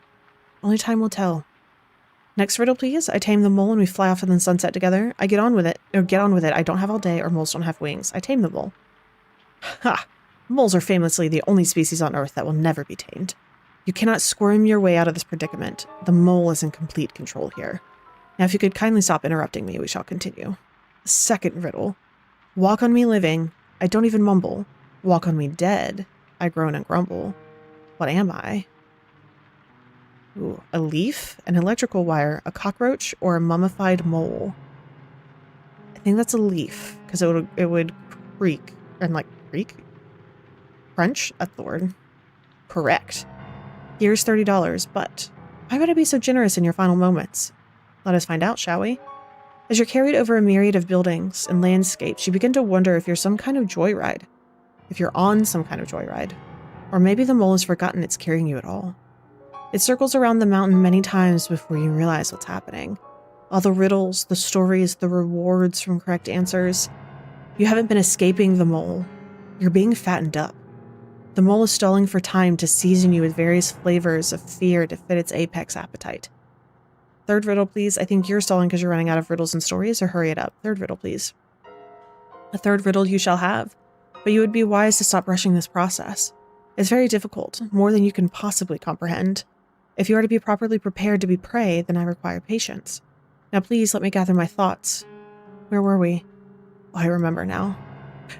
Only time will tell. Next riddle, please. I tame the mole and we fly off in the sunset together. I get on with it. I don't have all day, or moles don't have wings. I tame the mole. Ha! Moles are famously the only species on Earth that will never be tamed. You cannot squirm your way out of this predicament. The mole is in complete control here. Now, if you could kindly stop interrupting me, we shall continue. Second riddle. Walk on me living. I don't even mumble. Walk on me dead. I groan and grumble. What am I? Ooh, a leaf, an electrical wire, a cockroach, or a mummified mole? I think that's a leaf, because it would creak. And like, creak? Crunch? That's the word. Correct. Here's $30, but why would I be so generous in your final moments? Let us find out, shall we? As you're carried over a myriad of buildings and landscapes, you begin to wonder if you're some kind of joyride. If you're on some kind of joyride. Or maybe the mole has forgotten it's carrying you at all. It circles around the mountain many times before you realize what's happening. All the riddles, the stories, the rewards from correct answers. You haven't been escaping the mole. You're being fattened up. The mole is stalling for time to season you with various flavors of fear to fit its apex appetite. Third riddle, please. I think you're stalling because you're running out of riddles and stories, or hurry it up. Third riddle, please. A third riddle you shall have, but you would be wise to stop rushing this process. It's very difficult, more than you can possibly comprehend. If you are to be properly prepared to be prey, then I require patience. Now please let me gather my thoughts. Where were we? Oh, I remember now.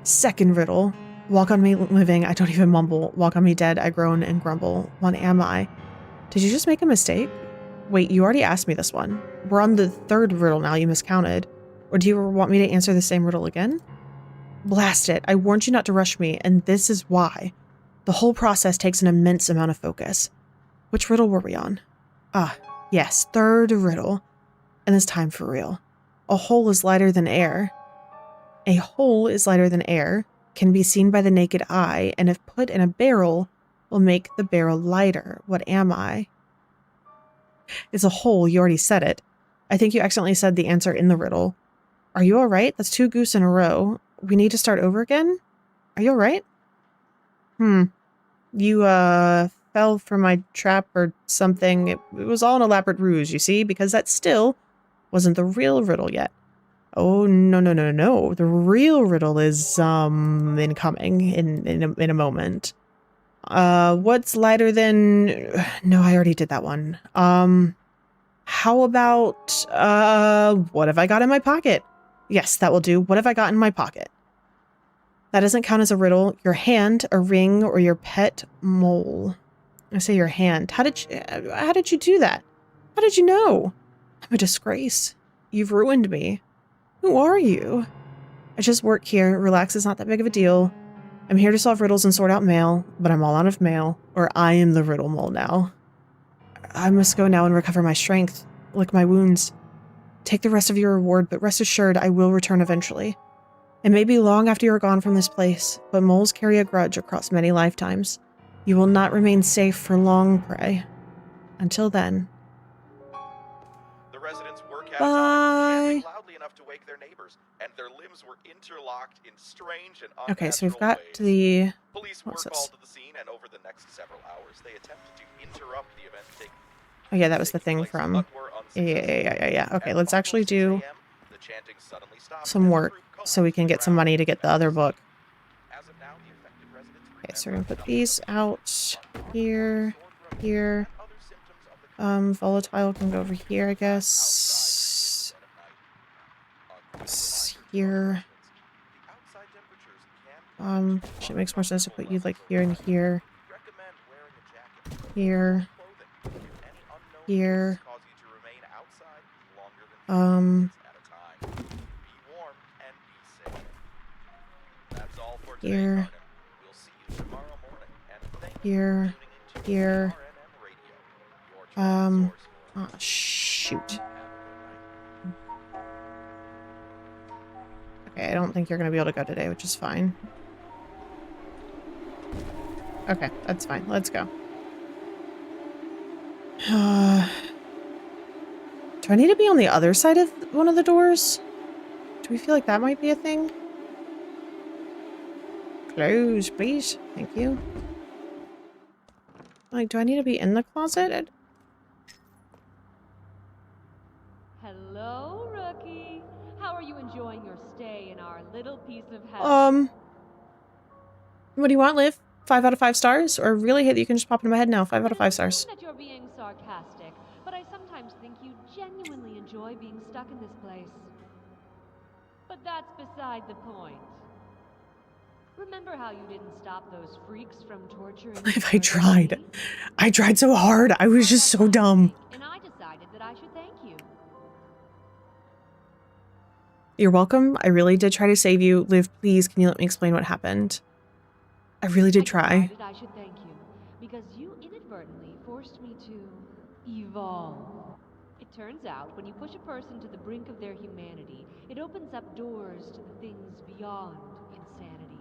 Second riddle. Walk on me living, I don't even mumble. Walk on me dead, I groan and grumble. What am I? Did you just make a mistake? Wait, you already asked me this one. We're on the third riddle now, you miscounted. Or do you want me to answer the same riddle again? Blast it, I warned you not to rush me, and this is why. The whole process takes an immense amount of focus. Which riddle were we on? Ah, yes, third riddle. And it's time for real. A hole is lighter than air. A hole is lighter than air, can be seen by the naked eye, and if put in a barrel, will make the barrel lighter. What am I? It's a hole, you already said it. I think you accidentally said the answer in the riddle. Are you alright? That's 2 goose in a row. We need to start over again? Are you alright? You, fell for my trap or something. It was all an elaborate ruse, you see, because that still wasn't the real riddle yet. Oh, no, no, no, no. The real riddle is, incoming in a moment. What's lighter than... No, I already did that one. How about, what have I got in my pocket? Yes, that will do. What have I got in my pocket? That doesn't count as a riddle. Your hand, a ring, or your pet mole. I say your hand. How did you do that? How did you know? I'm a disgrace. You've ruined me. Who are you? I just work here. Relax is not that big of a deal. I'm here to solve riddles and sort out mail, but I'm all out of mail, or I am the riddle mole now. I must go now and recover my strength, lick my wounds. Take the rest of your reward, but rest assured I will return eventually. It may be long after you are gone from this place, but moles carry a grudge across many lifetimes. You will not remain safe for long, pray. Until then. The residents were Bye. chanting loudly enough to wake their neighbors, and their limbs were interlocked in strange and unnatural Okay, so we've got ways. the... Police were What's this? called to the scene, and over the next several hours, they attempted to interrupt the event taking Oh yeah, that was the thing place, from... but were unsuccessful. Yeah. Okay, At let's actually almost 6 do a.m., the chanting suddenly stopped, some and the work group so we collapsed can to the get some ground. money to get the other book. As of now, the affected residents Okay, so we're gonna put remember these out here, here. other symptoms of the Volatile can go over here, I guess. Here. Shit makes more sense to put you like here and here. Here. Here. Here. Here. Here. Oh, shoot. Okay, I don't think you're gonna be able to go today, which is fine. Okay, that's fine. Let's go. Do I need to be on the other side of one of the doors? Do we feel like that might be a thing? Close, please. Thank you. Like, do I need to be in the closet? Hello, rookie. How are you enjoying your stay in our little piece of heaven? What do you want, Liv? 5 out of 5 stars? Or really hate that you can just pop into my head now. 5 out of 5 stars. That you're being sarcastic, but I sometimes think you genuinely enjoy being stuck in this place. But that's beside the point. Remember how you didn't stop those freaks from torturing If you I tried. mercilessly? I tried so hard. I was just had so my dumb. cake, and I decided that I should thank you. You're welcome. I really did try to save you. Liv, please, can you let me explain what happened? I really did try. decided I should thank you because you inadvertently forced me to evolve. It turns out when you push a person to the brink of their humanity, it opens up doors to the things beyond insanity.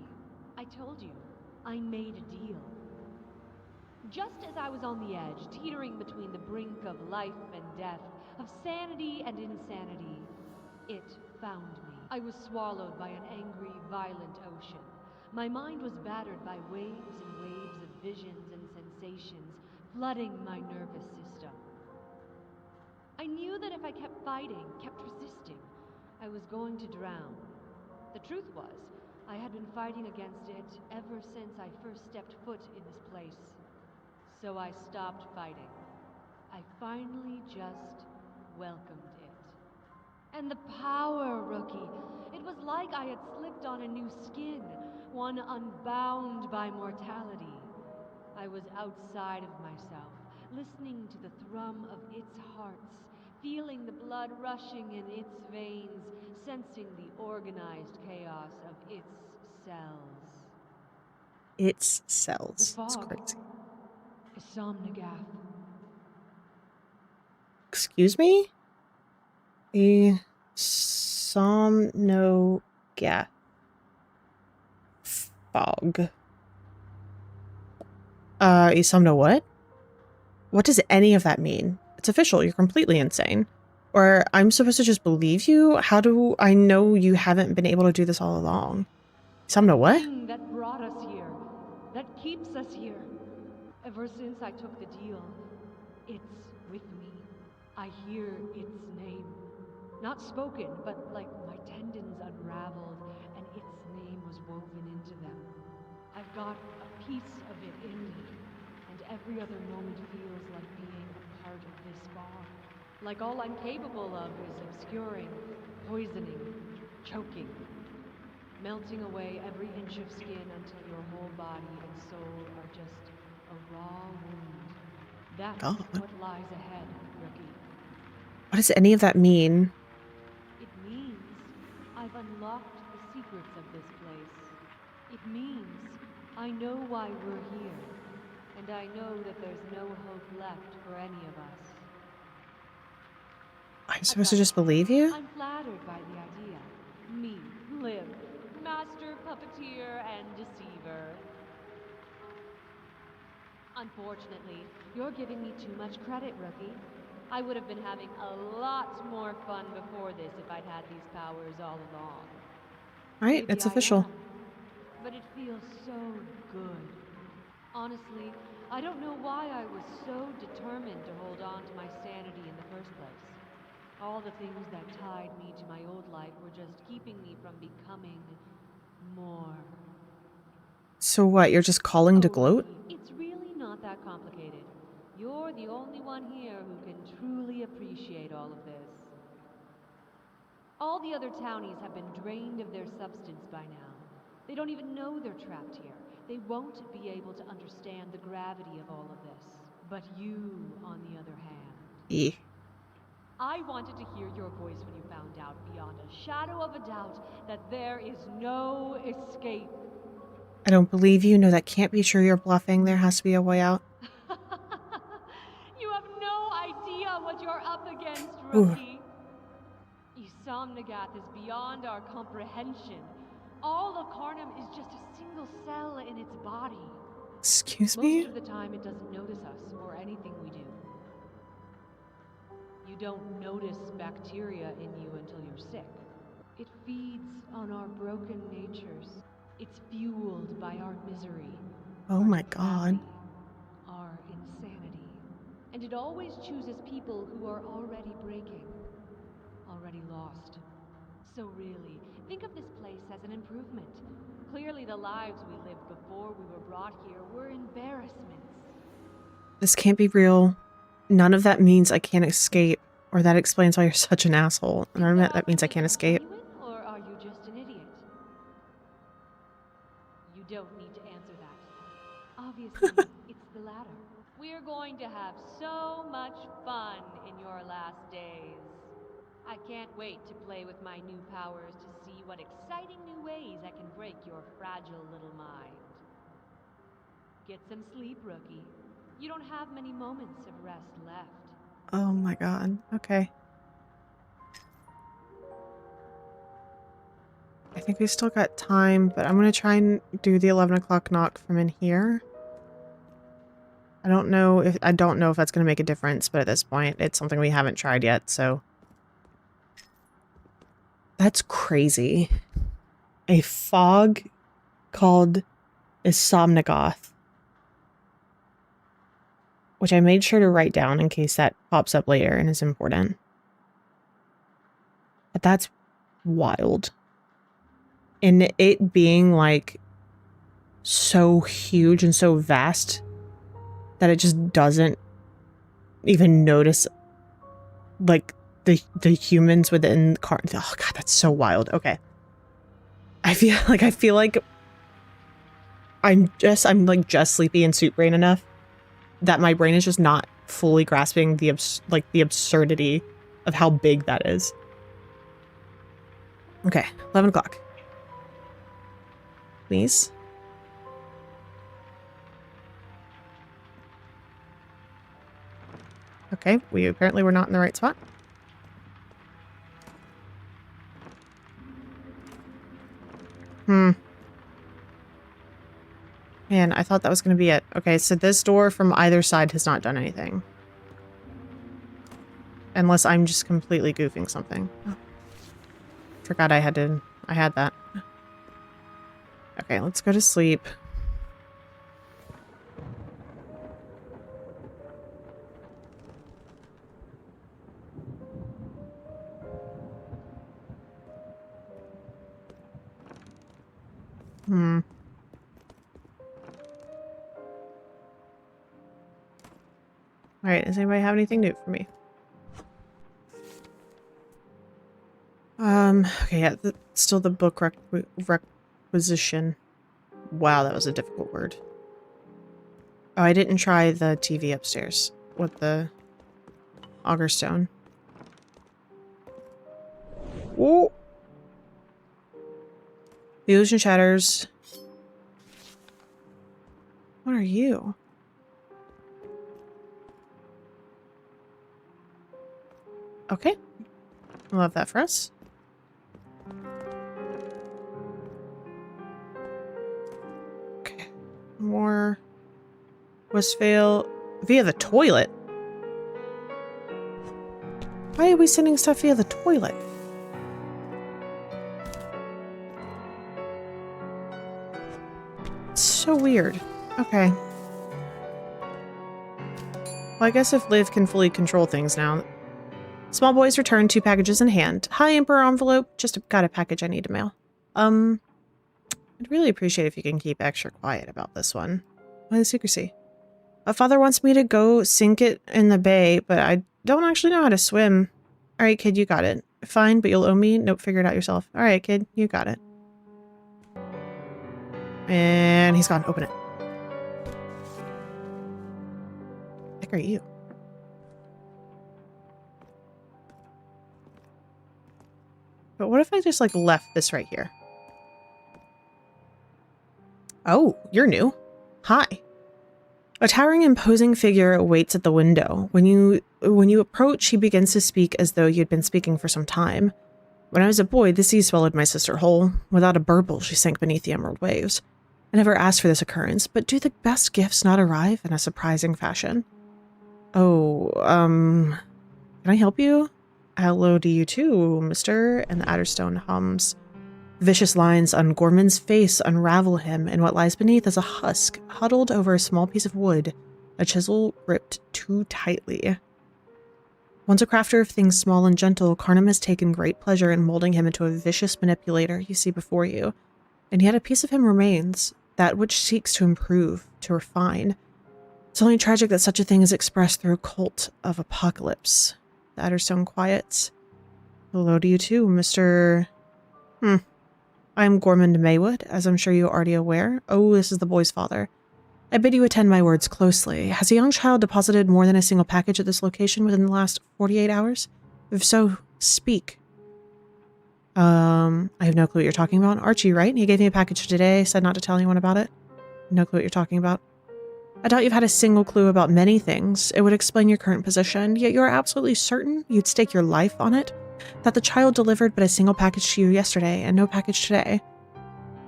I told you, I made a deal. Just as I was on the edge, teetering between the brink of life and death, of sanity and insanity, it found me. I was swallowed by an angry, violent ocean. My mind was battered by waves and waves of visions and sensations, flooding my nervous system. I knew that if I kept fighting, kept resisting, I was going to drown. The truth was, I had been fighting against it ever since I first stepped foot in this place. So I stopped fighting. I finally just welcomed it. And the power, Rookie. It was like I had slipped on a new skin, one unbound by mortality. I was outside of myself, listening to the thrum of its hearts, feeling the blood rushing in its veins, sensing the organized chaos of its cells. It's cells. The It's fog. crazy. A somnogath. Excuse me? A somnogath fog. A somno what? What does any of that mean? It's official. You're completely insane. Or I'm supposed to just believe you? How do I know you haven't been able to do this all along? Somno what? Thing that brought us here, that keeps us here. Ever since I took the deal, it's with me. I hear its name. Not spoken, but like my tendons unraveled and its name was woven into them. I've got a piece of it in me, and every other moment feels like being a part of this fog. Like all I'm capable of is obscuring, poisoning, choking, melting away every inch of skin until your whole body and soul are just a raw wound. That's God. what lies ahead, Rookie. What does any of that mean? It means I've unlocked the secrets of this place. It means I know why we're here, and I know that there's no hope left for any of us. I'm supposed to just believe you? I'm flattered by the idea. Me, Liv, master puppeteer and deceiver. Unfortunately, you're giving me too much credit, Rookie. I would have been having a lot more fun before this if I'd had these powers all along. Right, Maybe it's I official. am, but it feels so good. Honestly, I don't know why I was so determined to hold on to my sanity in the first place. All the things that tied me to my old life were just keeping me from becoming more. So what, you're just calling to gloat? It's really not that complicated. You're the only one here who can truly appreciate all of this. All the other townies have been drained of their substance by now. They don't even know they're trapped here. They won't be able to understand the gravity of all of this. But you, on the other hand... Yeah. I wanted to hear your voice when you found out beyond a shadow of a doubt that there is no escape. I don't believe you. No, that can't be true. You're bluffing. There has to be a way out. You have no idea what you're up against, Ooh. Rookie. Somnogath is beyond our comprehension. All of Carnum is just a single cell in its body. Excuse Most me? of the time it doesn't notice us or anything we do. You don't notice bacteria in you until you're sick. It feeds on our broken natures. It's fueled by our misery. Oh our my depravity, god. our insanity. And it always chooses people who are already breaking, already lost. So really, think of this place as an improvement. Clearly the lives we lived before we were brought here were embarrassments. This can't be real. None of that means I can't escape. Or that explains why you're such an asshole. None of that means I can't escape. Genuine, or are you just an idiot? going to have so much fun in your last days. I can't wait to play with my new powers to see what exciting new ways I can break your fragile little mind. Get some sleep, rookie. You don't have many moments of rest left. Oh my god. Okay. I think we still got time, but I'm gonna try and do the 11 o'clock knock from in here. I don't know if that's gonna make a difference, but at this point, it's something we haven't tried yet, so. That's crazy. A fog called Isomnagoth, which I made sure to write down in case that pops up later and is important. But that's wild. And it being like so huge and so vast that it just doesn't even notice like the humans within the car. Oh god, that's so wild. Okay. I feel like I'm just sleepy and soup brain enough that my brain is just not fully grasping the absurdity of how big that is. Okay, 11 o'clock. Please. Okay, we apparently were not in the right spot. Man, I thought that was going to be it. Okay, so this door from either side has not done anything. Unless I'm just completely goofing something. Oh. Forgot I had that. Okay, let's go to sleep. Alright, does anybody have anything new for me? Okay, yeah, still the book requisition. Wow, that was a difficult word. Oh, I didn't try the TV upstairs with the auger stone. Whoa! The illusion shatters. What are you? Okay. Love that for us. Okay. More Westphale via the toilet. Why are we sending stuff via the toilet? It's so weird. Okay. Well, I guess if Liv can fully control things now. Small boys return 2 packages in hand. Hi, Emperor envelope. Just got a package I need to mail. I'd really appreciate if you can keep extra quiet about this one. Why the secrecy? My father wants me to go sink it in the bay, but I don't actually know how to swim. Alright, kid, you got it. Fine, but you'll owe me? Nope, figure it out yourself. Alright, kid, you got it. And he's gone. Open it. What the heck are you? But what if I just, like, left this right here? Oh, you're new. Hi. A towering, imposing figure waits at the window. When you approach, he begins to speak as though you'd been speaking for some time. When I was a boy, the sea swallowed my sister whole. Without a burble, she sank beneath the emerald waves. I never asked for this occurrence, but do the best gifts not arrive in a surprising fashion? Oh, can I help you? Hello to you too, mister, and the Adderstone hums. Vicious lines on Gorman's face unravel him, and what lies beneath is a husk, huddled over a small piece of wood, a chisel gripped too tightly. Once a crafter of things small and gentle, Carnum has taken great pleasure in molding him into a vicious manipulator you see before you. And yet a piece of him remains, that which seeks to improve, to refine. It's only tragic that such a thing is expressed through a cult of apocalypse. The Adderstone quiets. Hello to you too, Mr. I am Gorman Maywood, as I'm sure you're already aware. Oh, this is the boy's father. I bid you attend my words closely. Has a young child deposited more than a single package at this location within the last 48 hours? If so, speak. I have no clue what you're talking about. Archie, right? He gave me a package today, said not to tell anyone about it. No clue what you're talking about. I doubt you've had a single clue about many things. It would explain your current position, yet you're absolutely certain you'd stake your life on it? That the child delivered but a single package to you yesterday and no package today.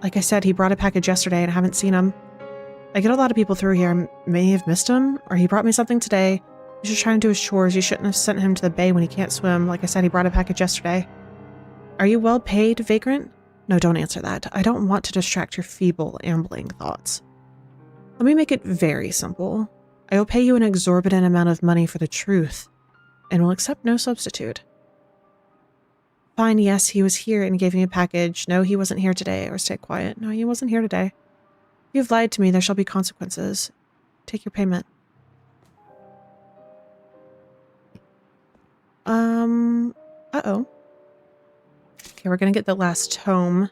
Like I said, he brought a package yesterday and I haven't seen him. I get a lot of people through here. I may have missed him, or he brought me something today. He's just trying to do his chores. You shouldn't have sent him to the bay when he can't swim. Like I said, he brought a package yesterday. Are you well paid, vagrant? No, don't answer that. I don't want to distract your feeble, ambling thoughts. Let me make it very simple. I will pay you an exorbitant amount of money for the truth, and will accept no substitute. Fine, yes, he was here and gave me a package. No, he wasn't here today, or stay quiet. No, he wasn't here today. If you've lied to me, there shall be consequences. Take your payment. Uh-oh. Okay, we're gonna get the last tome.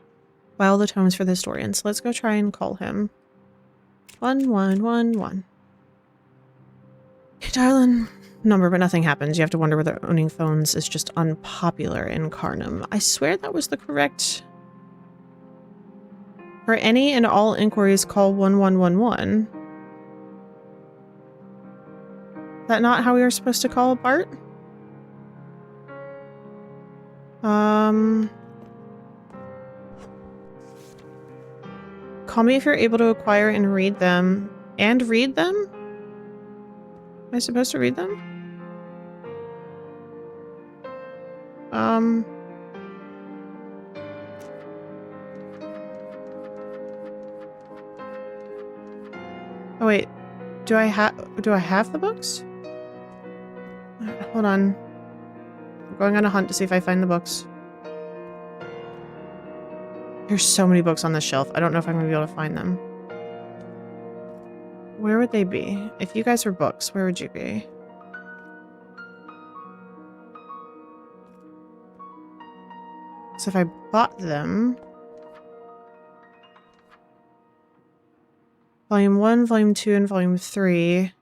Wow, the tomes for the historian. So let's go try and call him. 1111. Hey, darling. Number, but nothing happens. You have to wonder whether owning phones is just unpopular in Carnum. I swear that was the correct... For any and all inquiries, call 1111. Is that not how we were supposed to call Bart? Call me if you're able to acquire and read them. And read them? Am I supposed to read them? Oh wait, do I have the books? Hold on. I'm going on a hunt to see if I find the books. There's so many books on this shelf. I don't know if I'm gonna be able to find them. Where would they be? If you guys were books, where would you be? So if I bought them... Volume 1, Volume 2, and Volume 3.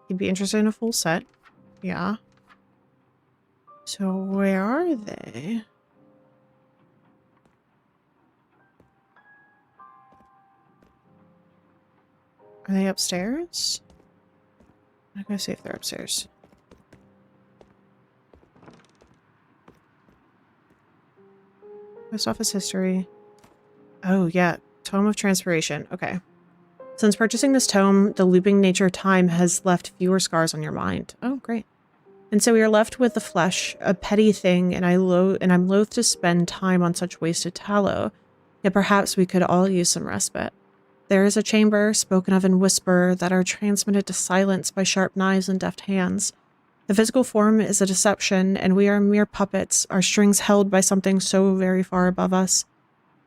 You'd be interested in a full set. Yeah. So where are they? Are they upstairs? I'm gonna see if they're upstairs. Post office history. Oh yeah, Tome of Transpiration. Okay. Since purchasing this tome, the looping nature of time has left fewer scars on your mind. Oh, great. And so we are left with the flesh, a petty thing, and I'm loath to spend time on such wasted tallow. Yet perhaps we could all use some respite. There is a chamber, spoken of in whisper, that are transmitted to silence by sharp knives and deft hands. The physical form is a deception, and we are mere puppets, our strings held by something so very far above us.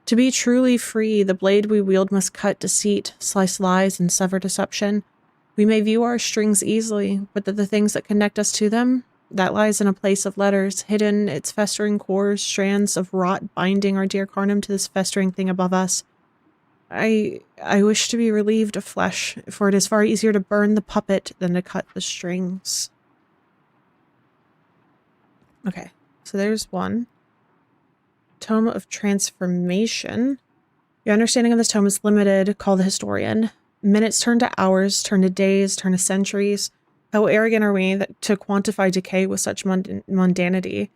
To be truly free, the blade we wield must cut deceit, slice lies, and sever deception. We may view our strings easily, but the things that connect us to them, that lies in a place of letters, hidden, its festering cores, strands of rot binding our dear Carnum to this festering thing above us. I wish to be relieved of flesh, for it is far easier to burn the puppet than to cut the strings. Okay, so there's one. Tome of Transformation. Your understanding of this tome is limited. Call the historian. Minutes turn to hours, turn to days, turn to centuries. How arrogant are we to quantify decay with such mundanity?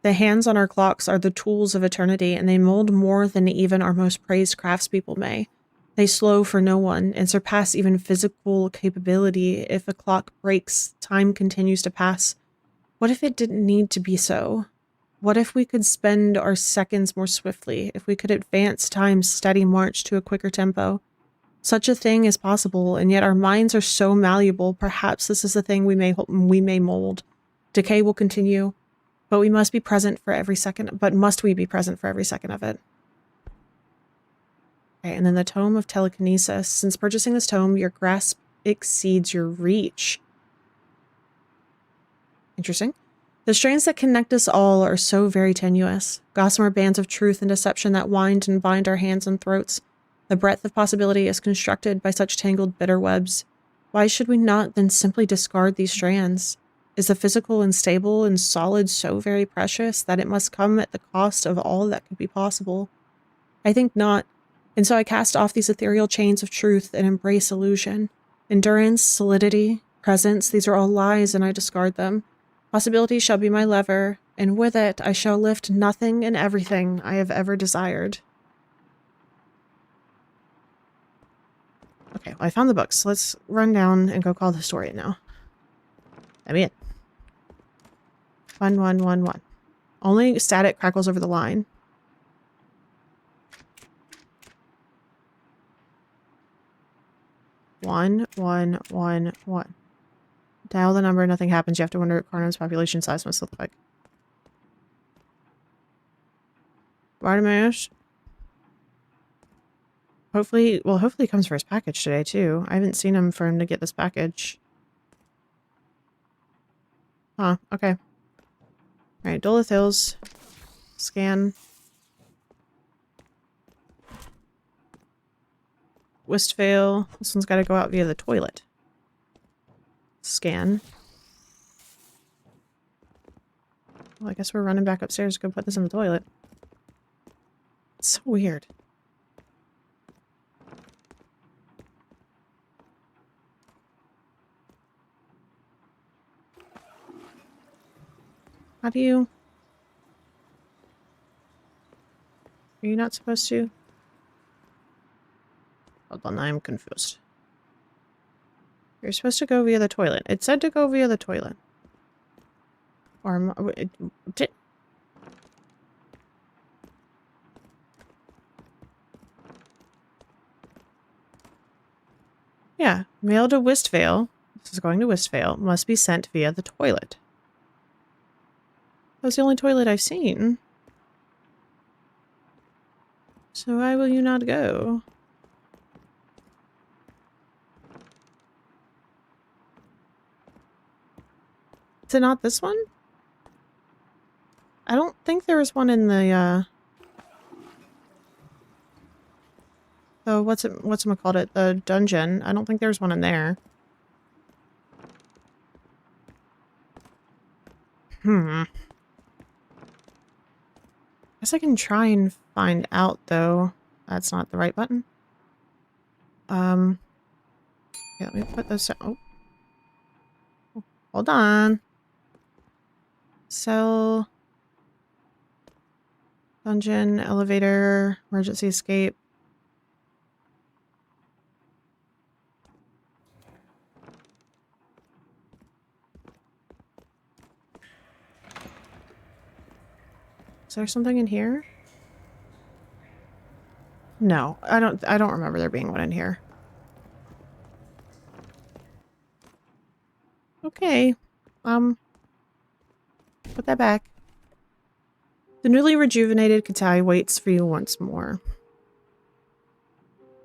The hands on our clocks are the tools of eternity, and they mold more than even our most praised craftspeople may. They slow for no one, and surpass even physical capability. If a clock breaks, time continues to pass. What if it didn't need to be so? What if we could spend our seconds more swiftly, if we could advance time's steady march to a quicker tempo? Such a thing is possible, and yet our minds are so malleable. Perhaps this is the thing we may mold. Decay will continue, but we must be present for every second. But must we be present for every second of it? Okay, and then the Tome of Telekinesis. Since purchasing this tome, your grasp exceeds your reach. Interesting. The strands that connect us all are so very tenuous, gossamer bands of truth and deception that wind and bind our hands and throats. The breadth of possibility is constructed by such tangled bitter webs. Why should we not then simply discard these strands? Is the physical and stable and solid so very precious that it must come at the cost of all that could be possible? I think not, and so I cast off these ethereal chains of truth and embrace illusion. Endurance, solidity, presence, these are all lies, and I discard them. Possibility shall be my lever, and with it I shall lift nothing and everything I have ever desired. Okay, well, I found the books. Let's run down and go call the historian now. Let me in. 1111. Only static crackles over the line. One. Dial the number, nothing happens. You have to wonder what Carnum's population size must look like. Bartimaeus? Hopefully he comes for his package today, too. I haven't seen him for him to get this package. Huh, okay. Alright, Dolith Hills. Scan. Westvale. This one's got to go out via the toilet. Scan. Well, I guess we're running back upstairs to go put this in the toilet. It's so weird. How do you... Are you not supposed to? Hold on, I'm confused. You're supposed to go via the toilet. It said to go via the toilet. Or... Yeah, mail to Westvale. This is going to Westvale. Must be sent via the toilet. That's the only toilet I've seen. So why will you not go? Is it not this one? I don't think there was one in the, what's it called it? The dungeon. I don't think there's one in there. Guess I can try and find out, though. That's not the right button. Yeah, let me put this... Oh. Hold on. Cell. Dungeon, elevator, emergency escape. Is there something in here? No, I don't remember there being one in here. Okay. Put that back. The newly rejuvenated Katai waits for you once more.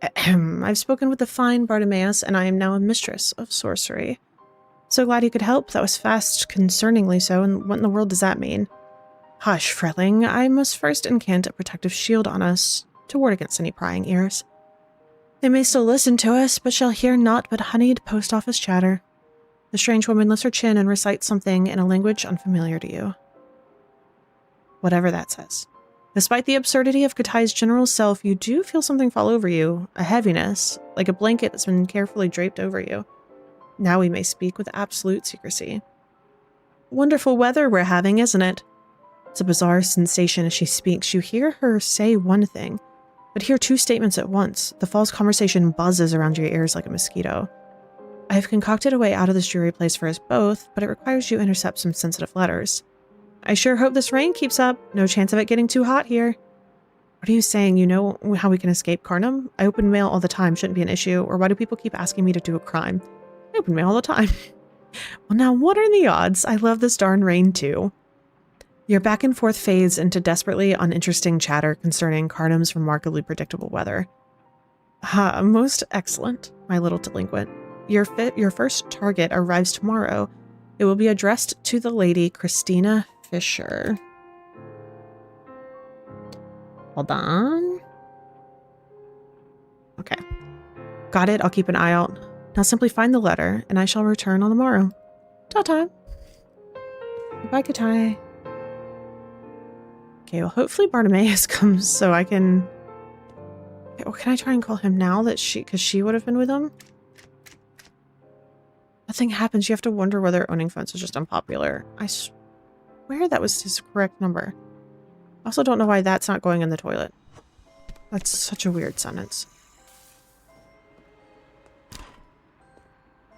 I've spoken with the fine Bartimaeus, and I am now a mistress of sorcery. So glad you could help. That was fast, concerningly so, and what in the world does that mean? Hush, Freling. I must first incant a protective shield on us, to ward against any prying ears. They may still listen to us, but shall hear naught but honeyed post office chatter. The strange woman lifts her chin and recites something in a language unfamiliar to you. Whatever that says. Despite the absurdity of Katai's general self, you do feel something fall over you, a heaviness, like a blanket that's been carefully draped over you. Now we may speak with absolute secrecy. Wonderful weather we're having, isn't it? It's a bizarre sensation as she speaks. You hear her say one thing, but hear two statements at once. The false conversation buzzes around your ears like a mosquito. I have concocted a way out of this dreary place for us both, but it requires you intercept some sensitive letters. I sure hope this rain keeps up. No chance of it getting too hot here. What are you saying? You know how we can escape Carnum? I open mail all the time. Shouldn't be an issue. Or why do people keep asking me to do a crime? I open mail all the time. Well, now what are the odds? I love this darn rain too. Your back and forth fades into desperately uninteresting chatter concerning Carnum's remarkably predictable weather. Most excellent, my little delinquent. Your first target arrives tomorrow. It will be addressed to the lady Christina Fisher. Hold on. Okay. Got it. I'll keep an eye out. Now simply find the letter, and I shall return on the morrow. Ta-ta. Goodbye, Katai. Okay, well, hopefully Bartimaeus comes so I can... Okay, well, can I try and call him now that because she would have been with him? Nothing happens. You have to wonder whether owning phones is just unpopular. I swear that was his correct number. I also don't know why that's not going in the toilet. That's such a weird sentence.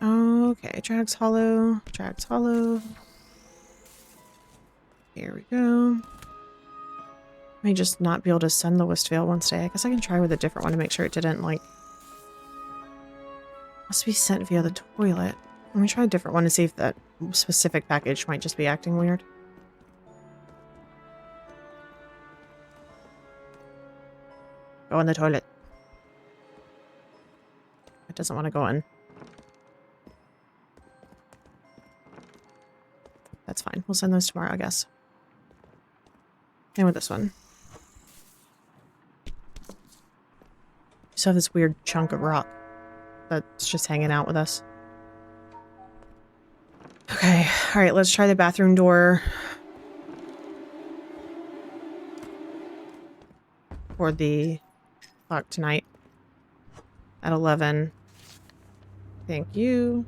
Okay, Drags Hollow. Drags Hollow. Here we go. May just not be able to send the Westphal Wednesday. I guess I can try with a different one to make sure it didn't, like... Must be sent via the toilet. Let me try a different one to see if that specific package might just be acting weird. Go in the toilet. It doesn't want to go in. That's fine. We'll send those tomorrow, I guess. And with this one. So have this weird chunk of rock that's just hanging out with us. Okay, alright, let's try the bathroom door. For the clock tonight. At 11. Thank you.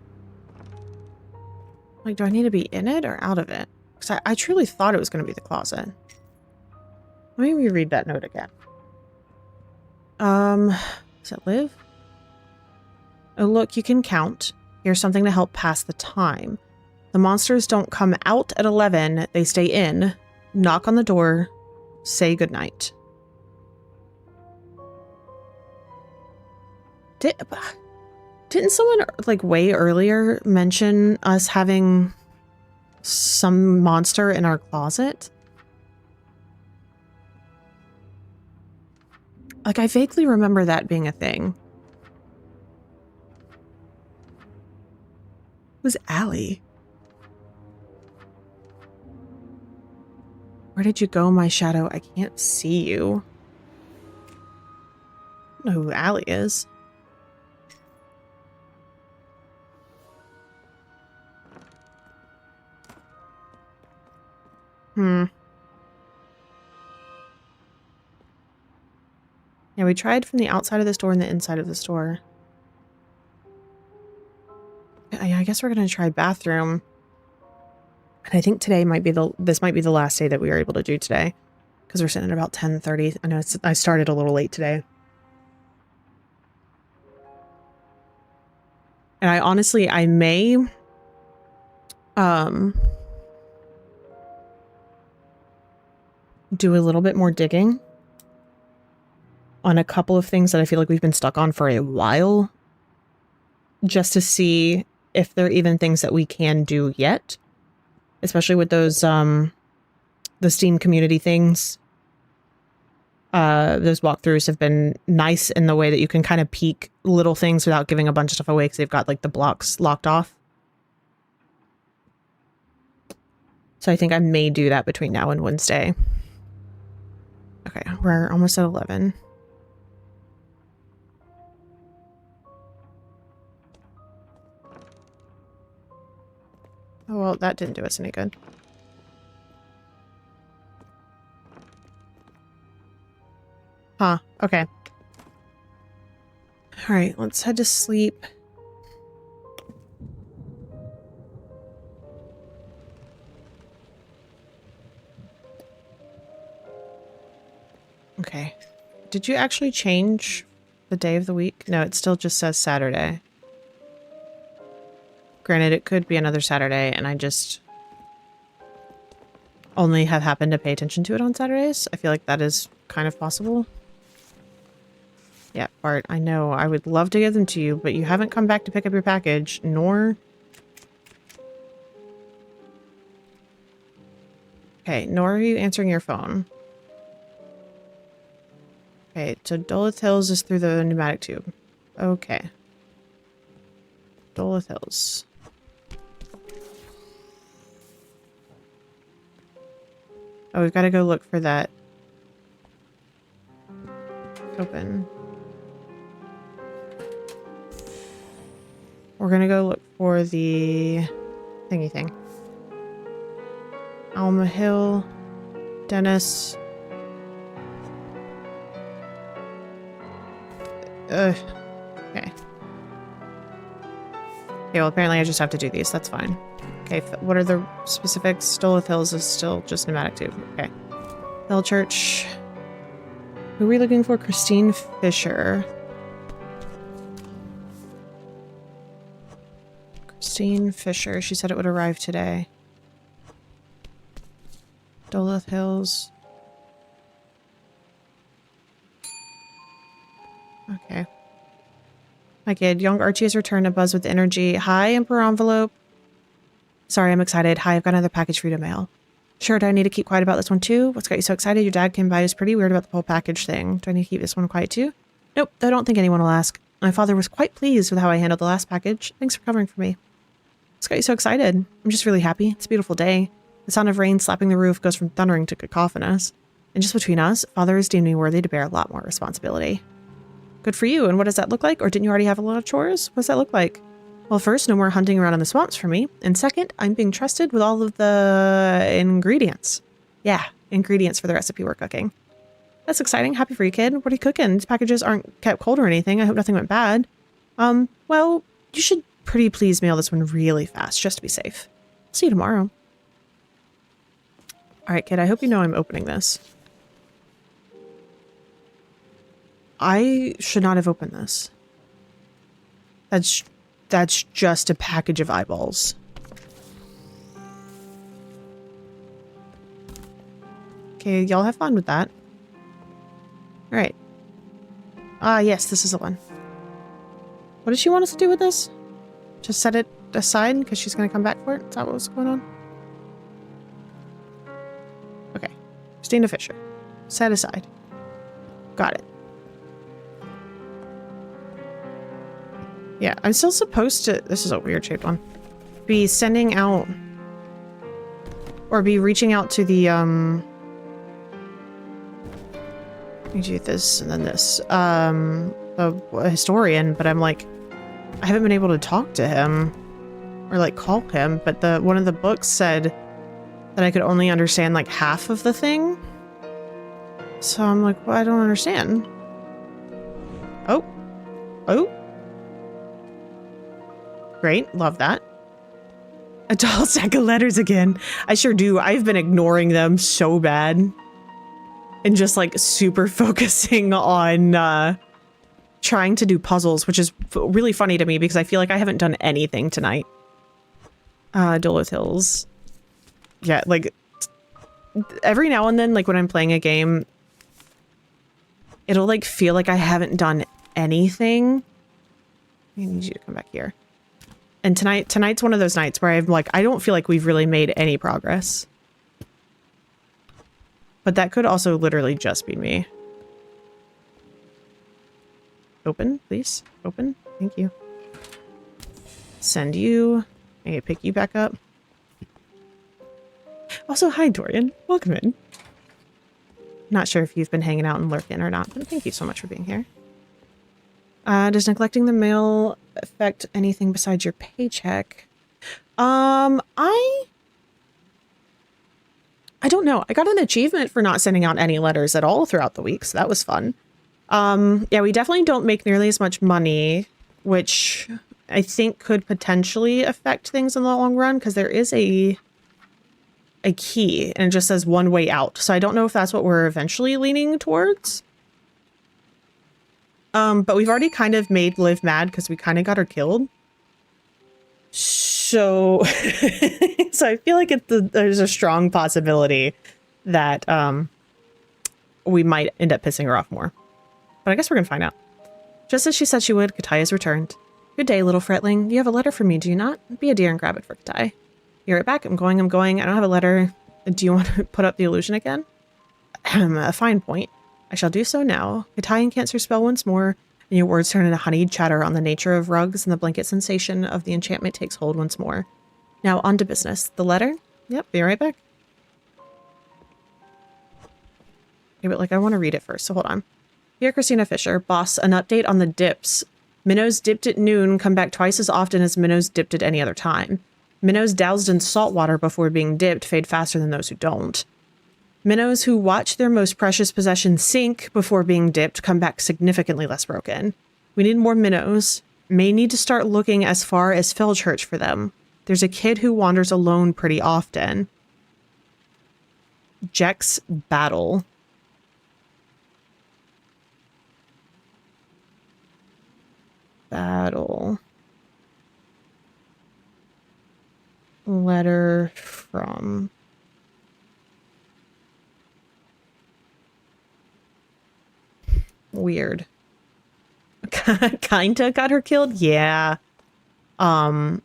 Like, do I need to be in it or out of it? Because I truly thought it was going to be the closet. Let me reread that note again. Is it LIV? Oh, look, you can count. Here's something to help pass the time. The monsters don't come out at 11. They stay in, knock on the door, say goodnight. Didn't someone, like, way earlier mention us having some monster in our closet? Like, I vaguely remember that being a thing. It was Allie. Where did you go, my shadow? I can't see you. I don't know who Allie is. Yeah, we tried from the outside of the store and the inside of the store. Yeah, I guess we're gonna try bathroom. And I think today might be this might be the last day that we are able to do today. Because we're sitting at about 10:30. I know I started a little late today. And I honestly, I may... do a little bit more digging on a couple of things that I feel like we've been stuck on for a while, just to see if there are even things that we can do yet, especially with those the Steam community things. Those walkthroughs have been nice in the way that you can kind of peek little things without giving a bunch of stuff away because they've got like the blocks locked off. So I think I may do that between now and Wednesday. Okay, we're almost at 11. Oh, well, that didn't do us any good. Huh, okay. Alright, let's head to sleep. Okay. Did you actually change the day of the week? No, it still just says Saturday. Granted, it could be another Saturday, and I just only have happened to pay attention to it on Saturdays. I feel like that is kind of possible. Yeah, Bart, I know. I would love to give them to you, but you haven't come back to pick up your package, nor... Okay, nor are you answering your phone. Okay, so Dolith Hills is through the pneumatic tube. Okay. Dolith Hills. Oh, we've got to go look for that. Open. We're gonna go look for the thingy thing. Alma Hill, Dennis. Okay. Okay, well, apparently I just have to do these. That's fine. Okay, what are the specifics? Stolith Hills is still just pneumatic tube. Okay. Hill Church. Who are we looking for? Christine Fisher. Christine Fisher. She said it would arrive today. Stolith Hills. Okay. Hi, kid. Young Archie has returned, abuzz with energy. Hi, Emperor Envelope. Sorry, I'm excited. Hi, I've got another package for you to mail. Sure, do I need to keep quiet about this one too? What's got you so excited? Your dad came by. He was pretty weird about the whole package thing. Do I need to keep this one quiet too? Nope, I don't think anyone will ask. My father was quite pleased with how I handled the last package. Thanks for covering for me. What's got you so excited? I'm just really happy. It's a beautiful day. The sound of rain slapping the roof goes from thundering to cacophonous. And just between us, Father has deemed me worthy to bear a lot more responsibility. Good for you. And what does that look like? Or didn't you already have a lot of chores? What does that look like? Well, first, no more hunting around in the swamps for me. And second, I'm being trusted with all of the ingredients. Yeah, ingredients for the recipe we're cooking. That's exciting. Happy for you, kid. What are you cooking? These packages aren't kept cold or anything. I hope nothing went bad. Well, you should pretty please mail this one really fast, just to be safe. See you tomorrow. All right, kid, I hope you know I'm opening this. I should not have opened this. That's just a package of eyeballs. Okay, y'all have fun with that. All right. Ah, yes, this is the one. What does she want us to do with this? Just set it aside because she's going to come back for it? Is that what was going on? Okay. Christina Fisher. Set aside. Got it. Yeah, I'm still supposed to... This is a weird shaped one. Be sending out... Or be reaching out to the, Let me do this and then this. A historian, but I'm like... I haven't been able to talk to him. Or, like, call him. But one of the books said that I could only understand, like, half of the thing. So I'm like, well, I don't understand. Oh. Oh. Great. Love that. A tall stack of letters again. I sure do. I've been ignoring them so bad. And just like super focusing on trying to do puzzles, which is really funny to me because I feel like I haven't done anything tonight. Duluth Hills. Yeah, like every now and then, like when I'm playing a game, it'll like feel like I haven't done anything. I need you to come back here. And tonight's one of those nights where I'm like, I don't feel like we've really made any progress. But that could also literally just be me. Open, please. Open. Thank you. Send you. I need to pick you back up. Also, hi, Dorian. Welcome in. Not sure if you've been hanging out and lurking or not, but thank you so much for being here. Does neglecting the mail affect anything besides your paycheck? I don't know. I got an achievement for not sending out any letters at all throughout the week, so that was fun. Yeah, we definitely don't make nearly as much money, which I think could potentially affect things in the long run, because there is a key, and it just says one way out. So I don't know if that's what we're eventually leaning towards. But we've already kind of made Liv mad because we kind of got her killed. So, so I feel like there's a strong possibility that we might end up pissing her off more. But I guess we're gonna find out. Just as she said she would, Katai has returned. Good day, little fretling. You have a letter for me, do you not? Be a dear and grab it for Katai. You're right back. I'm going. I don't have a letter. Do you want to put up the illusion again? A fine point. I shall do so now. Katai incants her spell once more, and your words turn into honeyed chatter on the nature of rugs, and the blanket sensation of the enchantment takes hold once more. Now, on to business. The letter? Yep, be right back. Okay, but like, I want to read it first, so hold on. Dear Christina Fisher, boss, an update on the dips. Minnows dipped at noon come back twice as often as minnows dipped at any other time. Minnows doused in salt water before being dipped fade faster than those who don't. Minnows who watch their most precious possession sink before being dipped come back significantly less broken. We need more minnows. May need to start looking as far as Fellchurch for them. There's a kid who wanders alone pretty often. Jex Battle. Battle. Letter from... Weird. Kinda got her killed? Yeah. So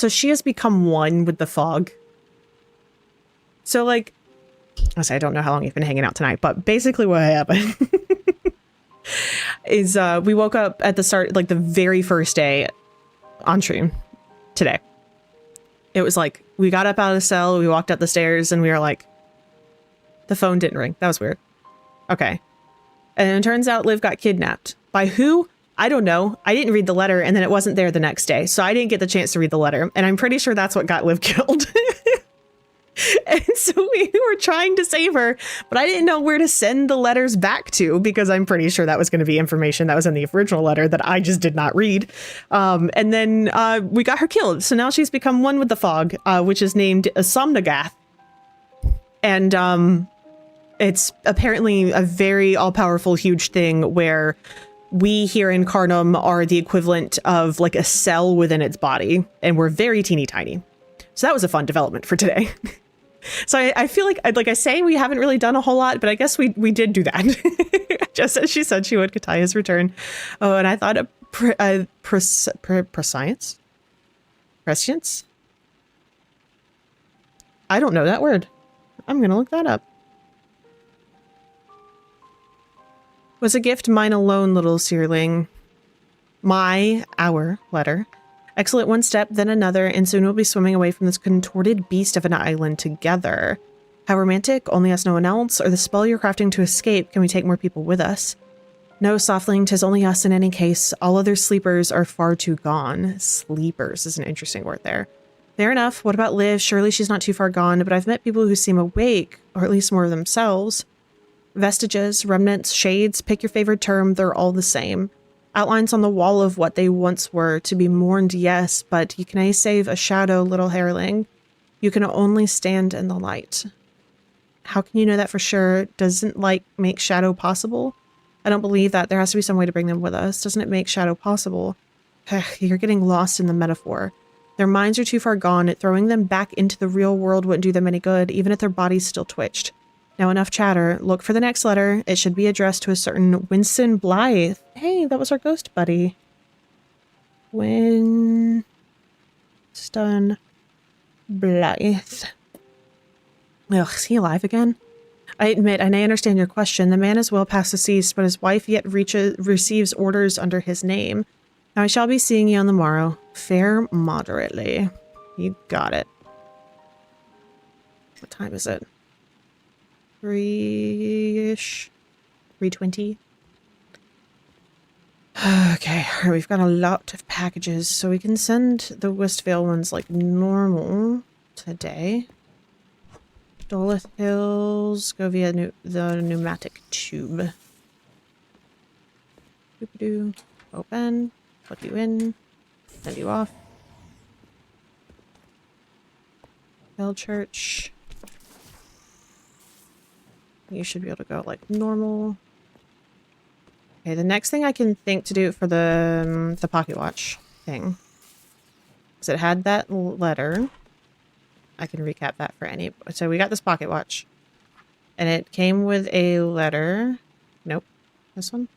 she has become one with the fog. So, like, I don't know how long you've been hanging out tonight, but basically what happened is we woke up at the start, like the very first day on stream today. It was like, we got up out of the cell, we walked up the stairs, and we were like, the phone didn't ring. That was weird. Okay. And it turns out Liv got kidnapped. By who? I don't know. I didn't read the letter, and then it wasn't there the next day, so I didn't get the chance to read the letter. And I'm pretty sure that's what got Liv killed. And so we were trying to save her, but I didn't know where to send the letters back to, because I'm pretty sure that was going to be information that was in the original letter that I just did not read. And then we got her killed. So now she's become one with the fog, which is named Somnagath. And it's apparently a very all-powerful, huge thing where we here in Carnum are the equivalent of like a cell within its body, and we're very teeny tiny. So that was a fun development for today. So I feel like I say we haven't really done a whole lot, but I guess we did do that. Just as she said she would, Kataya's return. Oh, and I thought prescience? Prescience? I don't know that word. I'm gonna look that up. Was a gift mine alone, little searling. Our letter. Excellent one step, then another, and soon we'll be swimming away from this contorted beast of an island together. How romantic, only us, no one else, or the spell you're crafting to escape, can we take more people with us? No, softling, 'tis only us in any case. All other sleepers are far too gone. Sleepers is an interesting word there. Fair enough, what about Liv? Surely she's not too far gone, but I've met people who seem awake, or at least more of themselves. Vestiges, remnants, shades, pick your favorite term, they're all the same. Outlines on the wall of what they once were, to be mourned, yes, but you can save a shadow, little hairling. You can only stand in the light. How can you know that for sure? Doesn't light make shadow possible? I don't believe that. There has to be some way to bring them with us. Doesn't it make shadow possible? You're getting lost in the metaphor. Their minds are too far gone. Throwing them back into the real world wouldn't do them any good, even if their bodies still twitched. Now enough chatter. Look for the next letter. It should be addressed to a certain Winston Blythe. Hey, that was our ghost buddy. Winston Blythe. Ugh, is he alive again? I admit, and I understand your question. The man is well past deceased, but his wife yet receives orders under his name. Now I shall be seeing you on the morrow. Fare moderately. You got it. What time is it? 3-ish. 3:20. Okay, we've got a lot of packages, so we can send the Westvale ones like normal today. Dolith Hills, go via the pneumatic tube. Doop-a-doo. Open. Put you in. Send you off. Fellchurch. You should be able to go like normal. Okay, the next thing I can think to do for the pocket watch thing is it had that letter. I can recap that for any. So we got this pocket watch, and it came with a letter. Nope, this one.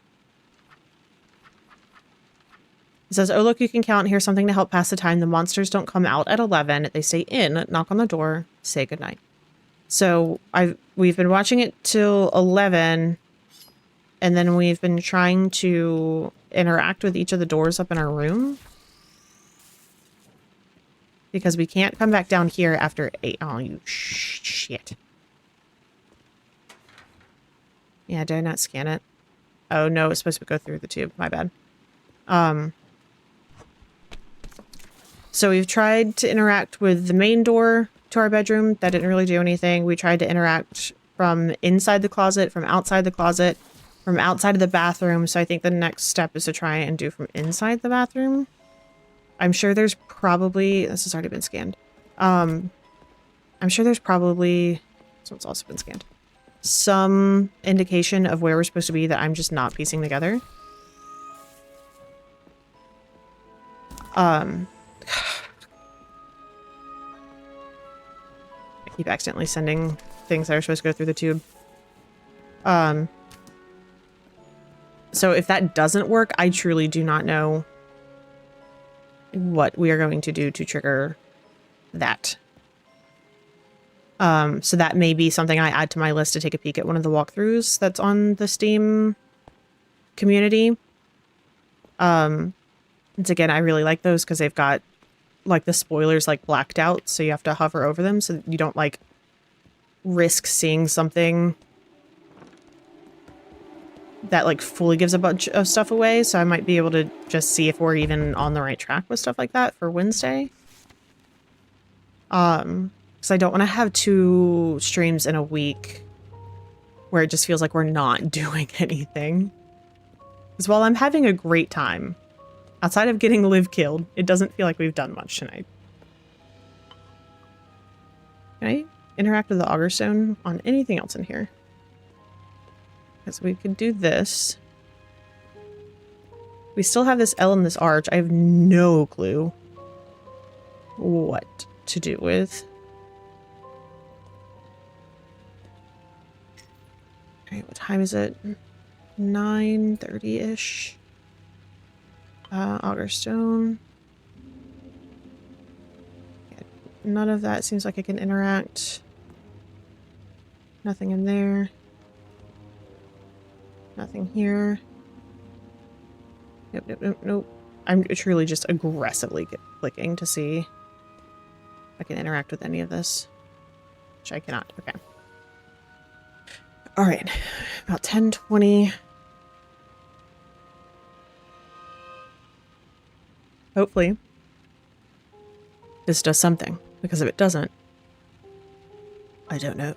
It says, "Oh look, you can count. Here's something to help pass the time. The monsters don't come out at 11. They stay in. Knock on the door. Say goodnight." So we've been watching it till 11, and then we've been trying to interact with each of the doors up in our room. Because we can't come back down here after 8. Oh, you shit. Yeah, did I not scan it? Oh no, it's supposed to go through the tube. My bad. So we've tried to interact with the main door to our bedroom. That didn't really do anything. We tried to interact from inside the closet, from outside the closet, from outside of the bathroom. So I think the next step is to try and do from inside the bathroom. I'm sure there's probably... This has already been scanned. I'm sure there's probably... So it's also been scanned. Some indication of where we're supposed to be that I'm just not piecing together. I keep accidentally sending things that are supposed to go through the tube. So if that doesn't work, I truly do not know what we are going to do to trigger that. So that may be something I add to my list to take a peek at one of the walkthroughs that's on the Steam community. It's again, I really like those because they've got like the spoilers like blacked out, so you have to hover over them so that you don't like risk seeing something that like fully gives a bunch of stuff away. So I might be able to just see if we're even on the right track with stuff like that for Wednesday. Because I don't want to have 2 streams in a week where it just feels like we're not doing anything. Because while I'm having a great time, outside of getting Liv killed, it doesn't feel like we've done much tonight. Can I interact with the auger stone on anything else in here? Because we could do this. We still have this L in this arch. I have no clue what to do with. Alright, what time is it? 9:30-ish. Auger stone. Yeah, none of that seems like I can interact. Nothing in there. Nothing here. Nope, nope, nope, nope. I'm truly just aggressively clicking to see if I can interact with any of this. Which I cannot. Okay. Alright. About 10:20. Hopefully, this does something, because if it doesn't, I don't know.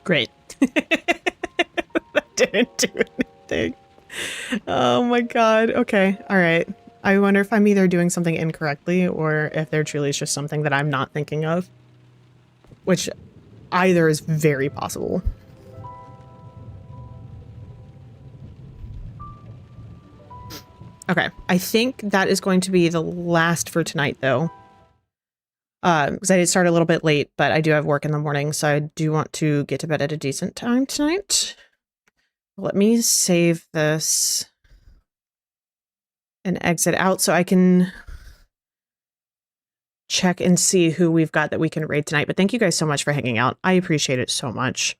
Great. That didn't do anything. Oh my god. Okay. All right. I wonder if I'm either doing something incorrectly or if there truly is just something that I'm not thinking of. Which either is very possible. Okay. I think that is going to be the last for tonight, though. Because I did start a little bit late, but I do have work in the morning, so I do want to get to bed at a decent time tonight. Let me save this and exit out so I can check and see who we've got that we can raid tonight. But thank you guys so much for hanging out. I appreciate it so much.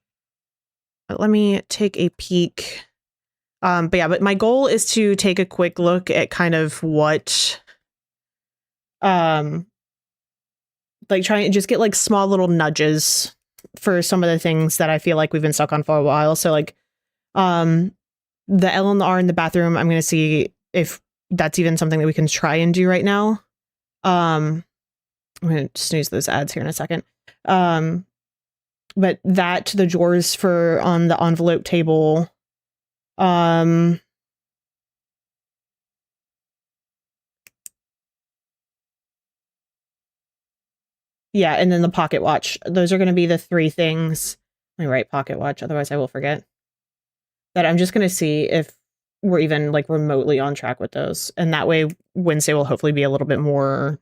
But let me take a peek. But my goal is to take a quick look at kind of what, like trying to just get like small little nudges for some of the things that I feel like we've been stuck on for a while. So like, the L and the R in the bathroom, I'm going to see if that's even something that we can try and do right now. I'm going to snooze those ads here in a second. But that to the drawers for on the envelope table. Yeah, and then the pocket watch. Those are going to be the 3 things. Let me write pocket watch, otherwise I will forget. That I'm just going to see if we're even like remotely on track with those. And that way Wednesday will hopefully be a little bit more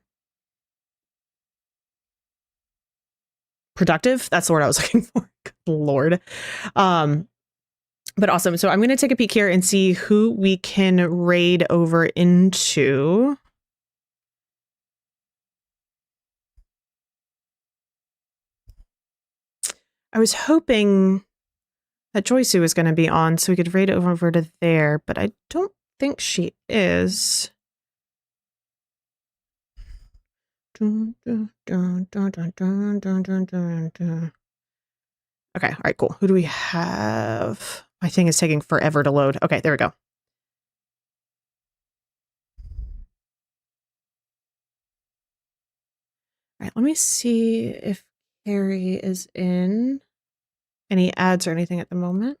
productive. That's the word I was looking for. Good Lord. But awesome. So I'm going to take a peek here and see who we can raid over into. I was hoping that Joyce was going to be on so we could raid over to there, but I don't think she is. Okay, all right, cool. Who do we have? My thing is taking forever to load. Okay, there we go. All right, let me see if Carrie is in any ads or anything at the moment.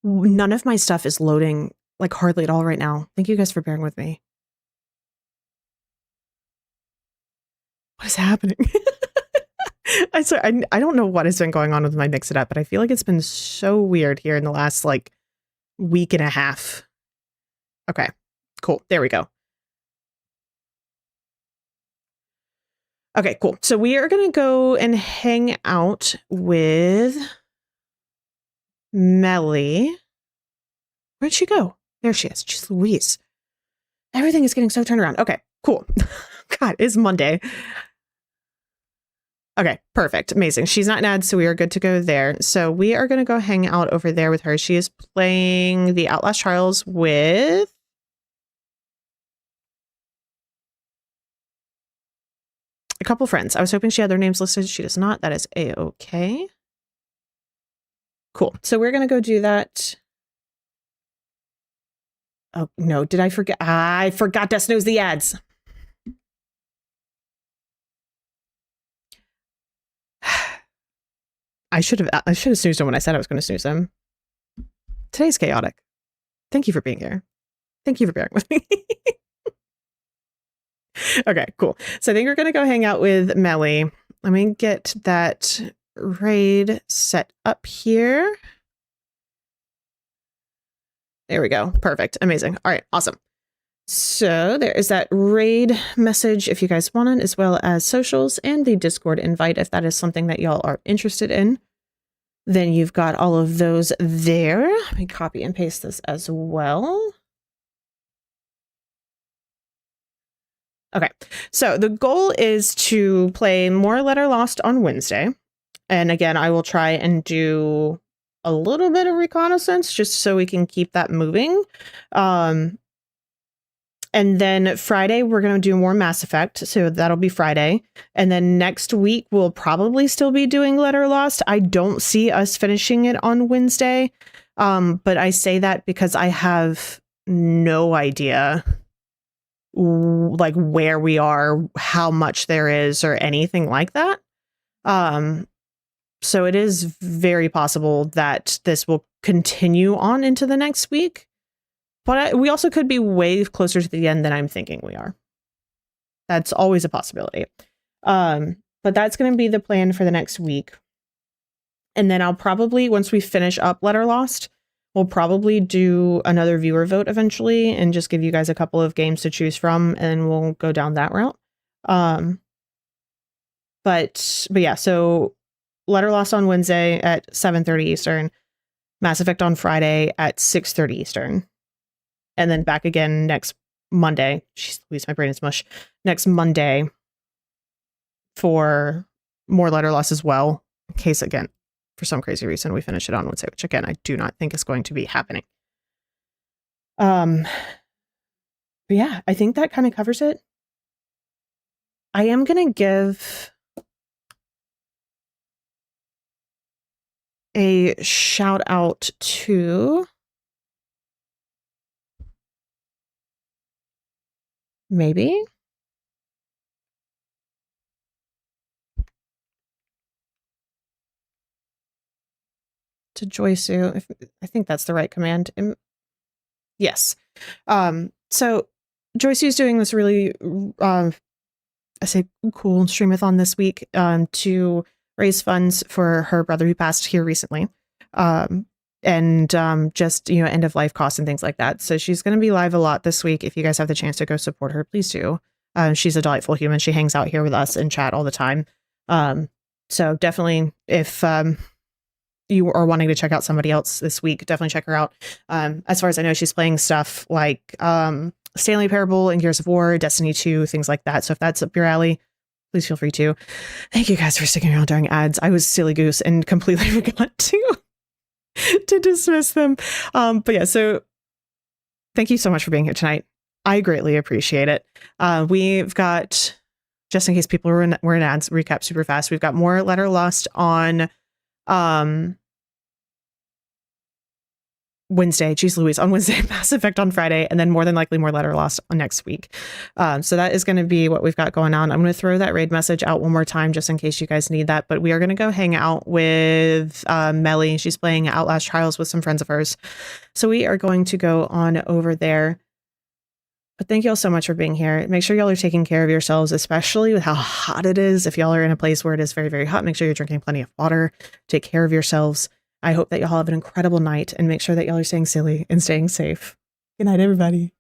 None of my stuff is loading, like, hardly at all right now. Thank you guys for bearing with me. What is happening? I swear, I don't know what has been going on with my Mix It Up, but I feel like it's been so weird here in the last, like, week and a half. Okay, cool. There we go. Okay, cool. So we are going to go and hang out with Melly. Where'd she go? There she is. Jeez Louise. Everything is getting so turned around. Okay, cool. God, it's Monday. Okay, perfect. Amazing. She's not in ads, so we are good to go there. So we are going to go hang out over there with her. She is playing the Outlast Trials with... a couple friends. I was hoping she had their names listed. She does not. That is A-okay. Cool. So we're going to go do that. Oh, no. Did I forget? I forgot to snooze the ads. I should have snoozed them when I said I was going to snooze them. Today's chaotic. Thank you for being here. Thank you for bearing with me. Okay, cool. So I think we're going to go hang out with Melly. Let me get that raid set up here. There we go. Perfect. Amazing. All right. Awesome. So there is that raid message if you guys want it, as well as socials and the Discord invite if that is something that y'all are interested in. Then you've got all of those there. Let me copy and paste this as well. Okay, so the goal is to play more Letter Lost on Wednesday. And again, I will try and do a little bit of reconnaissance just so we can keep that moving. And then Friday, we're going to do more Mass Effect. So that'll be Friday. And then next week, we'll probably still be doing Letter Lost. I don't see us finishing it on Wednesday. But I say that because I have no idea like where we are, how much there is, or anything like that. So it is very possible that this will continue on into the next week. But we also could be way closer to the end than I'm thinking we are. That's always a possibility. But that's going to be the plan for the next week. And then I'll probably, once we finish up Letter Lost, we'll probably do another viewer vote eventually and just give you guys a couple of games to choose from, and we'll go down that route. But yeah, so Letter Lost on Wednesday at 7:30 Eastern, Mass Effect on Friday at 6:30 Eastern. And then back again next Monday. Jeez Louise, my brain is mush. Next Monday for more Letter Lost as well. In case, again, for some crazy reason, we finish it on Wednesday, which again, I do not think is going to be happening. But yeah, I think that kind of covers it. I am going to give a shout out to maybe to Joysu. I think that's the right command. Yes. So Joysu's doing this really, I say cool streamathon this week to raise funds for her brother who passed here recently. And just, you know, end of life costs and things like that. So she's going to be live a lot this week. If you guys have the chance to go support her, please do. She's a delightful human. She hangs out here with us and chat all the time. So definitely, if you are wanting to check out somebody else this week, definitely check her out. As far as I know, she's playing stuff like Stanley Parable and Gears of War, Destiny 2, things like that. So if that's up your alley, please feel free to. Thank you guys for sticking around during ads. I was silly goose and completely forgot to to dismiss them. But yeah, so thank you so much for being here tonight. I greatly appreciate it. We've got, just in case people were in ads, recap super fast. We've got more Letter Lost on Wednesday. Jeez Louise, on Wednesday, Mass Effect on Friday, and then more than likely more Letter Lost on next week. So that is going to be what we've got going on. I'm going to throw that raid message out one more time just in case you guys need that. But we are going to go hang out with Melly. She's playing Outlast Trials with some friends of hers. So we are going to go on over there. But thank you all so much for being here. Make sure y'all are taking care of yourselves, especially with how hot it is. If y'all are in a place where it is very, very hot, make sure you're drinking plenty of water. Take care of yourselves. I hope that y'all have an incredible night, and make sure that y'all are staying silly and staying safe. Good night, everybody.